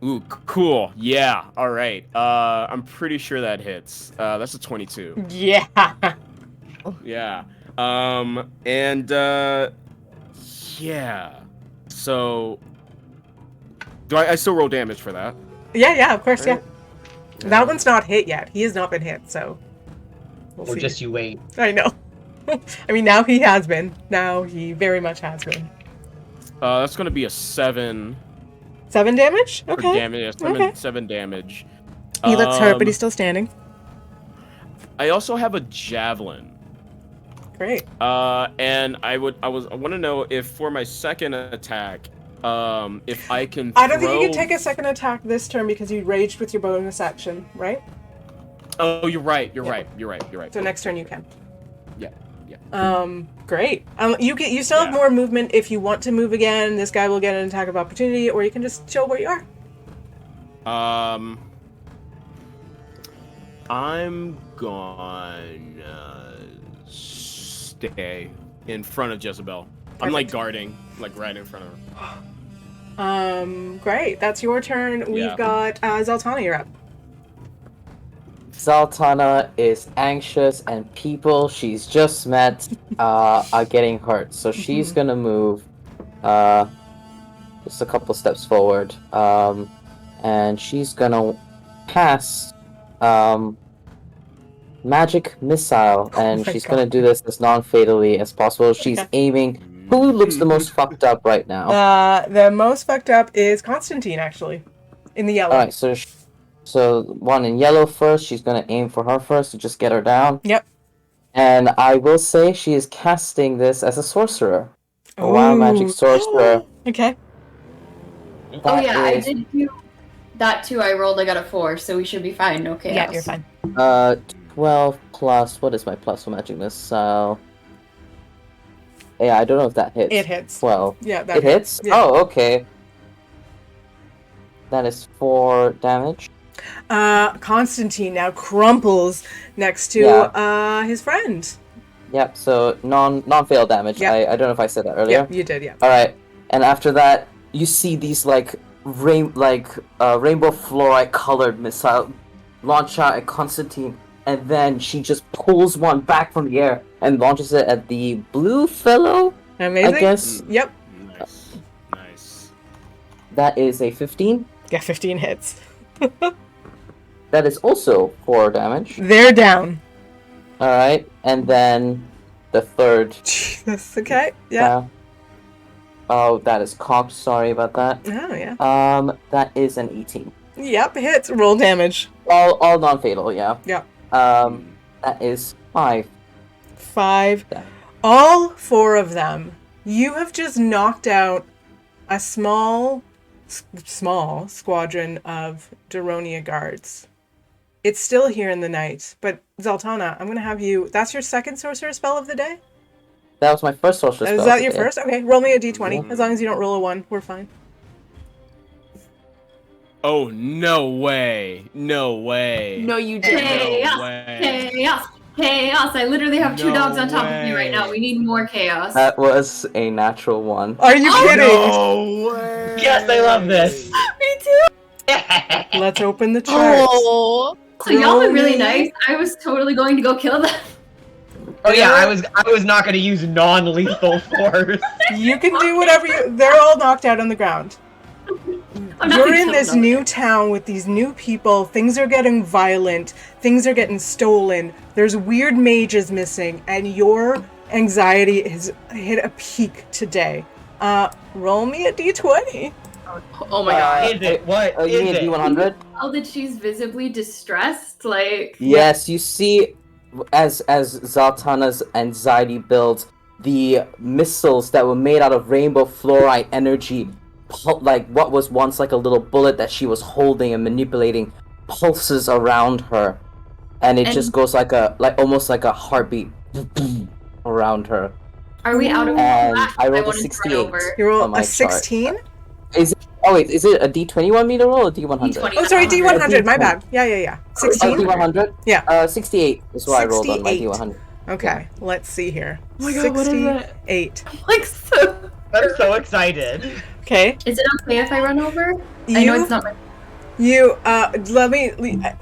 Ooh, cool. Yeah. All right. I'm pretty sure that hits. That's a 22. Yeah. Yeah. Yeah. So, do I still roll damage for that? Yeah, of course, Right. yeah. That one's not hit yet. He has not been hit, so we'll Or see. just you wait. I know. I mean, now he has been. Now he very much has been. That's gonna be a 7 7 damage? for Okay. damage. Yeah, Okay. 7 damage. He looks hurt, but he's still standing. I also have a javelin. Great. And I want to know if for my second attack, if I can. I don't think you throw- can take a second attack this turn because you raged with your bonus action, right? Oh, you're right. You're Yeah. right. You're right. So next turn you can. Yeah. Great. You still have Yeah. more movement if you want to move again. This guy will get an attack of opportunity, or you can just chill where you are. I'm gonna stay in front of Jezebel. I'm like Perfect. guarding, like right in front of her. Great. That's your turn. We've Yeah. got Zaltana, you're up. Zaltana is anxious, and people she's just met are getting hurt. So she's gonna move just a couple steps forward, and she's gonna cast magic missile, and my she's God. gonna do this as non-fatally as possible. She's Okay. aiming. Who looks the most fucked up right now? The most fucked up is Constantine, actually, in the yellow. All right, so one in yellow first. She's gonna aim for her first to just get her down. Yep. And I will say she is casting this as a sorcerer, a wild magic Ooh. sorcerer. Okay. Oh That yeah, I is, did do that too. I rolled. I got a 4, so we should be fine. Okay. Yeah, Alice. you're fine. 12 plus, what is my plus for magic missile? Yeah, I don't know if that hits. It hits. 12. Yeah, that It hits? Yeah. Oh, okay. That is 4 damage. Constantine now crumples next to his friend. Yep, so non-fail damage. Yep. I don't know if I said that earlier. Yeah, you did, yeah. Alright, and after that, you see these like rainbow fluorite colored missile launch out at Constantine, and then she just pulls one back from the air and launches it at the blue fellow. Amazing. I guess Yep. Nice. that is a 15. Yeah, 15 hits. That is also 4 damage. They're down. Alright, and then the third. Jesus, okay. Yeah. Oh, that is cocked. Sorry about that. Oh, yeah. That is an 18. Yep, hits. Roll damage. All non-fatal, yeah. Yeah. That is 5. 5. Yeah. All 4 of them. You have just knocked out a small squadron of Daronia guards. It's still here in the night, but Zaltana, I'm going to have you... That's your second sorcerer spell of the day? That was my first sorcerer spell. Is that of the your day. first? Okay, roll me a d20. Yeah. As long as you don't roll a 1, we're fine. Oh, no way. No way. No, you didn't. Chaos! No way. Chaos! Chaos! I literally have 2 No dogs on top of me right now. way. We need more chaos. That was a natural 1. Are you kidding? No way. Yes, I love this. Me too! Let's open the charts. Oh. So y'all are really Roll me- nice. I was totally going to go kill them. Oh yeah, I was not gonna use non-lethal force. You can do whatever you... They're all knocked out on the ground. I'm not You're gonna in kill this them. new town with these new people. Things are getting violent. Things are getting stolen. There's weird mages missing, and your anxiety has hit a peak today. Roll me a d20. Oh my god. Is it? What Oh, you is mean it? D100? Oh, that she's visibly distressed. Like, Yes, you see, as Zaltana's anxiety builds, the missiles that were made out of rainbow fluorite energy, like what was once like a little bullet that she was holding and manipulating, pulses around her, and it just goes like almost like a heartbeat around her. are we out of And black? I rolled a wanted to run 68. over. You roll On my a 16? Is it? Oh wait, is it a D20 want me to roll or D100? D20. Oh, sorry, D100. My D20. bad. Yeah. Oh, 16? D100? Yeah. 68 is what I rolled on my 68. D100. Okay, let's see here. Oh my god, what is that? 68. Like, so... I'm so excited. Okay. Is it okay if I run over? I know it's not my. You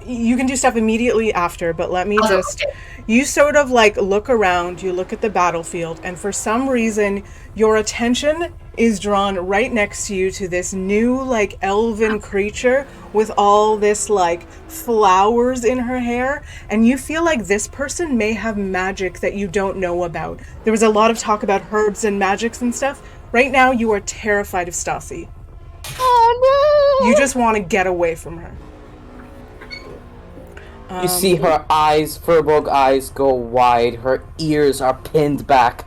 you can do stuff immediately after, but let me Oh, just okay. you sort of like look around, you look at the battlefield, and for some reason your attention is drawn right next to you to this new like elven creature with all this like flowers in her hair, and you feel like this person may have magic that you don't know about. There was a lot of talk about herbs and magics and stuff. Right now you are terrified of Staci. Oh no! You just want to get away from her. You see her eyes, Furbolg eyes, go wide. Her ears are pinned back,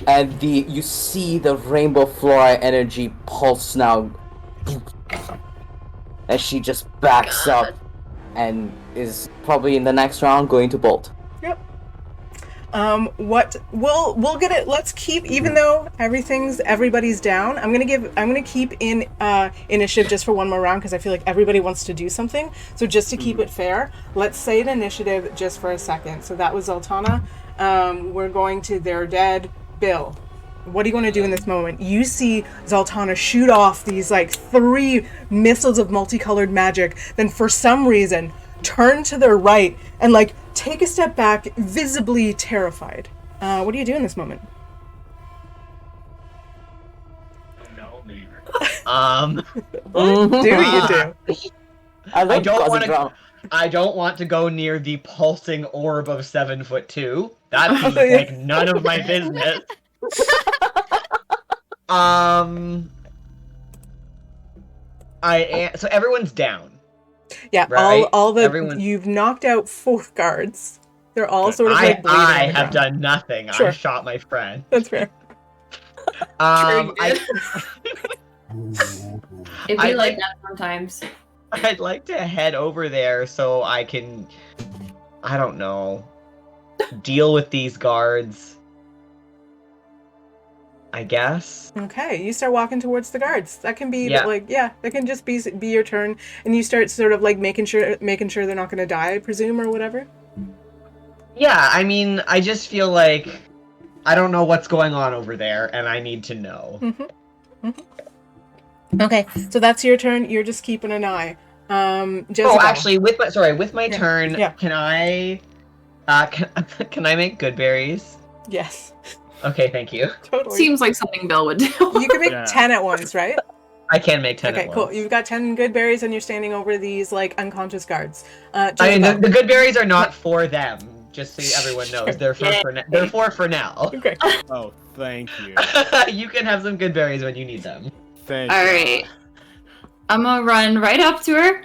and you see the rainbow fluorite energy pulse now, as she just backs up, and is probably in the next round going to bolt. Yep. What we'll get it. Let's keep, even though everybody's down. I'm gonna keep in initiative just for one more round because I feel like everybody wants to do something. So just to keep it fair, let's say an initiative just for a second. So that was Zaltana. We're going to their dead Bill. What are you going to do in this moment? You see Zaltana shoot off these like 3 missiles of multicolored magic, then for some reason turn to their right and like take a step back, visibly terrified. What do you do in this moment? Mhm. Do you do? I love don't causing wanna- drama. I don't want to go near the pulsing orb of 7'2". That seems Oh, yeah. like none of my business. So everyone's down. Yeah, Right, all the everyone- you've knocked out 4 guards. They're all sort of I like bleeding. on the have ground. done nothing. Sure. I shot my friend. That's fair. you did. It'd I be like think- that sometimes. I'd like to head over there so I can I don't know, deal with these guards, I guess. Okay, you start walking towards the guards. That can be Yeah. that can just be your turn, and you start sort of like making sure they're not going to die, I presume, or whatever. Yeah, I mean, I just feel like I don't know what's going on over there, and I need to know. Okay, so that's your turn. You're just keeping an eye. Jezebel. Oh, actually, with my Yeah, turn, yeah. can I, can I make good berries? Yes, Okay, thank you. totally. Seems like something Bill would do. You can make Yeah. 10 at once, right? I can make 10 Okay, at cool. once. You've got 10 good berries, and you're standing over these like unconscious guards. I mean, Jezebel. the good berries are not for them, just so everyone knows. They're for they're for now. Okay. Oh, thank you. You can have some good berries when you need them. Thank All you. right. I'm gonna run right up to her,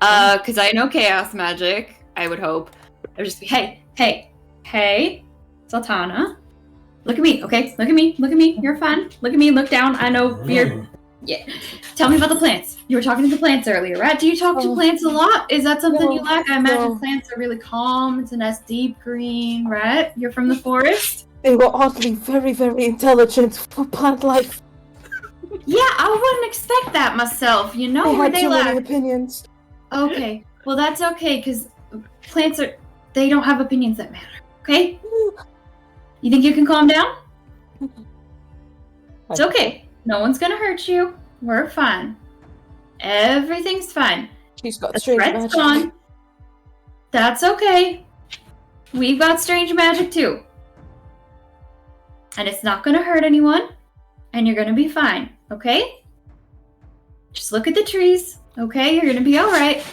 cause I know chaos magic. I would hope. I'll just be, hey, Zaltana, look at me, okay? Look at me. You're fine. Look at me. Look down. I know you're. Yeah. Tell me about the plants. You were talking to the plants earlier, right? Do you talk to plants a lot? Is that something you like? I imagine plants are really calm. It's a nice deep green, right? You're from the forest. They were oddly very, very intelligent for plant life. Yeah, I wouldn't expect that myself. You know, They where had they too many lack. opinions. Okay, well that's okay, because plants they don't have opinions that matter, okay? You think you can calm down? It's okay. No one's gonna hurt you. We're fine. Everything's fine. She's got The strange threat's magic. gone. That's okay. We've got strange magic too. And it's not gonna hurt anyone. And you're gonna be fine, okay? Just look at the trees, okay? You're gonna be alright.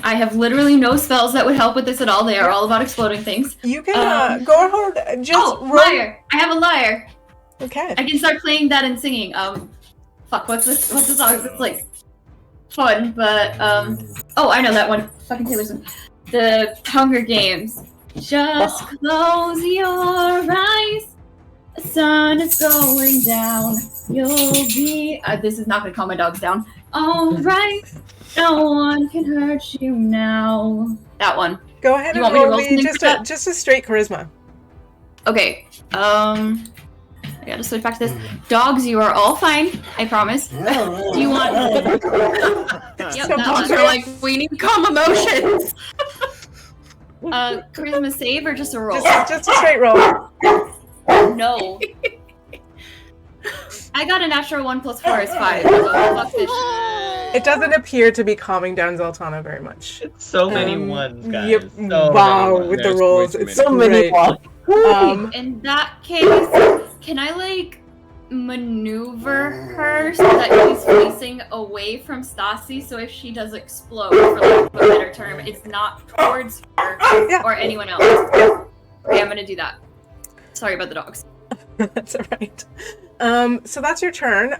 I have literally no spells that would help with this at all. They are all about exploding things. You can go ahead. Just roll. Lyre! I have a lyre. Okay. I can start playing that and singing. Fuck, what's the song? It's like fun, but oh, I know that one. Fucking Taylor Swift. The Hunger Games. Just close your eyes. The sun is going down. You'll be. This is not gonna calm my dogs down. All right. No one can hurt you now. That one. Go ahead You and want me to roll roll me something for that? just a straight charisma. Okay. I gotta switch back to this. Dogs, you are all fine. I promise. Do you want? Yep, that Dogs one. are like, we need calm emotions. Charisma save or just a roll? Just a straight roll. No. I got a natural 1 + 4 is 5. So fuck this. It doesn't appear to be calming down Zaltana very much. So many ones, guys. Yep. So Wow, many with the There's rolls, way too it's So many great. ones. In that case, can I like maneuver her so that she's facing away from Staci, so if she does explode, for lack of a better term, it's not towards her Yeah. or anyone else? Okay, I'm gonna do that. Sorry about the dogs. That's alright. So that's your turn.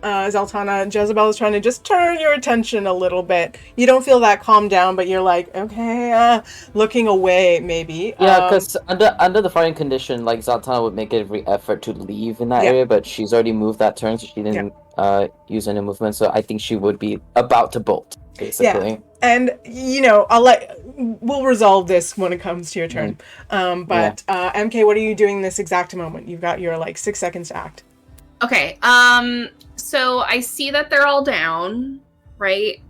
Zaltana, Jezebel is trying to just turn your attention a little bit. You don't feel that calmed down, but you're like, okay, looking away, maybe. Yeah, because under the fighting condition, like Zaltana would make every effort to leave in that Yeah. area, but she's already moved that turn, so she didn't use any movement. So I think she would be about to bolt, basically. And we'll resolve this when it comes to your turn. But MK, what are you doing this exact moment? You've got your 6 seconds to act. Okay, so I see that they're all down, right?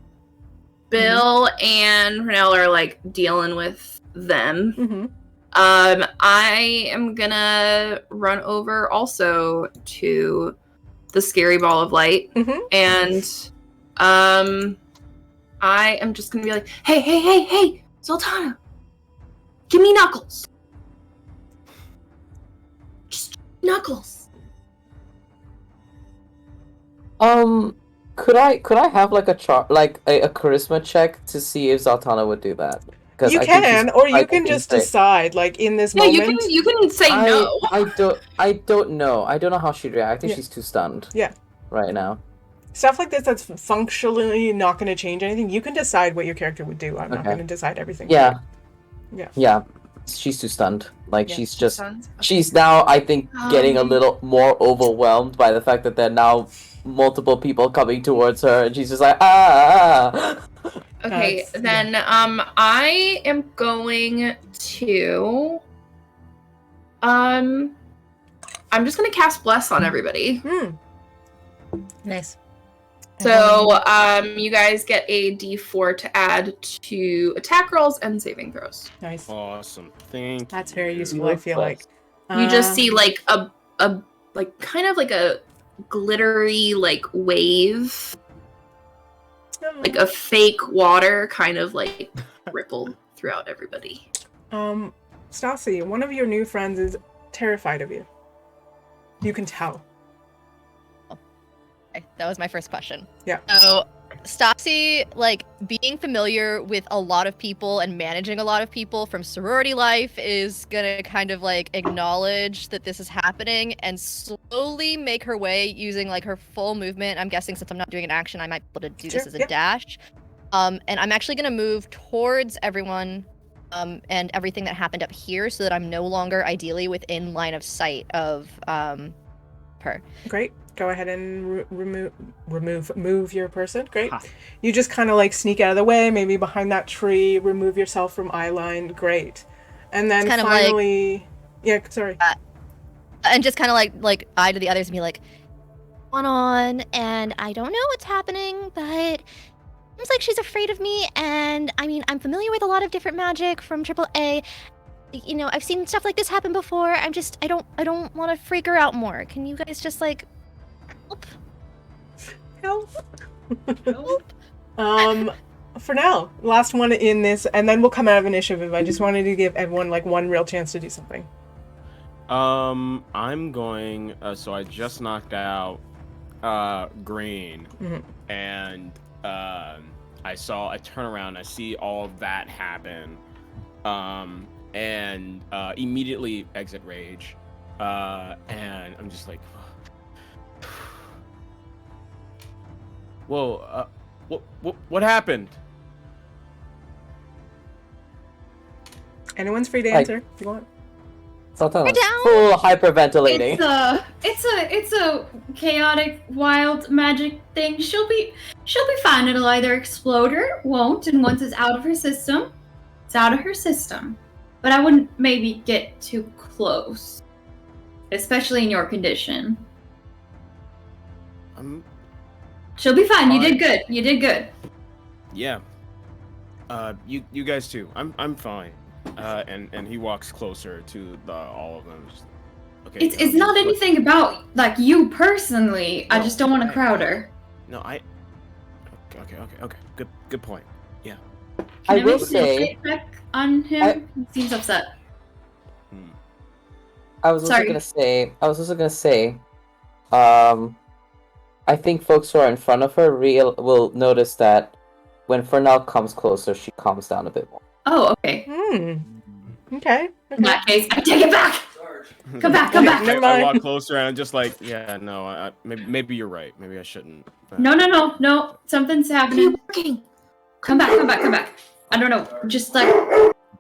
Bill and Fernell are like dealing with them. Mm-hmm. I am gonna run over also to the scary ball of light, Mhm. and I am just gonna be like, hey, Zaltana, give me Knuckles. Just Knuckles. Could I have like a charisma check to see if Zaltana would do that? 'Cause You I think she's can, or you quite can just insane. decide, in this Yeah, moment. you can say no. I don't know. I don't know how she'd react. I think Yeah. she's too stunned. Yeah. Right now. Stuff like this that's functionally not going to change anything. You can decide what your character would do. I'm not Okay. going to decide everything. Yeah. Yeah. Yeah. She's too stunned. Yeah. She's now, I think, getting a Um, little more overwhelmed by the fact that there are now multiple people coming towards her, and she's just like, ah. Okay, That's- then I am going to I'm just gonna cast Bless on everybody. Nice. So you guys get a D4 to add to attack rolls and saving throws. Nice. Awesome. Thank That's you. very useful, I feel like. You just see like a like kind of like a glittery like wave, like a fake water kind of like ripple throughout everybody. Staci, one of your new friends is terrified of you. You can tell. Okay, that was my first question. Yeah. So, Staci, like, being familiar with a lot of people and managing a lot of people from sorority life is gonna kind of, like, acknowledge that this is happening and slowly make her way using, like, her full movement. I'm guessing since I'm not doing an action, I might be able to do this as a dash. And I'm actually gonna move towards everyone and everything that happened up here so that I'm no longer ideally within line of sight of her. Great. Go ahead and move your person. Great. You just kind of like sneak out of the way, maybe behind that tree, remove yourself from eye line. Great. And then kind finally, of like, yeah, sorry. And just kind of like eye to the others and be like, "Going on, and I don't know what's happening, but seems like she's afraid of me. And I mean, I'm familiar with a lot of different magic from AAA. You know, I've seen stuff like this happen before. I don't want to freak her out more. Can you guys just like help? For now, last one in this, and then we'll come out of initiative. I just wanted to give everyone like one real chance to do something. I'm going. So I just knocked out Green, and I turn around, I see all of that happen, and immediately exit rage, and I'm just like, whoa, what happened? Anyone's free to answer if you want. Zaltana, full hyperventilating. It's a chaotic, wild magic thing. She'll be fine. It'll either explode or it won't, and once it's out of her system, it's out of her system. But I wouldn't maybe get too close, especially in your condition. She'll be fine. You did good. You did good. Yeah. You guys too. I'm fine. And he walks closer to all of them. Just, okay. It's not anything about like you personally. No, I just don't want to crowd her. No, Okay. Good point. Yeah. I will say check on him. He seems upset. I was also gonna say, I think folks who are in front of her will notice that when Fernell comes closer, she calms down a bit more. Oh, okay. Okay. In that case, I take it back. Come back. I walk closer and I'm just like, yeah, no, maybe you're right. Maybe I shouldn't. No. Something's happening. Come back. I don't know. Just like.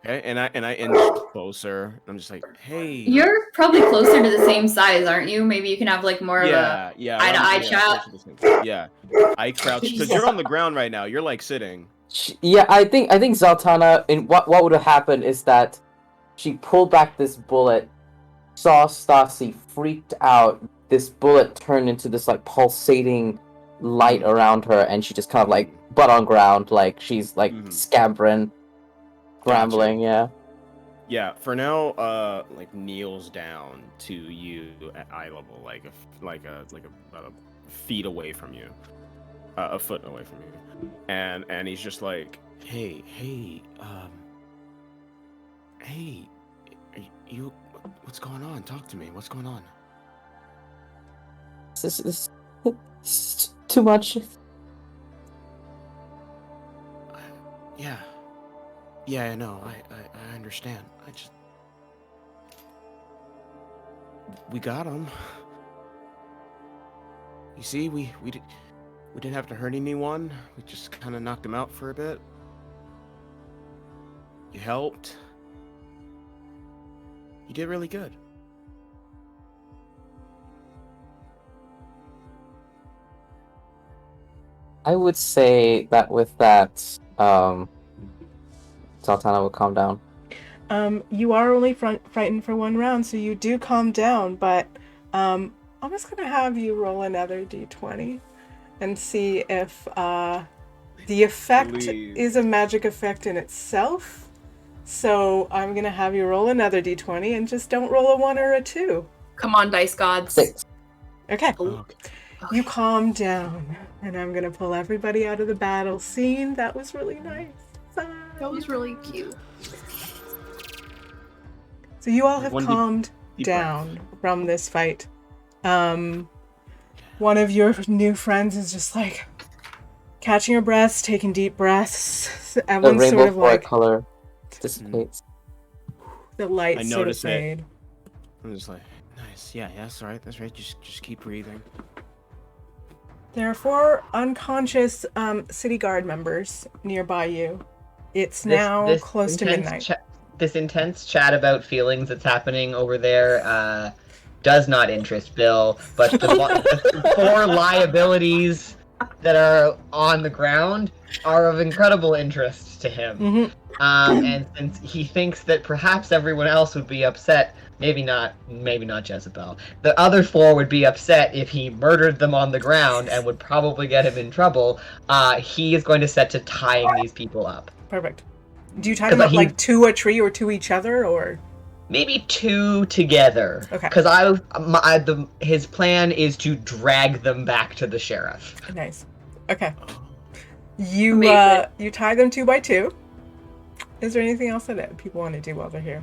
Okay, and I inch closer. I'm just like, hey. You're probably closer to the same size, aren't you? Maybe you can have like more of a eye-to-eye chat. Yeah, I crouch because you're on the ground right now. You're like sitting. Yeah, I think Zaltana. In what would have happened is that she pulled back this bullet, saw Staci, freaked out. This bullet turned into this like pulsating light around her, and she just kind of like butt on ground, like she's like scampering, scrambling. Gotcha. Yeah, Fernell like kneels down to you at eye level, like a feet away from you, a foot away from you, and he's just like, hey, you, what's going on? Talk to me. What's going on? This is too much. Yeah, I know. I understand. We got him. You see, we didn't have to hurt anyone. We just kind of knocked him out for a bit. You helped. You did really good. I would say that with that, Zaltana will calm down. You are only frightened for 1 round, so you do calm down, but I'm just going to have you roll another d20 and see if the effect Please. is a magic effect in itself. So I'm going to have you roll another d20 and just don't roll a 1 or a 2. Come on, dice gods. 6. Okay. Okay. You calm down, and I'm going to pull everybody out of the battle scene. That was really nice. That was really cute. So you all have One calmed deep down from this fight. One of your new friends is just like catching her breath, taking deep breaths. The Everyone's rainbow sort of flag like color dissipates. the lights I sort of notice it. fade. I'm just like, nice. Yeah, that's right. That's right. Just keep breathing. There are 4 unconscious city guard members nearby you. It's now close to midnight. This intense chat about feelings that's happening over there does not interest Bill, but the 4 liabilities that are on the ground are of incredible interest to him. Mm-hmm. And since he thinks that perhaps everyone else would be upset, maybe not Jezebel. The other 4 would be upset if he murdered them on the ground and would probably get him in trouble. He is going to set to tying these people up. Perfect. Do you tie them up like 2 a tree or 2 each other, or maybe 2 together? Okay. Because his plan is to drag them back to the sheriff. Nice. Okay. You Amazing. you tie them 2 by 2. Is there anything else that people want to do while they're here?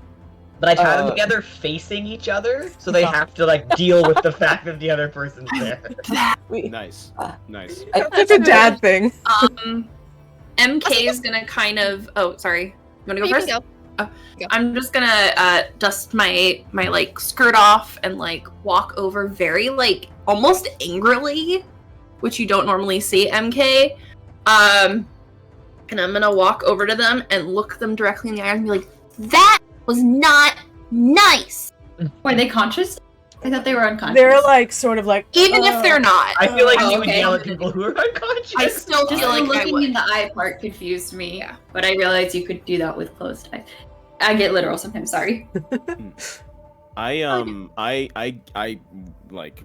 But I tie them together facing each other, so they have to like deal with the fact that the other person's there. Nice. Nice. It's a dad thing. MK is gonna kind of. Oh, sorry. You wanna go You first? can go. I'm just gonna dust my like skirt off and like walk over very like almost angrily, which you don't normally see MK. And I'm gonna walk over to them and look them directly in the eye and be like, "That was not nice." Were they conscious? I thought they were unconscious. They're like sort of like Even if they're not, I feel like Oh, you would okay. yell at people who are unconscious. I still Just feel like I looking would. in the eye part confused me. Yeah. But I realized you could do that with closed eyes. I get literal sometimes. Sorry. I like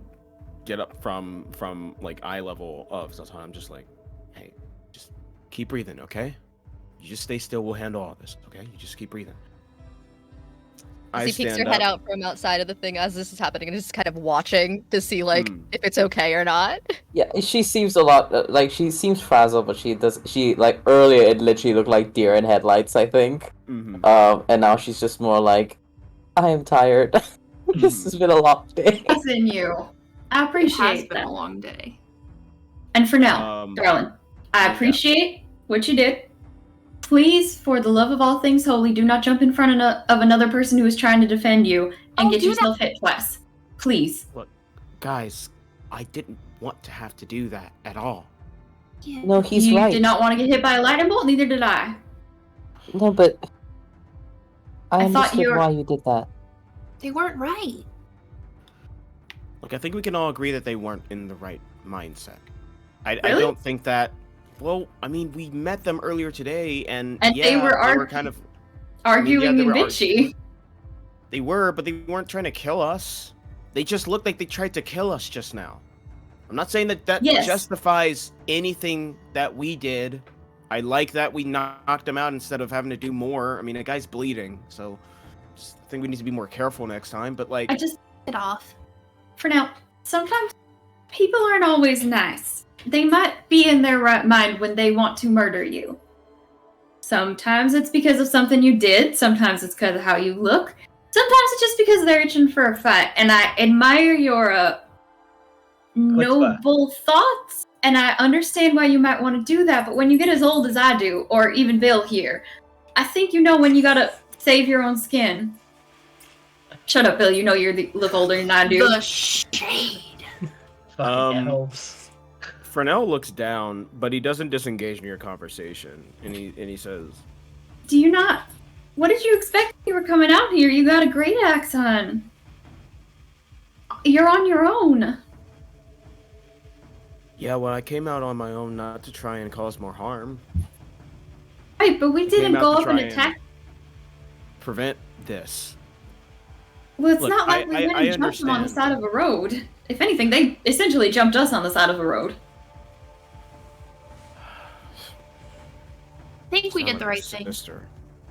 get up from like eye level of Zaltana. I'm just like, hey, just keep breathing, okay? You just stay still. We'll handle all this, okay? You just keep breathing. He peeks her head out from outside of the thing as this is happening and is just kind of watching to see like if it's okay or not. Yeah, she seems a lot like she seems frazzled, but she like earlier it literally looked like deer in headlights, I think. Mm-hmm. And now she's just more like, I am tired. This has been a long day. It's in you. I It has appreciate been that. a long day. And for now, darling, I appreciate what you did. Please, for the love of all things holy, do not jump in front of another person who is trying to defend you and get yourself hit twice. Please. Look, guys, I didn't want to have to do that at all. No, he's You right. did not want to get hit by a lightning bolt, neither did I. No, but I I thought understood you were- why you did that. They weren't right. Look, I think we can all agree that they weren't in the right mindset. I Really? don't think that. Well, I mean, we met them earlier today, and yeah, they were kind of Arguing they and were bitchy. They were, but they weren't trying to kill us. They just looked like they tried to kill us just now. I'm not saying that Yes. justifies anything that we did. I like that we knocked him out instead of having to do more. I mean, a guy's bleeding, so just think we need to be more careful next time. But like, I just, Get off. for now, sometimes people aren't always nice. They might be in their right mind when they want to murder you. Sometimes it's because of something you did. Sometimes it's because of how you look. Sometimes it's just because they're itching for a fight. And I admire your noble thoughts. And I understand why you might want to do that. But when you get as old as I do, or even Bill here, I think you know when you gotta save your own skin. Shut up, Bill. You know you look older than I do. The shade. Fucking elves. Fernell looks down, but he doesn't disengage in your conversation, and he says, Do you not? What did you expect when you were coming out here? You got a great axe on. You're on your own. Yeah, well, I came out on my own not to try and cause more harm. Right, but we didn't came out go to up and try and attack. Prevent this. Well, it's Look, not like we went and jumped them on the side of a road. If anything, they essentially jumped us on the side of a road. I think we did the right thing.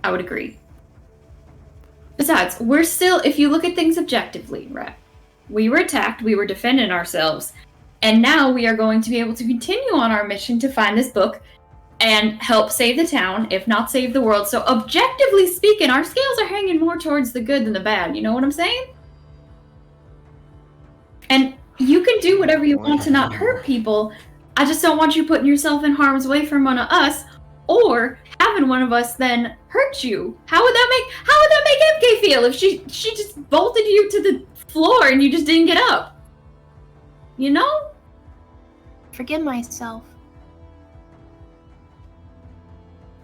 I would agree. Besides, we're still, if you look at things objectively, right? We were attacked, we were defending ourselves, and now we are going to be able to continue on our mission to find this book and help save the town, if not save the world. So objectively speaking, our scales are hanging more towards the good than the bad. You know what I'm saying? And you can do whatever you want to not hurt people. I just don't want you putting yourself in harm's way from one of us, or having one of us then hurt you. How would that make MK feel if she just bolted you to the floor and you just didn't get up? You know? Forgive myself.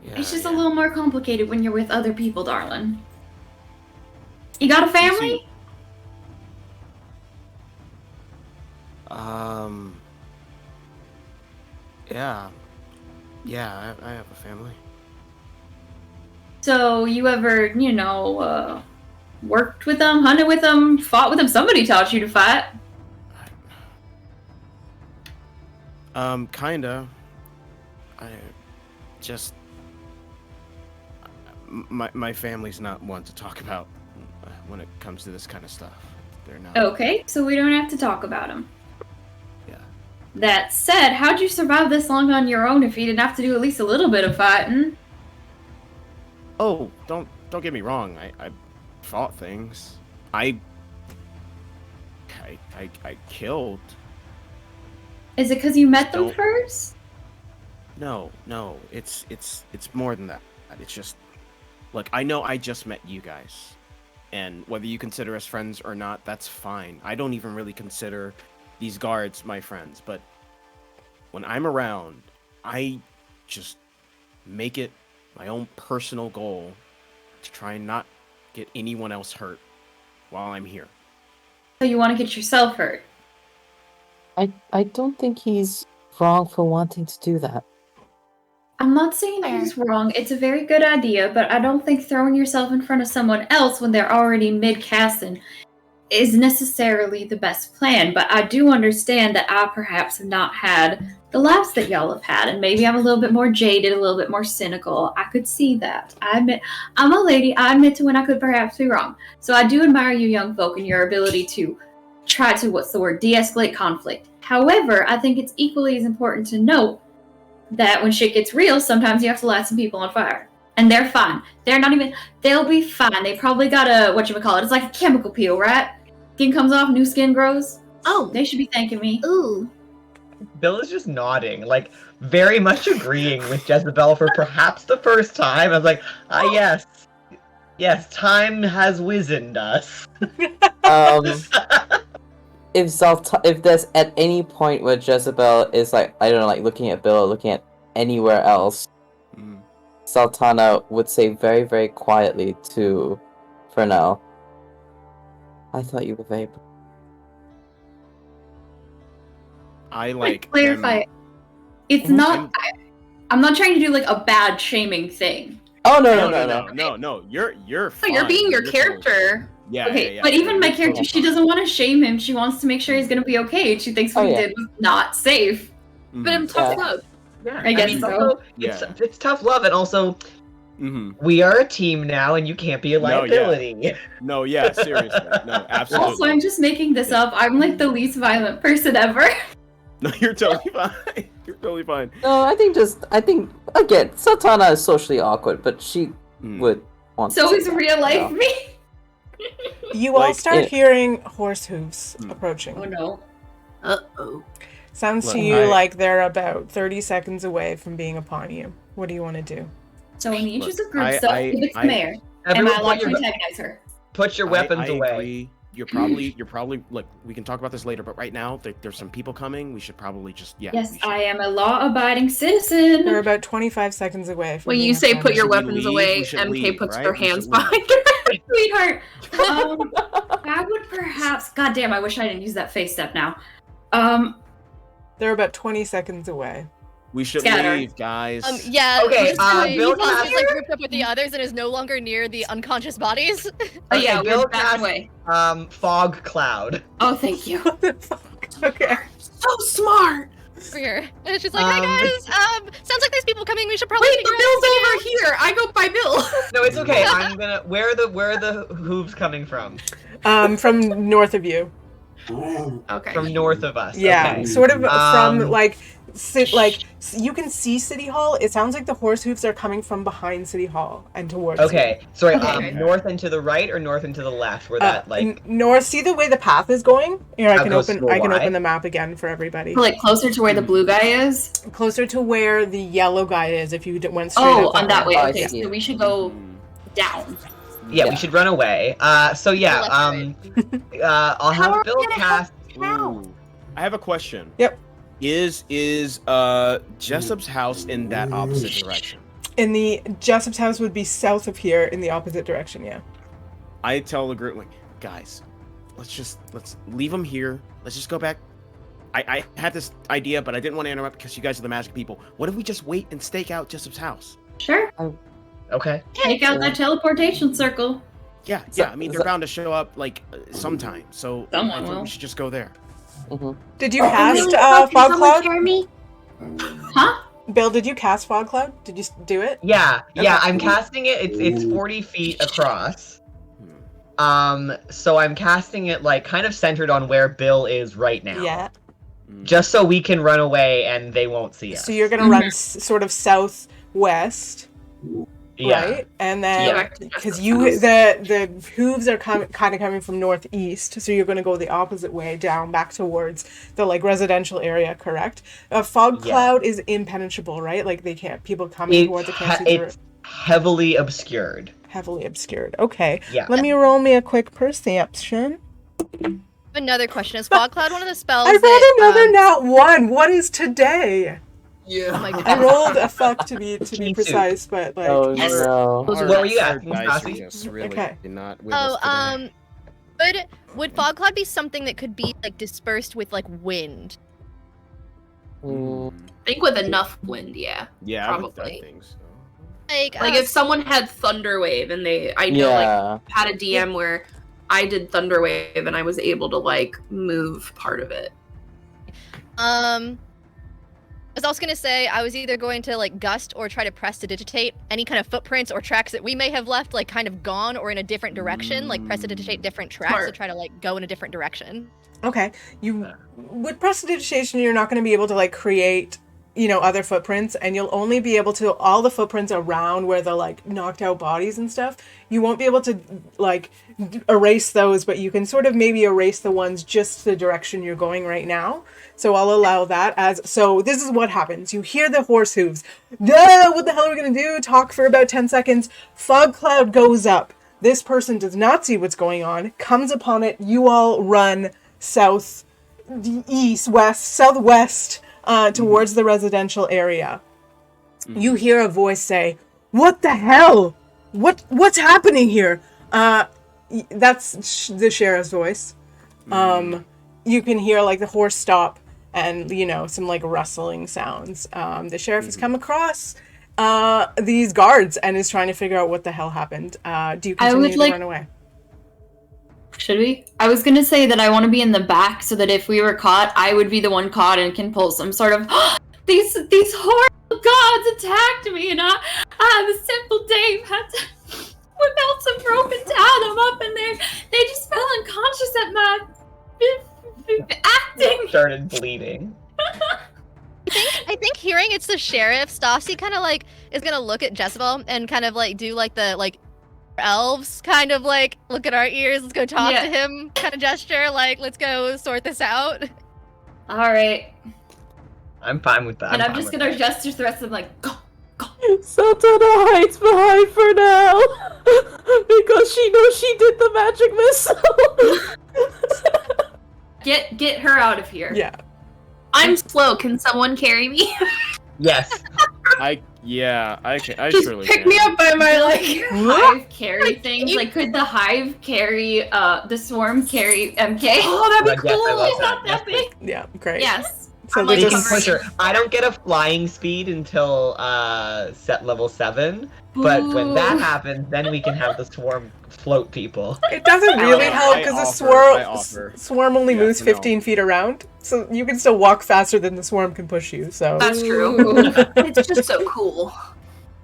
Yeah, It's just a little more complicated when you're with other people, darling. You got a family? Yeah, I have a family. So you ever, worked with them, hunted with them, fought with them? Somebody taught you to fight. Kinda. I just... My family's not one to talk about when it comes to this kind of stuff. They're not. Okay, so we don't have to talk about them. Yeah. That said, how'd you survive this long on your own if you didn't have to do at least a little bit of fighting? Oh, don't get me wrong. I fought things. I killed. Is it because you met them first? No, it's more than that. It's just, look, I know I just met you guys, and whether you consider us friends or not, that's fine. I don't even really consider these guards my friends, but when I'm around, I just make it my own personal goal to try and not get anyone else hurt while I'm here. So you want to get yourself hurt? I don't think he's wrong for wanting to do that. I'm not saying he's wrong. It's a very good idea, but I don't think throwing yourself in front of someone else when they're already mid-casting is necessarily the best plan. But I do understand that I perhaps have not had the laughs that y'all have had, and maybe I'm a little bit more jaded, a little bit more cynical. I could see that. I admit, I'm a lady. I admit to when I could perhaps be wrong. So I do admire you young folk and your ability to try to, de-escalate conflict. However, I think it's equally as important to note that when shit gets real, sometimes you have to light some people on fire. And they're fine. They'll be fine. They probably got it's like a chemical peel, right? Skin comes off, new skin grows. Oh. They should be thanking me. Ooh. Bill is just nodding, like, very much agreeing with Jezebel for perhaps the first time. I was like, yes, time has wizened us. If there's at any point where Jezebel is like, I don't know, like looking at Bill or looking at anywhere else, Zaltana would say very, very quietly to Fernell, I thought you were very... I like... clarify. It's not... I'm not trying to do, like, a bad shaming thing. Oh, no. You're fine. So you're being your character. Yeah. Okay, yeah. but even my character, she doesn't want to shame him. She wants to make sure he's going to be okay. And she thinks what he did was not safe. But I'm tough love. Yeah, I guess so. It's tough love, and also, we are a team now, and you can't be a liability. Seriously. No, absolutely. Also, I'm just making this up. I'm like the least violent person ever. No, you're totally fine. You're totally fine. No, I think again, Zaltana is socially awkward, but she would want So to is real life me. You all start hearing horse hooves approaching. Oh no. Uh-oh. Sounds to you like they're about 30 seconds away from being upon you. What do you want to do? So in the interest of group stuff, give it to the mayor. Am Everyone I allowed to antagonize her? Put your weapons I away. Agree. You're probably look, we can talk about this later, but right now there's some people coming. We should probably just Yes, I am a law-abiding citizen. They're about 25 seconds away from When being you say upon put you. your weapons away, MK puts their hands behind her. Sweetheart, I would perhaps... God damn, I wish I didn't use that face step now. They're about 20 seconds away. We should Scatter. leave, guys. Yeah. Okay, Bill He's cast- like grouped up with the others and is no longer near the unconscious bodies. Oh yeah, Bill we're back cast away. fog cloud. Oh, thank you. What the fuck? Okay. So smart. Over here. And she's like, hi guys, sounds like there's people coming, we should probably Wait, figure but out Bill's what over here. I go by Bill. No, it's okay. I'm gonna. Where are the hooves coming from? From north of you. Okay. From north of us. Yeah, Okay. sort of from Um, like you can see City Hall. It sounds like the horse hooves are coming from behind City Hall and towards. Okay. Sorry. Okay. North and to the right or north and to the left? Where you. that like. North. See the way the path is going? Here, I I'll can go open. slow I can wide. open the map again for everybody. Like closer to where the blue guy is. Closer to where the yellow guy is. If you went straight Oh, up on that way. Oh, I Okay, see. so we should go down. Yeah, Yeah. we should run away. So yeah. Left, I'll How are have we Bill gonna cast. Ooh. I have a question. Yep. Is Jessup's house in that opposite direction? In the Jessup's house would be south of here in the opposite direction. Yeah. I tell the group, like, guys, let's leave him here. Let's just go back. I had this idea, but I didn't want to interrupt because you guys are the magic people. What if we just wait and stake out Jessup's house? Sure. Okay. Take out that teleportation circle. Yeah. I mean, they're bound to show up like sometime. So Someone I think will. we should just go there. Did you cast Can Fog someone Cloud? carry me? Huh? Bill, did you cast Fog Cloud? Did you do it? Yeah. Okay. I'm casting it. It's 40 feet across. So I'm casting it like kind of centered on where Bill is right now. Yeah. Just so we can run away and they won't see us. So you're gonna run sort of southwest, Yeah. right? And then Yeah. because the hooves are kind of coming from northeast, so you're gonna go the opposite way down back towards the like residential area, correct? Fog Yeah. cloud is impenetrable, right? Like people coming towards it can't see through it. It's heavily obscured. Heavily obscured. Okay. Yeah. Let me roll me a quick perception. Another question, is Fog Cloud one of the spells I rolled that, another nat one. What is today? oh my I god. rolled a fuck to be Me too. precise, but like Oh Yes. no. What were you asking, Staci? Just really Okay. did not with us today. Would Fog Cloud be something that could be like dispersed with like wind? Mm, I think with enough wind, yeah. Yeah, Probably. I think so. Like Like if someone had Thunderwave and I know like yeah. had a DM where I did Thunderwave and I was able to like move part of it. I was also gonna say I was either going to like gust or try to prestidigitate any kind of footprints or tracks that we may have left like kind of gone or in a different direction, like prestidigitate different tracks to Smart. try to like go in a different direction. okay. With prestidigitation, you're not going to be able to like create, other footprints, and you'll only be able to all the footprints around where the like knocked out bodies and stuff. You won't be able to like erase those, but you can sort of maybe erase the ones just the direction you're going right now. So I'll allow that so this is what happens. You hear the horse hooves. Duh, what the hell are we going to do? Talk for about 10 seconds. Fog cloud goes up. This person does not see what's going on, comes upon it. You all run south, east, west, southwest towards the residential area. You hear a voice say, "What the hell? What's happening here?" That's the sheriff's voice. You can hear like the horse stop and some like rustling sounds. The sheriff has come across these guards and is trying to figure out what the hell happened. Do you continue to run away? Should we? I was gonna say that I want to be in the back so that if we were caught, I would be the one caught and can pull some sort of these horrible gods attacked me, and the simple Dave had to whip out some rope and tie them up, and they just fell unconscious at my acting. Started bleeding. I think hearing it's the sheriff, Staci kind of like is gonna look at Jezebel and kind of like do like the like elves kind of like look at our ears, let's go talk to him kind of gesture, like let's go sort this out. All right, I'm fine with that. and I'm just gonna gesture the rest of them like go. Zaltana hides behind Fernell because she knows she did the magic missile. Get her out of here. Yeah. I'm slow. Can someone carry me? Yes. I can. I Just surely pick can. me up by my like hive carry things. Like, could the hive carry? The swarm carry MK? Oh, that'd be be cool. It's not that big. Yeah, great. Yes. So I'm they like They can just push her. I don't get a flying speed until set level 7, but when that Ooh. happens, then we can have the swarm float people. it doesn't really I help because the offer. swarm only Yeah, moves no. 15 feet around, so you can still walk faster than the swarm can push you. So, That's true. Ooh. It's just so cool.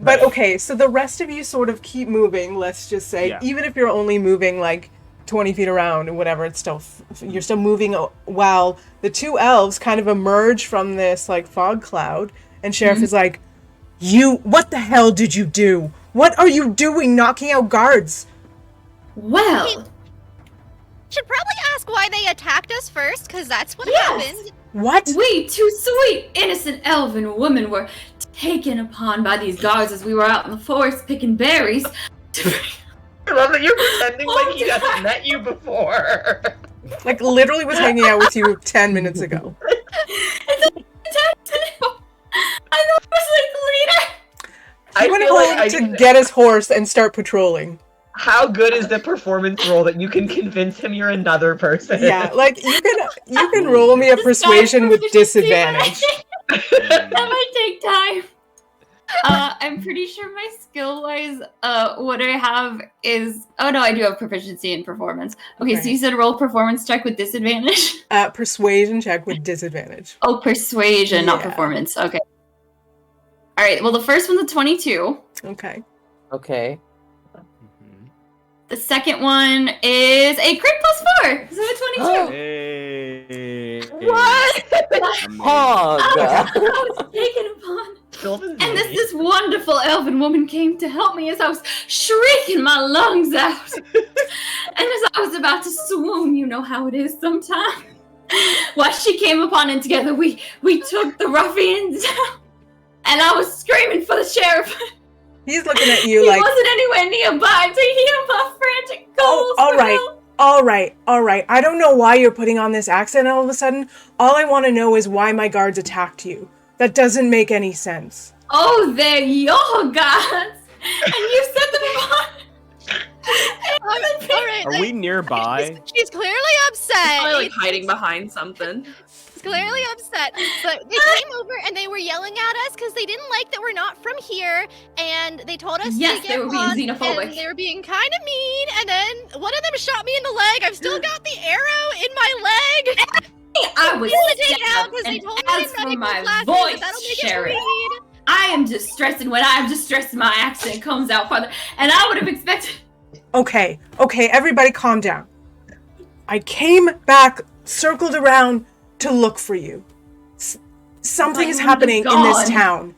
but okay, so the rest of you sort of keep moving. Let's just say, Yeah. even if you're only moving like 20 feet around or whatever, it's still you're still moving while the two elves kind of emerge from this like fog cloud, and Sheriff is like, what the hell did you do? What are you doing knocking out guards? Well, Should probably ask why they attacked us first, because that's what Yes. happened. What? we two sweet, innocent elven women were taken upon by these guards as we were out in the forest picking berries. I love that you're pretending like he hasn't met you before. Like literally was hanging out with you 10 minutes ago. I thought it was like later. He I went feel like home I to didn't- get his horse and start patrolling. How good is the performance roll that you can convince him you're another person? Yeah, like you can roll me a persuasion with disadvantage. That might take time. I'm pretty sure my skill-wise, what I have is... Oh no, I do have proficiency in performance. Okay, so Okay. you said roll performance check with disadvantage? Persuasion check with disadvantage. Oh, persuasion, not Yeah. performance. Okay. Alright, well the first one's a 22. Okay. Okay. The second one is a crit +4, so a 22. Hey. What? Amazing. Hog! I was taken upon. And this wonderful elven woman came to help me as I was shrieking my lungs out. And as I was about to swoon, you know how it is sometimes. Why, she came upon and together we took the ruffians down. And I was screaming for the sheriff. He's looking at you He like, wasn't anywhere nearby to hear my frantic calls. all for right. help. all right. I don't know why you're putting on this accent all of a sudden. All I want to know is why my guards attacked you. That doesn't make any sense. Oh, they're your gods. And you set them upon. Alright, Are we nearby? she's clearly upset. Probably like hiding behind something. She's clearly upset. But they came over and they were yelling at us because they didn't like that we're not from here. And they told us Yes, to they get were being lost, xenophobic. and they were being kind of mean. And then one of them shot me in the leg. I've still got the arrow in my leg. I was I'm gonna take it out stabbed, because they and told me as to for medical my classes, voice, but that'll make Sheriff, it bleed. I am distressed, and when I am distressed, my accent comes out farther. And I would have expected. Okay, everybody calm down. I came back, circled around to look for you. Something is My happening wound in is this gone. town.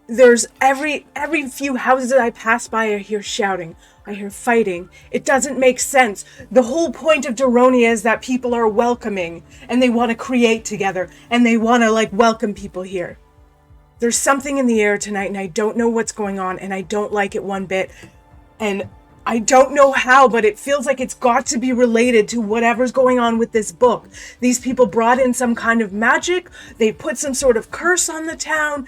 There's every few houses that I pass by, I hear shouting. I hear fighting. It doesn't make sense. The whole point of Daronia is that people are welcoming and they want to create together and they want to like welcome people here. There's something in the air tonight and I don't know what's going on and I don't like it one bit. And I don't know how, but it feels like it's got to be related to whatever's going on with this book. These people brought in some kind of magic. They put some sort of curse on the town.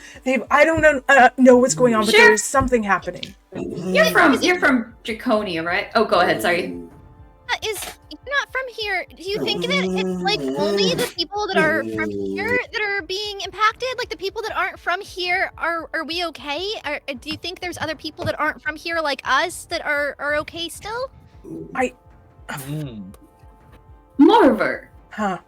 I don't know what's going on, but Sure. there's something happening. You're from Draconia, right? Oh, go ahead. Sorry. You're not from here. Do you think that it's like only the people that are from here that are being impacted? Like the people that aren't from here, are we okay? Do you think there's other people that aren't from here like us that are okay still? Moreover, Huh.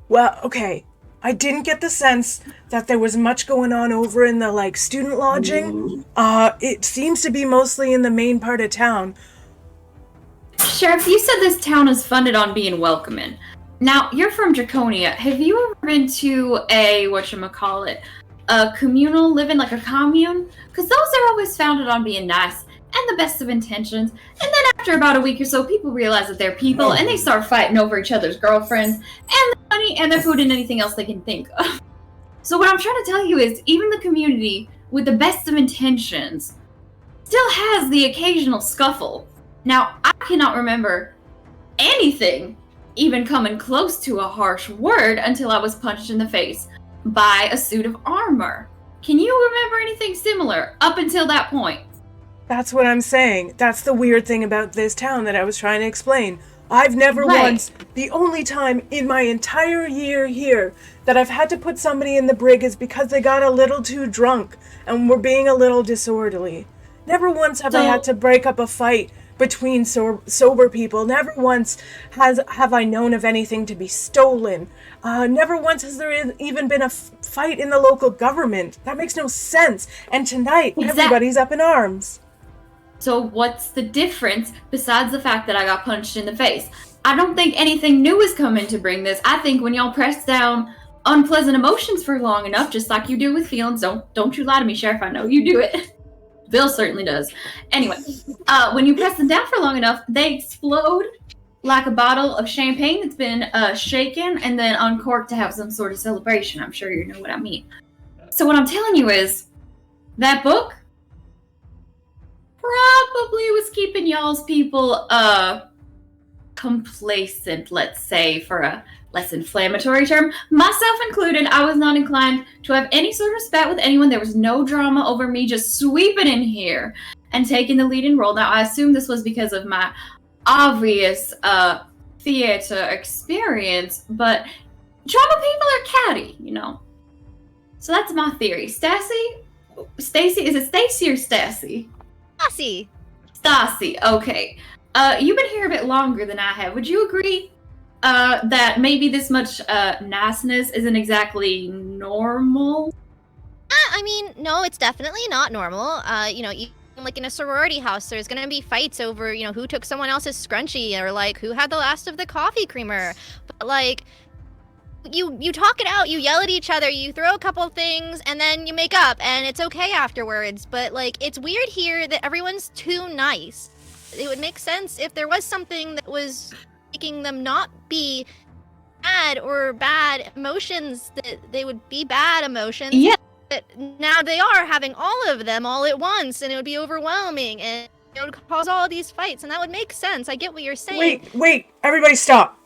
Well, okay. I didn't get the sense that there was much going on over in the like student lodging. It seems to be mostly in the main part of town. Sheriff, you said this town is funded on being welcoming. Now, you're from Draconia. Have you ever been to a communal living, like a commune? Because those are always founded on being nice and the best of intentions. And then after about a week or so, people realize that they're people and they start fighting over each other's girlfriends and their money and their food and anything else they can think of. So what I'm trying to tell you is, even the community with the best of intentions still has the occasional scuffle. Now, I cannot remember anything even coming close to a harsh word until I was punched in the face by a suit of armor. Can you remember anything similar up until that point? That's what I'm saying. That's the weird thing about this town that I was trying to explain. I've never Right. once, the only time in my entire year here that I've had to put somebody in the brig is because they got a little too drunk and were being a little disorderly. Never once have I had to break up a fight between sober people. Never once have I known of anything to be stolen. Never once has there even been a fight in the local government. That makes no sense. And tonight, everybody's up in arms. So what's the difference besides the fact that I got punched in the face? I don't think anything new is coming to bring this. I think when y'all press down unpleasant emotions for long enough, just like you do with feelings, don't you lie to me, Sheriff, I know you do it. Bill certainly does. Anyway, when you press them down for long enough, they explode like a bottle of champagne that's been shaken and then uncorked to have some sort of celebration. I'm sure you know what I mean. So what I'm telling you is, that book probably was keeping y'all's people complacent, let's say, for a less inflammatory term. Myself included, I was not inclined to have any sort of spat with anyone. There was no drama over me just sweeping in here and taking the leading role. Now, I assume this was because of my obvious theater experience, but drama people are catty, you know. So that's my theory. Staci, is it Stacy or Staci? Staci. Staci, okay. You've been here a bit longer than I have. Would you agree that maybe this much niceness isn't exactly normal? I mean, no, it's definitely not normal. Like in a sorority house, there's gonna be fights over, who took someone else's scrunchie or like who had the last of the coffee creamer. But like, you talk it out, you yell at each other, you throw a couple things, and then you make up, and it's okay afterwards. But like, it's weird here that everyone's too nice. It would make sense if there was something that was making them not be bad or bad emotions, that they would be bad emotions. Yeah. But now they are having all of them all at once, and it would be overwhelming, and it would cause all of these fights, and that would make sense. I get what you're saying. Wait, everybody stop.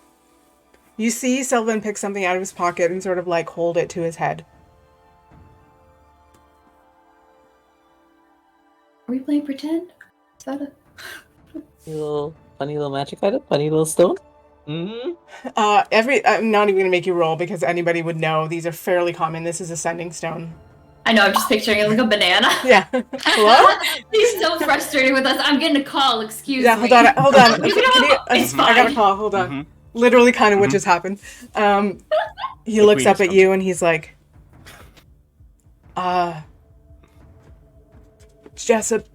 You see Sylvan pick something out of his pocket and sort of like hold it to his head. Are we playing pretend? Is that a... Funny little magic item? Funny little stone? Mm-hmm. I'm not even gonna make you roll because anybody would know. These are fairly common. This is a sending stone. I know, I'm just picturing it like a banana. Yeah. Hello? He's so frustrated with us. I'm getting a call, excuse me. Hold on. It's I got a fine. call, hold on. Mm-hmm. Literally kind of what just happened. He looks queen up is at you and he's like, Jessup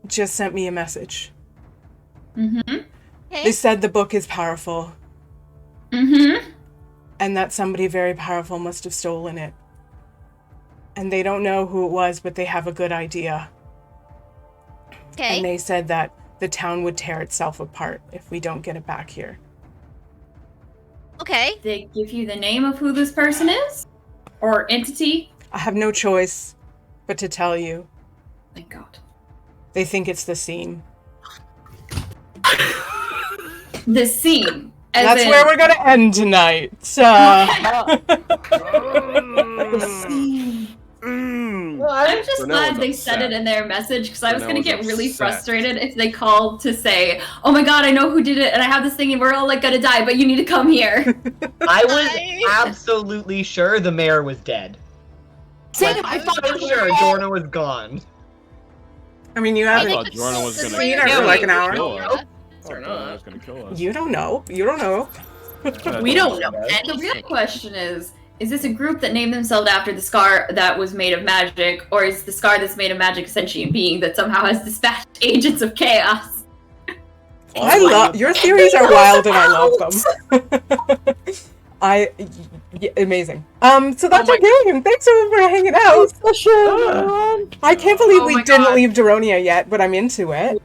just sent me a message. Mm-hmm. They said the book is powerful. Mm-hmm. And that somebody very powerful must have stolen it. And they don't know who it was, but they have a good idea. Okay. And they said that the town would tear itself apart if we don't get it back here. Okay. Did they give you the name of who this person is? Or entity? I have no choice but to tell you. Thank God. They think it's the scene. The scene. That's where we're gonna end tonight. I'm just glad they said it in their message, because I was going to get really frustrated if they called to say, oh my god, I know who did it, and I have this thing, and we're all like gonna die, but you need to come here. I was absolutely sure the mayor was dead. Same, Like, I was thought so sure Jorna was gone. I mean, you I haven't thought Jorna was gonna seen her for like an hour. kill us. I thought Jorna was gonna kill us. You don't know. We don't know. And the real question is this a group that named themselves after the scar that was made of magic, or is the scar that's made of magic a sentient being that somehow has dispatched agents of chaos? I love your theories are wild and I love them. Amazing. So that's our game. Thanks everyone for hanging out. I can't believe we didn't leave Daronia yet, but I'm into it.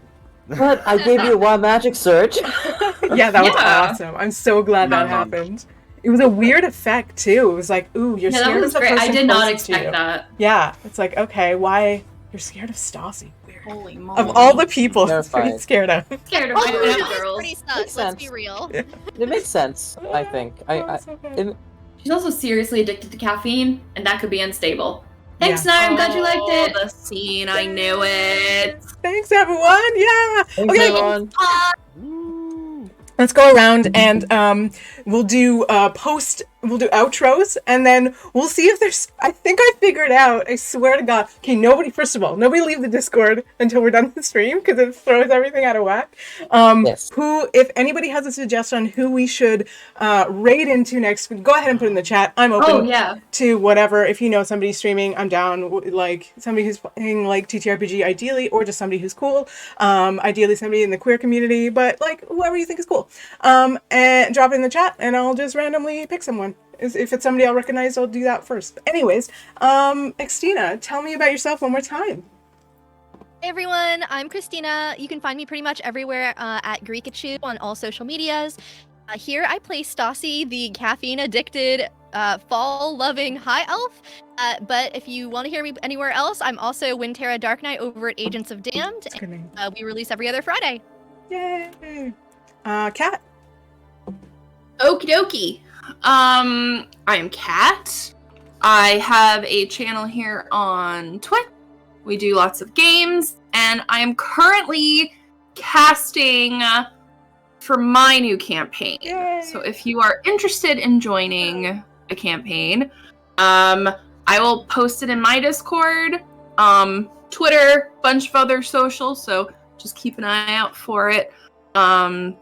But I gave you a wild magic surge. Yeah, that was awesome. I'm so glad that happened. It was a weird effect too. It was like, ooh, you're scared that was of the great. person I did not closest to expect you. that. Yeah, it's like, okay, why you're scared of Staci? Weird. Holy moly. Of all the people, that's pretty Terrified. scared of. Scared of Oh, my that girls. was pretty sus, Makes let's sense. be real. It makes sense, I think. She's also seriously addicted to caffeine, and that could be unstable. Thanks, Nai. I'm glad you liked it. The scene, I knew it. Thanks everyone. Yeah. Thanks, Okay. everyone. Let's go around and we'll do outros, and then we'll see if there's. I think I figured out. I swear to God. Okay, first of all, nobody leave the Discord until we're done with the stream because it throws everything out of whack. Yes. If anybody has a suggestion on who we should raid into next, go ahead and put it in the chat. I'm open to whatever. If you know somebody streaming, I'm down. Like somebody who's playing like TTRPG, ideally, or just somebody who's cool. Ideally, somebody in the queer community, but like whoever you think is cool. And drop it in the chat, and I'll just randomly pick someone. If it's somebody I'll recognize, I'll do that first. Anyways, Christina, tell me about yourself one more time. Hey everyone, I'm Christina. You can find me pretty much everywhere at Greekachu on all social medias. Here I play Staci, the caffeine-addicted, fall-loving high elf. But if you want to hear me anywhere else, I'm also Winterra Dark Knight over at Agents of Damned. We release every other Friday. Yay! Kat. Okie dokie. I am Kat. I have a channel here on Twitch. We do lots of games, and I am currently casting for my new campaign. Yay. So if you are interested in joining a campaign, I will post it in my Discord, Twitter, bunch of other socials, so just keep an eye out for it. I'm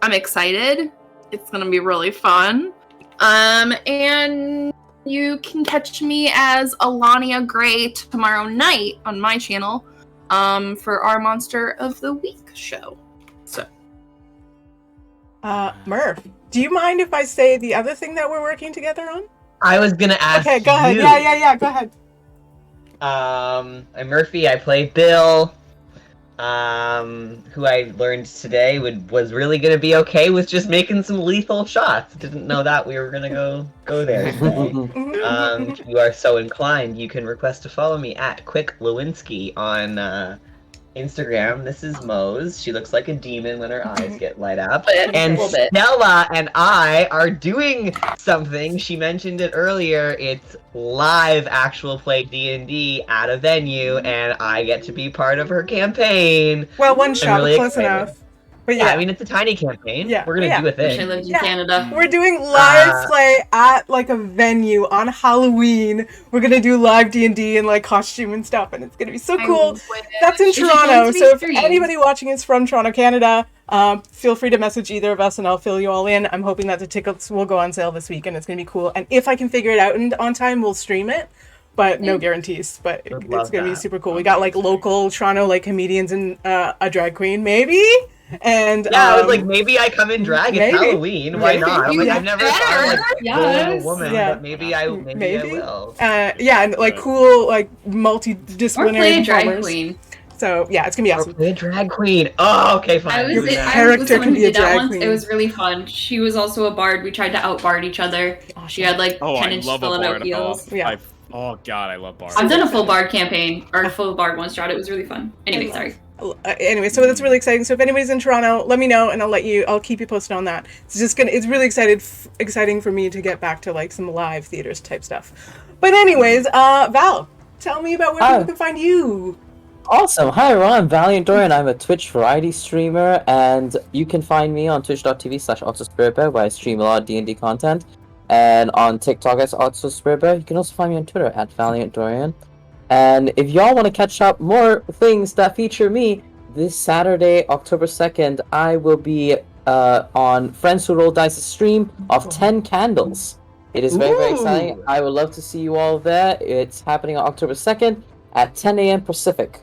excited. It's gonna be really fun. And you can catch me as Alania Gray tomorrow night on my channel, for our Monster of the Week show. So, Murph, do you mind if I say the other thing that we're working together on? I was gonna ask. Okay, go ahead. Yeah. Go ahead. I'm Murphy. I play Bill. Who I learned today was really gonna be okay with just making some lethal shots. Didn't know that we were gonna go there today. If you are so inclined, you can request to follow me at Quick Lewinsky on Instagram. This is Mose. She looks like a demon when her eyes get light up. And Stella and I are doing something. She mentioned it earlier. It's live actual play D&D at a venue, and I get to be part of her campaign. Well, one shot, really close enough. But yeah, I mean, it's a tiny campaign. Yeah, we're gonna do a thing. Wish I lived in Canada. We're doing live play at like a venue on Halloween. We're gonna do live D&D and like costume and stuff, and it's gonna be so cool. That's in Toronto, so if anybody watching is from Toronto, Canada, feel free to message either of us, and I'll fill you all in. I'm hoping that the tickets will go on sale this week, and it's gonna be cool. And if I can figure it out on time, we'll stream it. But no guarantees. But it's gonna be super cool. We got like local Toronto like comedians and a drag queen, maybe. And I was like, maybe I come in drag. It's Halloween. Why not? I'm like, I've never thought like a woman, but maybe I will. And like cool, like multidisciplinary Or play a drag queen. So yeah, it's gonna be awesome. Or play a drag queen. Oh, okay, fine. Your character can be a drag queen. It was really fun. She was also a bard. We tried to outbard each other. She had like 10-inch Philadelphia heels. Yeah. Oh god, I love bard. I've done a full bard campaign, or a full bard one shot. It was really fun. Anyway, sorry. Anyway, so that's really exciting. So if anybody's in Toronto, let me know, and I'll keep you posted on that. It's really exciting for me to get back to like some live theaters type stuff. But anyways, Val, tell me about where people can find you. Awesome. Hi everyone, I'm Valiant Dorian. I'm a Twitch variety streamer, and you can find me on twitch.tv/AutoSpiritBear, where I stream a lot of D&D content. And on TikTok as AutoSpiritBear. You can also find me on Twitter at Valiant Dorian. And if y'all want to catch up more things that feature me, this Saturday, October 2nd, I will be on Friends Who Roll Dice's stream of 10 Candles. It is very, very exciting. I would love to see you all there. It's happening on October 2nd at 10 a.m. Pacific.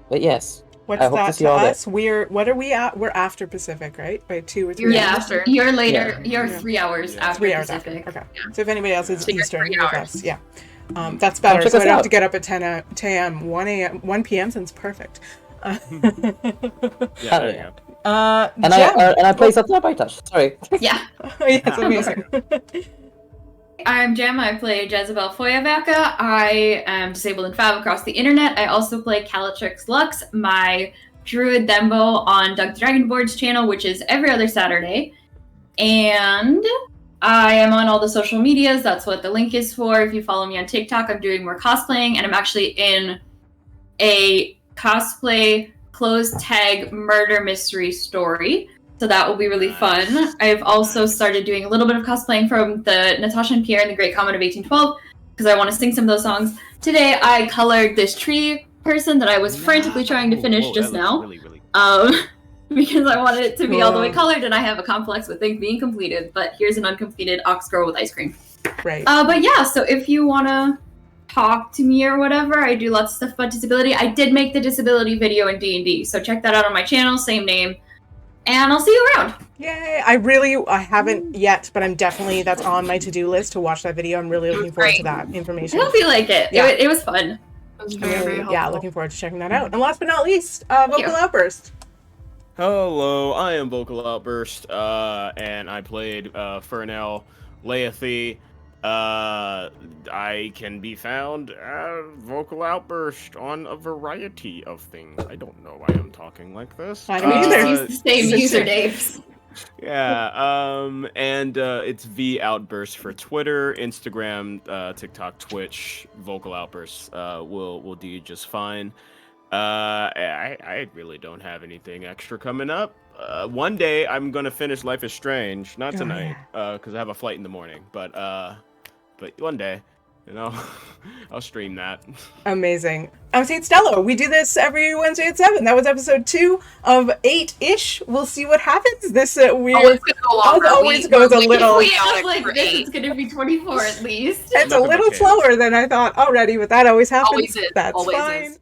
But yes, what's I hope that to see you all us? there. What are we at? We're after Pacific, right? By 2 or 3 You're hours? after. You're later. You're 3 hours after 3 hours Pacific. after. Okay. So if anybody else is Eastern, 3 with hours. us, yeah. That's better. check So I us don't have out. to get up at 10 a.m. 1 p.m. sounds perfect. Yeah, there you go. And I play Zaltana Brightouched. Sorry. Yeah. Yes, amazing. I'm Jem. I play Jezebel Feuerwerker. I am disabled and fab across the internet. I also play Calatrix Lux, my druid Dembo on Doug the Dragonborn's channel, which is every other Saturday. And I am on all the social medias. That's what the link is for. If you follow me on TikTok, I'm doing more cosplaying, and I'm actually in a cosplay closed tag murder mystery story. So that will be really fun. I've also started doing a little bit of cosplaying from the Natasha and Pierre and the Great Comet of 1812 because I want to sing some of those songs. Today I colored this tree person that I was frantically trying to finish just now. Really, really Because I wanted it to be all the way colored and I have a complex with things being completed, but here's an uncompleted ox girl with ice cream. Right. But yeah, so if you want to talk to me or whatever, I do lots of stuff about disability. I did make the disability video in D&D, so check that out on my channel, same name, and I'll see you around. Yay! I haven't yet, but I'm definitely, that's on my to-do list to watch that video. I'm really looking forward to that I information. hope you like it. Yeah. It was fun. It was very, very helpful. Yeah, looking forward to checking that out. And last but not least, Vocal Outburst. Hello, I am VocalOutburst, and I played Fernell, Layethe. I can be found at VocalOutburst on a variety of things. I don't know why I'm talking like this. I don't either. Use the same user names. Yeah, and it's VOutburst for Twitter, Instagram, TikTok, Twitch. VocalOutburst will do just fine. I really don't have anything extra coming up. One day I'm gonna finish Life is Strange, not tonight, because I have a flight in the morning. But one day, you know, I'll stream that. Amazing. I'm St. Stella. We do this every Wednesday at 7. That was episode 2 of 8-ish. We'll see what happens. This weird. Always gonna go longer. Always goes a little. If we have like this, it's gonna be 24 at least. It's a little slower than I thought already, but that always happens. Always is. That's Always fine. is.